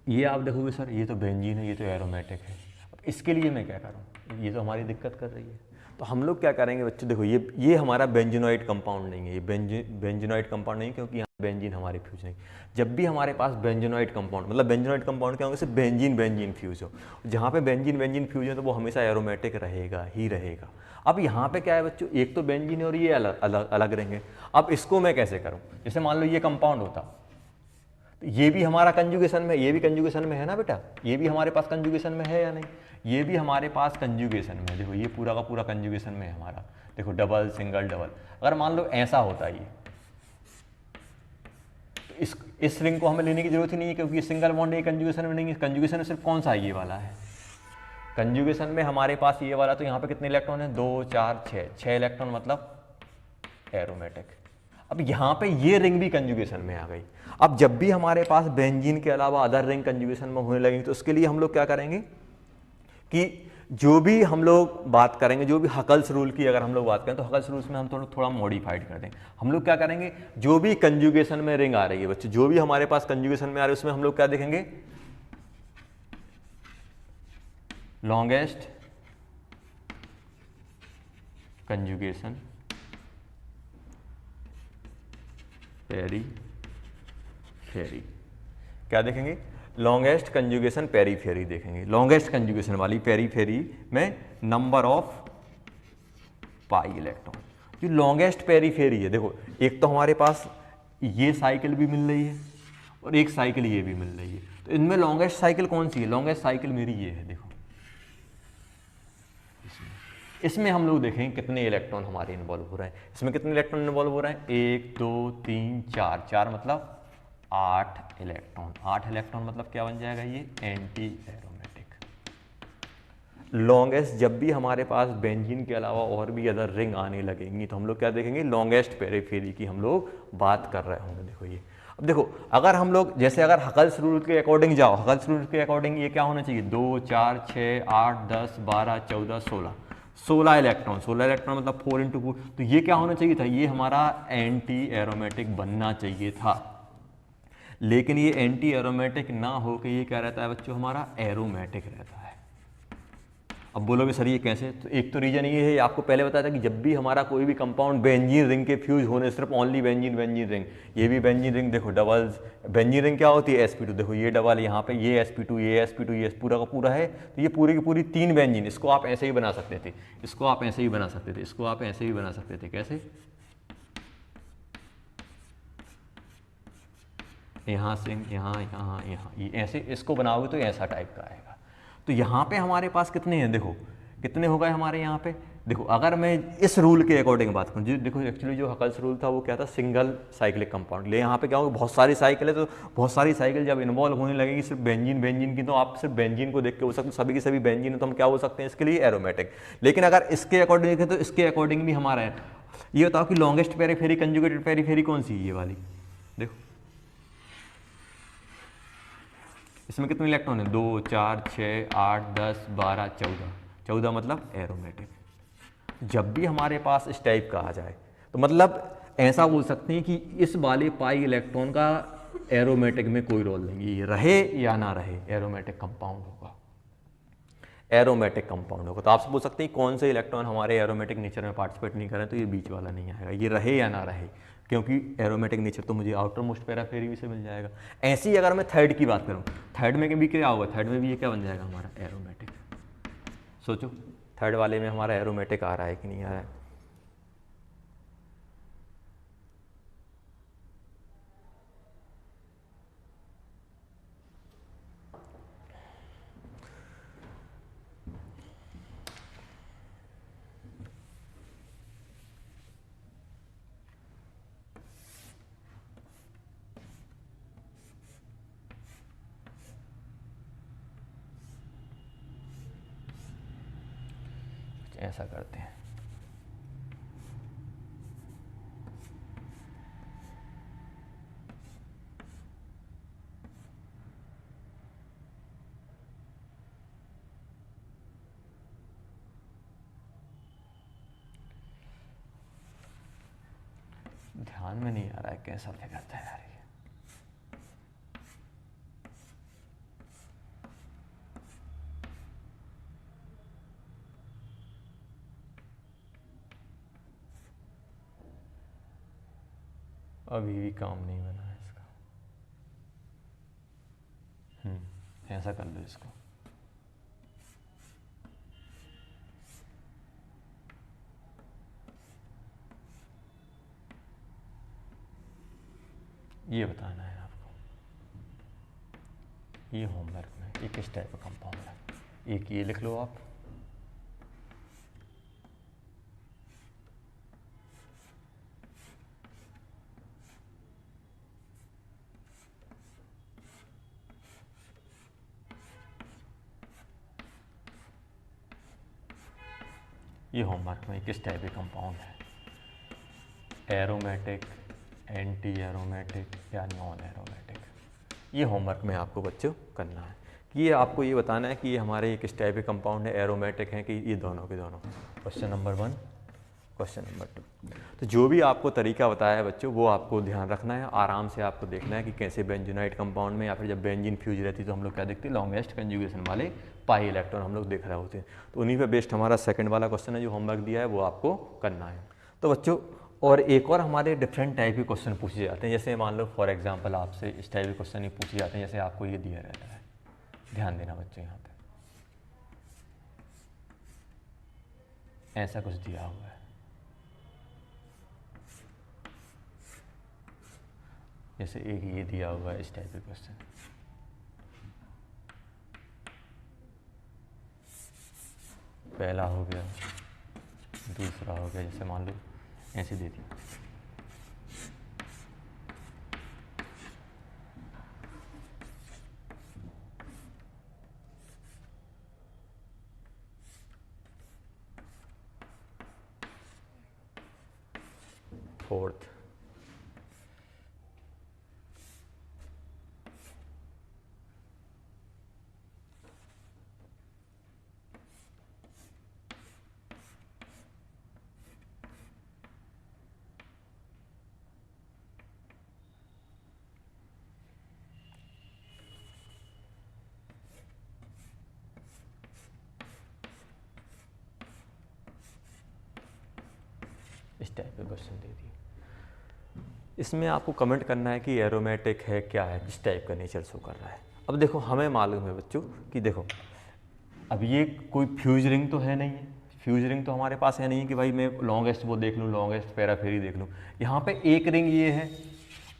ये आप देखोगे सर ये तो बेंजीन है, ये तो एरोमेटिक है। अब इसके लिए मैं क्या करूँ, ये तो हमारी दिक्कत कर रही है। तो हम लोग क्या करेंगे बच्चों, देखो ये हमारा बेंजीनोइड कंपाउंड नहीं है, ये बेंजीनोइड कंपाउंड नहीं, क्योंकि यहाँ बेंजीन हमारे फ्यूज नहीं। जब भी हमारे पास बेंजीनोइड कंपाउंड, मतलब बेंजीनोइड कंपाउंड क्या होगा, सिर्फ बेंजीन फ्यूज हो, जहाँ पे बेंजीन फ्यूज हो तो वो हमेशा एरोमेटिक रहेगा ही रहेगा। अब यहाँ पे क्या है बच्चों, एक तो बेंजीन है और ये अलग रहेंगे। अब इसको मैं कैसे करूँ, जैसे मान लो ये कंपाउंड होता, तो ये भी हमारा कंजुगेशन में, ये भी कंजुगेशन में है ना बेटा, ये भी हमारे पास कंजुगेशन में है या नहीं, ये भी हमारे पास कंजुगेशन में है। देखो ये पूरा का पूरा कंजुगेशन में है हमारा, देखो डबल सिंगल डबल। अगर मान लो ऐसा होता ये, तो इस रिंग को हमें लेने की जरूरत ही नहीं है, क्योंकि ये सिंगल बॉन्ड है, कंजुगेशन में नहीं है। कंजुगेशन में सिर्फ कौन सा ये वाला है, कंजुगेशन में हमारे पास ये वाला। तो यहाँ पे कितने इलेक्ट्रॉन है, 2 4 6 इलेक्ट्रॉन, मतलब एरोमेटिक। अब यहाँ पे ये रिंग भी कंजुगेशन में आ गई। अब जब भी हमारे पास बेंजीन के अलावा अदर रिंग कंजुगेशन में होने लगेंगे, तो उसके लिए हम लोग क्या करेंगे कि जो भी हम लोग बात करेंगे, जो भी हकल्स रूल की अगर हम लोग बात करें, तो हकल्स रूल्स में हम थोड़ा मॉडिफाइड कर दें। हम लोग क्या करेंगे, जो भी कंजुगेशन में रिंग आ रही है बच्चे, जो भी हमारे पास कंजुगेशन में आ रही है, उसमें हम लोग क्या देखेंगे, लॉन्गेस्ट कंजुगेशन पेरीफेरी, क्या देखेंगे, लॉन्गेस्ट कंजुगेशन पेरीफेरी देखेंगे। लॉन्गेस्ट कंजुगेशन वाली पेरीफेरी में नंबर ऑफ पाई इलेक्ट्रॉन, जो लॉन्गेस्ट पेरीफेरी है। देखो एक तो हमारे पास ये साइकिल भी मिल रही है और एक साइकिल ये भी मिल रही है, तो इनमें लॉन्गेस्ट साइकिल कौन सी है, लॉन्गेस्ट साइकिल मेरी ये है। देखो इसमें हम लोग देखें कितने इलेक्ट्रॉन हमारे इन्वॉल्व हो रहे हैं। इसमें कितने इलेक्ट्रॉन इन्वॉल्व हो रहे हैं, 1 2 3 4, 4 मतलब 8 इलेक्ट्रॉन। 8 इलेक्ट्रॉन मतलब क्या बन जाएगा, ये एंटी एरोमेटिक। लॉन्गेस्ट, जब भी हमारे पास बेंजीन के अलावा और भी अदर रिंग आने लगेंगी, तो हम लोग क्या देखेंगे, लॉन्गेस्ट पेरीफेरी की हम लोग बात कर रहे होंगे। देखो ये, अब देखो अगर हम लोग जैसे अगर हकल्स रूल के अकॉर्डिंग जाओ, हकल्स रूल के अकॉर्डिंग ये क्या होना चाहिए, 2 4 6 8 10 12 14 16 इलेक्ट्रॉन। 16 इलेक्ट्रॉन मतलब 4 × 4, तो ये क्या होना चाहिए था, ये हमारा एंटी एरोमेटिक बनना चाहिए था। लेकिन ये एंटी एरोमेटिक ना हो के ये क्या रहता है बच्चों, हमारा एरोमेटिक रहता है। अब बोलोगे सर ये कैसे, तो एक तो रीजन ये है, आपको पहले बताया था कि जब भी हमारा कोई भी कंपाउंड बेंजीन रिंग के फ्यूज होने, सिर्फ ओनली बेंजीन रिंग, ये भी बेंजीन रिंग, देखो डबल्स, बेंजीन रिंग क्या होती है, sp2, देखो ये डबल, यहाँ पे ये sp2, ये sp2, ये पूरा का पूरा है, तो ये पूरी की पूरी 3 बेंजीन। इसको आप ऐसे ही बना सकते थे, इसको आप ऐसे ही बना सकते थे, इसको आप ऐसे ही बना सकते थे। कैसे, यहाँ से यहाँ यहाँ यहाँ, ये ऐसे इसको बनाओगे तो ऐसा टाइप का आएगा। तो यहाँ पे हमारे पास कितने हैं, देखो कितने हो गए हमारे यहाँ पे। देखो अगर मैं इस रूल के अकॉर्डिंग बात करूँ, देखो एक्चुअली जो हकल्स रूल था वो क्या था, सिंगल साइक्लिक कंपाउंड। ले यहाँ पे क्या होगा, बहुत सारी साइकिल है, तो बहुत सारी साइकिल जब इन्वॉल्व होने लगेगी सिर्फ बेंजीन की, तो आप सिर्फ बेंजीन को देख के हो सकते, सभी की सभी बेंजीन है, तो हम क्या हो सकते हैं इसके लिए, एरोमेटिक। लेकिन अगर इसके अकॉर्डिंग देखें तो इसके अकॉर्डिंग भी हमारा है। ये बताओ कि लॉन्गेस्ट पेरीफेरी कंजुगेटेड पेरीफेरी कौन सी है, ये वाली। देखो इसमें कितने इलेक्ट्रॉन है, 2 4 6 8 10 12 14 मतलब एरोमेटिक। जब भी हमारे पास इस टाइप का आ जाए, तो मतलब ऐसा बोल सकते हैं कि इस वाले पाई इलेक्ट्रॉन का एरोमेटिक में कोई रोल नहीं, ये रहे या ना रहे, एरोमेटिक कंपाउंड होगा, एरोमेटिक कंपाउंड होगा। तो आपसे पूछ सकते हैं कौन से इलेक्ट्रॉन हमारे एरोमेटिक नेचर में पार्टिसिपेट नहीं करें, तो ये बीच वाला नहीं आएगा, ये रहे या ना रहे, क्योंकि एरोमेटिक नेचर तो मुझे आउटर मोस्ट पेरीफेरी से मिल जाएगा। ऐसे ही अगर मैं थर्ड की बात करूँ, थर्ड में भी क्या होगा, थर्ड में भी ये क्या बन जाएगा हमारा, एरोमेटिक। सोचो थर्ड वाले में हमारा एरोमेटिक आ रहा है कि नहीं आ रहा है। ऐसा करते हैं, ध्यान में नहीं आ रहा है कैसा करता है यार अभी भी काम नहीं बना है इसका। ऐसा कर लो इसको, ये बताना है आपको, ये होमवर्क में ये किस टाइप का कंपाउंड है। एक ये लिख लो आप, ये होमवर्क में किस टाइप के कंपाउंड है, एरोमेटिक, एंटी एरोमेटिक या नॉन एरोमेटिक। ये होमवर्क में आपको बच्चों करना है कि ये आपको ये बताना है कि ये हमारे किस टाइप के कंपाउंड है, एरोमेटिक हैं कि ये दोनों के दोनों। Question number 1, question number 2। तो जो भी आपको तरीका बताया है बच्चों वो आपको ध्यान रखना है, आराम से आपको देखना है कि कैसे बेंजोनाइट कंपाउंड में या फिर जब बेंजीन फ्यूज रहती है तो हम लोग क्या देखते हैं, लॉन्गेस्ट कंजुगेशन वाले पाई इलेक्ट्रॉन हम लोग देख रहे होते हैं। तो उन्हीं पे बेस्ड हमारा सेकंड वाला क्वेश्चन है जो होमवर्क दिया है वो आपको करना है। तो बच्चों और एक और हमारे डिफरेंट टाइप के क्वेश्चन पूछे जाते हैं, जैसे मान लो फॉर एग्जांपल आपसे इस टाइप के क्वेश्चन ही पूछे जाते हैं, जैसे आपको ये दिया रहता है, ध्यान देना बच्चों यहाँ पे ऐसा कुछ दिया हुआ है, जैसे एक ये दिया हुआ है इस टाइप के क्वेश्चन, पहला हो गया, दूसरा हो गया, जैसे मान लो ऐसे दे दिया। फोर्थ, इस टाइप के क्वेश्चन दे दिए। इसमें आपको कमेंट करना है कि एरोमेटिक है क्या है, किस टाइप का नेचर शो कर रहा है। अब देखो हमें मालूम है बच्चों कि देखो अब ये कोई फ्यूज रिंग तो है नहीं है, फ्यूज रिंग तो हमारे पास है नहीं कि भाई मैं लॉन्गेस्ट वो देख लूँ, लॉन्गेस्ट पैराफेरी देख लूँ। यहाँ पे एक रिंग ये है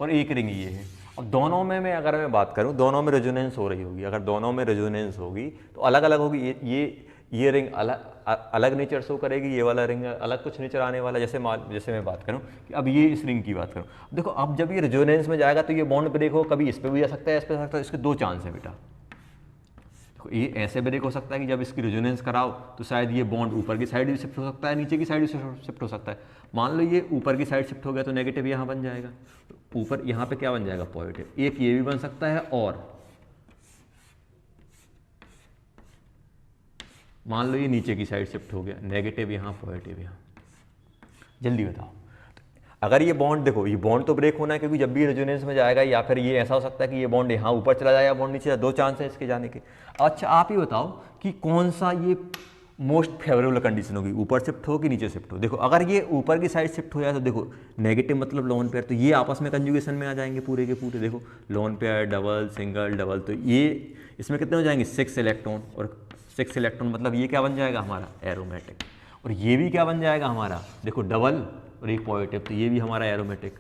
और एक रिंग ये है। अब दोनों में मैं अगर मैं बात करूँ, दोनों में रेजोनेंस हो रही होगी, अगर दोनों में रेजोनेंस होगी तो अलग अलग होगी। ये रिंग अलग नेचर शो करेगी, ये वाला रिंग अलग कुछ नेचर आने वाला। जैसे मैं बात करूं कि अब ये इस रिंग की बात करूं, देखो अब जब ये रेजोनेंस में जाएगा तो ये बॉन्ड ब्रेक हो, कभी इस पे भी जा सकता है, इस पे जा सकता है, इसके दो चांस है बेटा। देखो ये ऐसे ब्रेक हो सकता है कि जब इसकी रेजोनेंस कराओ तो शायद ये बॉन्ड ऊपर की साइड भी शिफ्ट हो सकता है, नीचे की साइड भी शिफ्ट हो सकता है। मान लो ये ऊपर की साइड शिफ्ट हो गया तो नेगेटिव यहाँ बन जाएगा, ऊपर यहाँ पे क्या बन जाएगा, पॉजिटिव। एक ये भी बन सकता है और मान लो ये नीचे की साइड शिफ्ट हो गया, नेगेटिव यहाँ पॉजिटिव यहाँ। जल्दी बताओ, अगर ये बॉन्ड देखो, ये बॉन्ड तो ब्रेक होना है क्योंकि जब भी रेजोनेंस में जाएगा, या फिर ये ऐसा हो सकता है कि ये बॉन्ड यहाँ ऊपर चला जाए या बॉन्ड नीचे, दो चांस है इसके जाने के। अच्छा आप ही बताओ कि कौन सा ये मोस्ट फेवरेबल कंडीशन होगी, ऊपर शिफ्ट हो कि नीचे शिफ्ट हो। देखो अगर ये ऊपर की साइड शिफ्ट हो जाए तो देखो नेगेटिव मतलब लोन पेयर, तो ये आपस में कंजुगेशन में आ जाएंगे पूरे के पूरे। देखो lone pair, double, single, double, तो ये इसमें कितने हो जाएंगे, 6 इलेक्ट्रॉन, और 6 इलेक्ट्रॉन मतलब ये क्या बन जाएगा हमारा, एरोमेटिक। और ये भी क्या बन जाएगा हमारा, देखो डबल और एक पॉजिटिव, तो ये भी हमारा एरोमेटिक।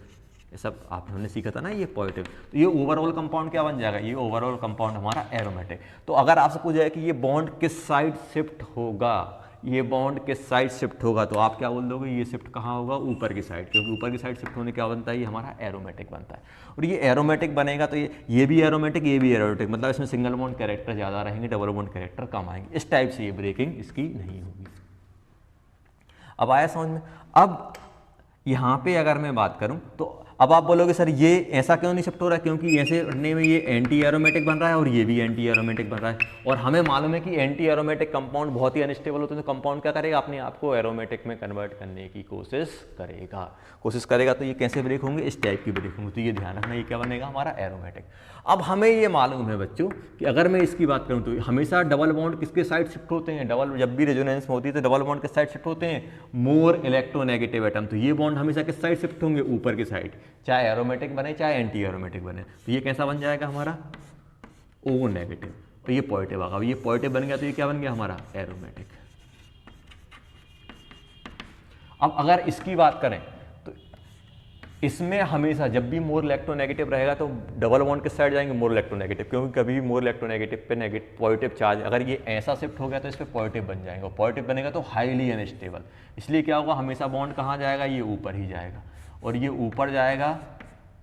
ये सब आपने सीखा था ना, ये पॉजिटिव। तो ये ओवरऑल कंपाउंड क्या बन जाएगा, ये ओवरऑल कंपाउंड हमारा एरोमेटिक। तो अगर आपसे पूछा जाए कि ये बॉन्ड किस साइड शिफ्ट होगा, ये बॉन्ड किस साइड शिफ्ट होगा, तो आप क्या बोल दोगे, ये शिफ्ट कहाँ होगा, ऊपर की साइड, क्योंकि ऊपर की साइड शिफ्ट होने क्या बनता है, ये हमारा एरोमेटिक बनता है। और ये एरोमेटिक बनेगा तो ये भी एरोमेटिक, ये भी एरोमेटिक, मतलब इसमें सिंगल बॉन्ड कैरेक्टर ज़्यादा रहेंगे, डबल बॉन्ड कैरेक्टर कम आएंगे। इस टाइप से ये ब्रेकिंग इसकी नहीं होगी। अब आया समझ में। अब यहाँ पे अगर मैं बात करूँ तो अब आप बोलोगे सर ये ऐसा क्यों नहीं शिफ्ट हो रहा है, क्योंकि ऐसे रखने में ये एंटी एरोमेटिक बन रहा है और ये भी एंटी एरोमेटिक बन रहा है, और हमें मालूम है कि एंटी एरोमेटिक कंपाउंड बहुत ही अनस्टेबल होते हैं, तो कंपाउंड क्या करेगा, अपने आप को एरोमेटिक में कन्वर्ट करने की कोशिश करेगा। तो ये कैसे ब्रेक होंगे, इस टाइप की ब्रेक होंगे। तो ये ध्यान रखना, ये क्या बनेगा हमारा एरोमेटिक। अब हमें ये मालूम है बच्चों कि अगर मैं इसकी बात करूं तो हमेशा डबल बॉन्ड किसके साइड शिफ्ट होते हैं, जब भी रेजोनेंस में होती है तो डबल बॉन्ड किस साइड शिफ्ट होते हैं, मोर इलेक्ट्रोनेगेटिव एटम। तो ये बॉन्ड हमेशा किस साइड शिफ्ट होंगे, ऊपर की साइड, चाहे एरोमेटिक बने चाहे एंटी एरोमेटिक बने। तो ये कैसा बन जाएगा हमारा ओ नेगेटिव, तो ये पॉजिटिव आएगा। ये पॉजिटिव बन गया तो ये क्या बन गया हमारा एरोमेटिक। अब अगर इसकी बात करें तो इसमें हमेशा जब भी मोर इलेक्ट्रोनेगेटिव रहेगा तो डबल बॉन्ड किस साइड जाएंगे, मोर इलेक्ट्रोनेगेटिव, क्योंकि कभी भी मोर इलेक्ट्रोनेगेटिव पे नेगेटिव पॉजिटिव चार्ज अगर ये ऐसा शिफ्ट हो गया तो इस पर पॉजिटिव बन जाएगा, और पॉजिटिव बनेगा तो हाईली अनस्टेबल। इसलिए क्या होगा, हमेशा बॉन्ड कहाँ जाएगा, ये ऊपर ही जाएगा, और ये ऊपर जाएगा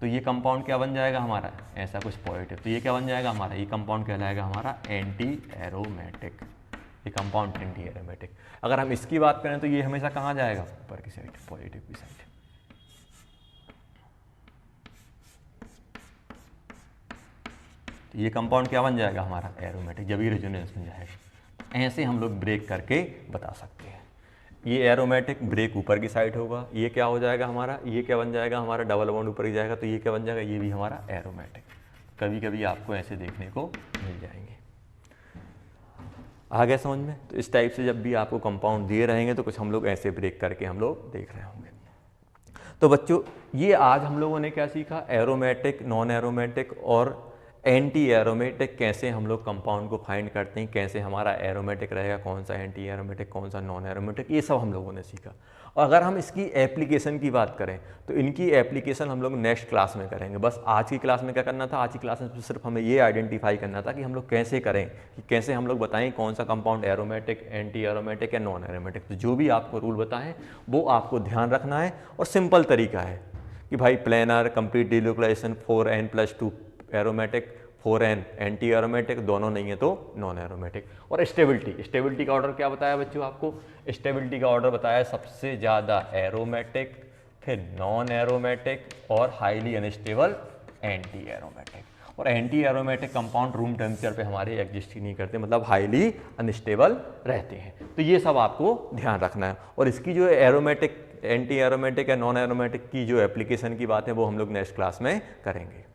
तो ये कंपाउंड क्या बन जाएगा हमारा, ऐसा कुछ पॉजिटिव। तो ये क्या बन जाएगा हमारा, ये कंपाउंड कहलाएगा हमारा एंटी एरोमेटिक, ये कंपाउंड एंटी एरोमेटिक। अगर हम इसकी बात करें तो ये हमेशा कहाँ जाएगा, ऊपर की साइड, पॉजिटिव की साइड। तो ये कंपाउंड क्या बन जाएगा हमारा एरोमेटिक, जब ये रेजोनेंस में जाएगा। ऐसे हम लोग ब्रेक करके बता सकते हैं। ये एरोमेटिक ब्रेक ऊपर की साइड होगा, ये क्या हो जाएगा हमारा, ये क्या बन जाएगा हमारा डबल बॉन्ड ऊपर ही जाएगा, तो ये क्या बन जाएगा, ये भी हमारा एरोमेटिक। कभी कभी आपको ऐसे देखने को मिल जाएंगे। आ गया समझ में। तो इस टाइप से जब भी आपको कंपाउंड दिए रहेंगे तो कुछ हम लोग ऐसे ब्रेक करके हम लोग देख रहे होंगे। तो बच्चों ये आज हम लोगों ने क्या सीखा, एरोमेटिक, नॉन एरोमेटिक और एंटी एरोमेटिक, कैसे हम लोग कंपाउंड को फाइंड करते हैं, कैसे हमारा एरोमेटिक रहेगा, कौन सा एंटी एरोमेटिक, कौन सा नॉन एरोमेटिक, ये सब हम लोगों ने सीखा। और अगर हम इसकी एप्लीकेशन की बात करें तो इनकी एप्लीकेशन हम लोग नेक्स्ट क्लास में करेंगे। बस आज की क्लास में क्या करना था, आज की क्लास में सिर्फ हमें ये आइडेंटिफाई करना था कि हम लोग कैसे करें, कि कैसे हम लोग बताएं कौन सा कंपाउंड एरोमेटिक, एंटी एरोमेटिक या नॉन एरोमेटिक। तो जो भी आपको रूल बताएं वो आपको ध्यान रखना है, और सिंपल तरीका है कि भाई planar, complete delocalisation, 4n+2 aromatic, 4n anti aromatic, दोनों नहीं है तो नॉन एरोमेटिक। और स्टेबिलिटी का ऑर्डर क्या बताया बच्चों आपको, स्टेबिलिटी का ऑर्डर बताया सबसे ज़्यादा एरोमेटिक, फिर नॉन एरोमेटिक और हाईली अनस्टेबल एंटी एरोमेटिक। और anti aromatic compound room temperature पे हमारे एग्जिस्ट ही नहीं करते, मतलब हाईली अनस्टेबल रहते हैं। तो ये सब आपको ध्यान रखना है। और इसकी जो एरोमेटिक, एंटी एरोमेटिक या नॉन एरोमेटिक की जो एप्लीकेशन की बात है वो हम लोग नेक्स्ट क्लास में करेंगे।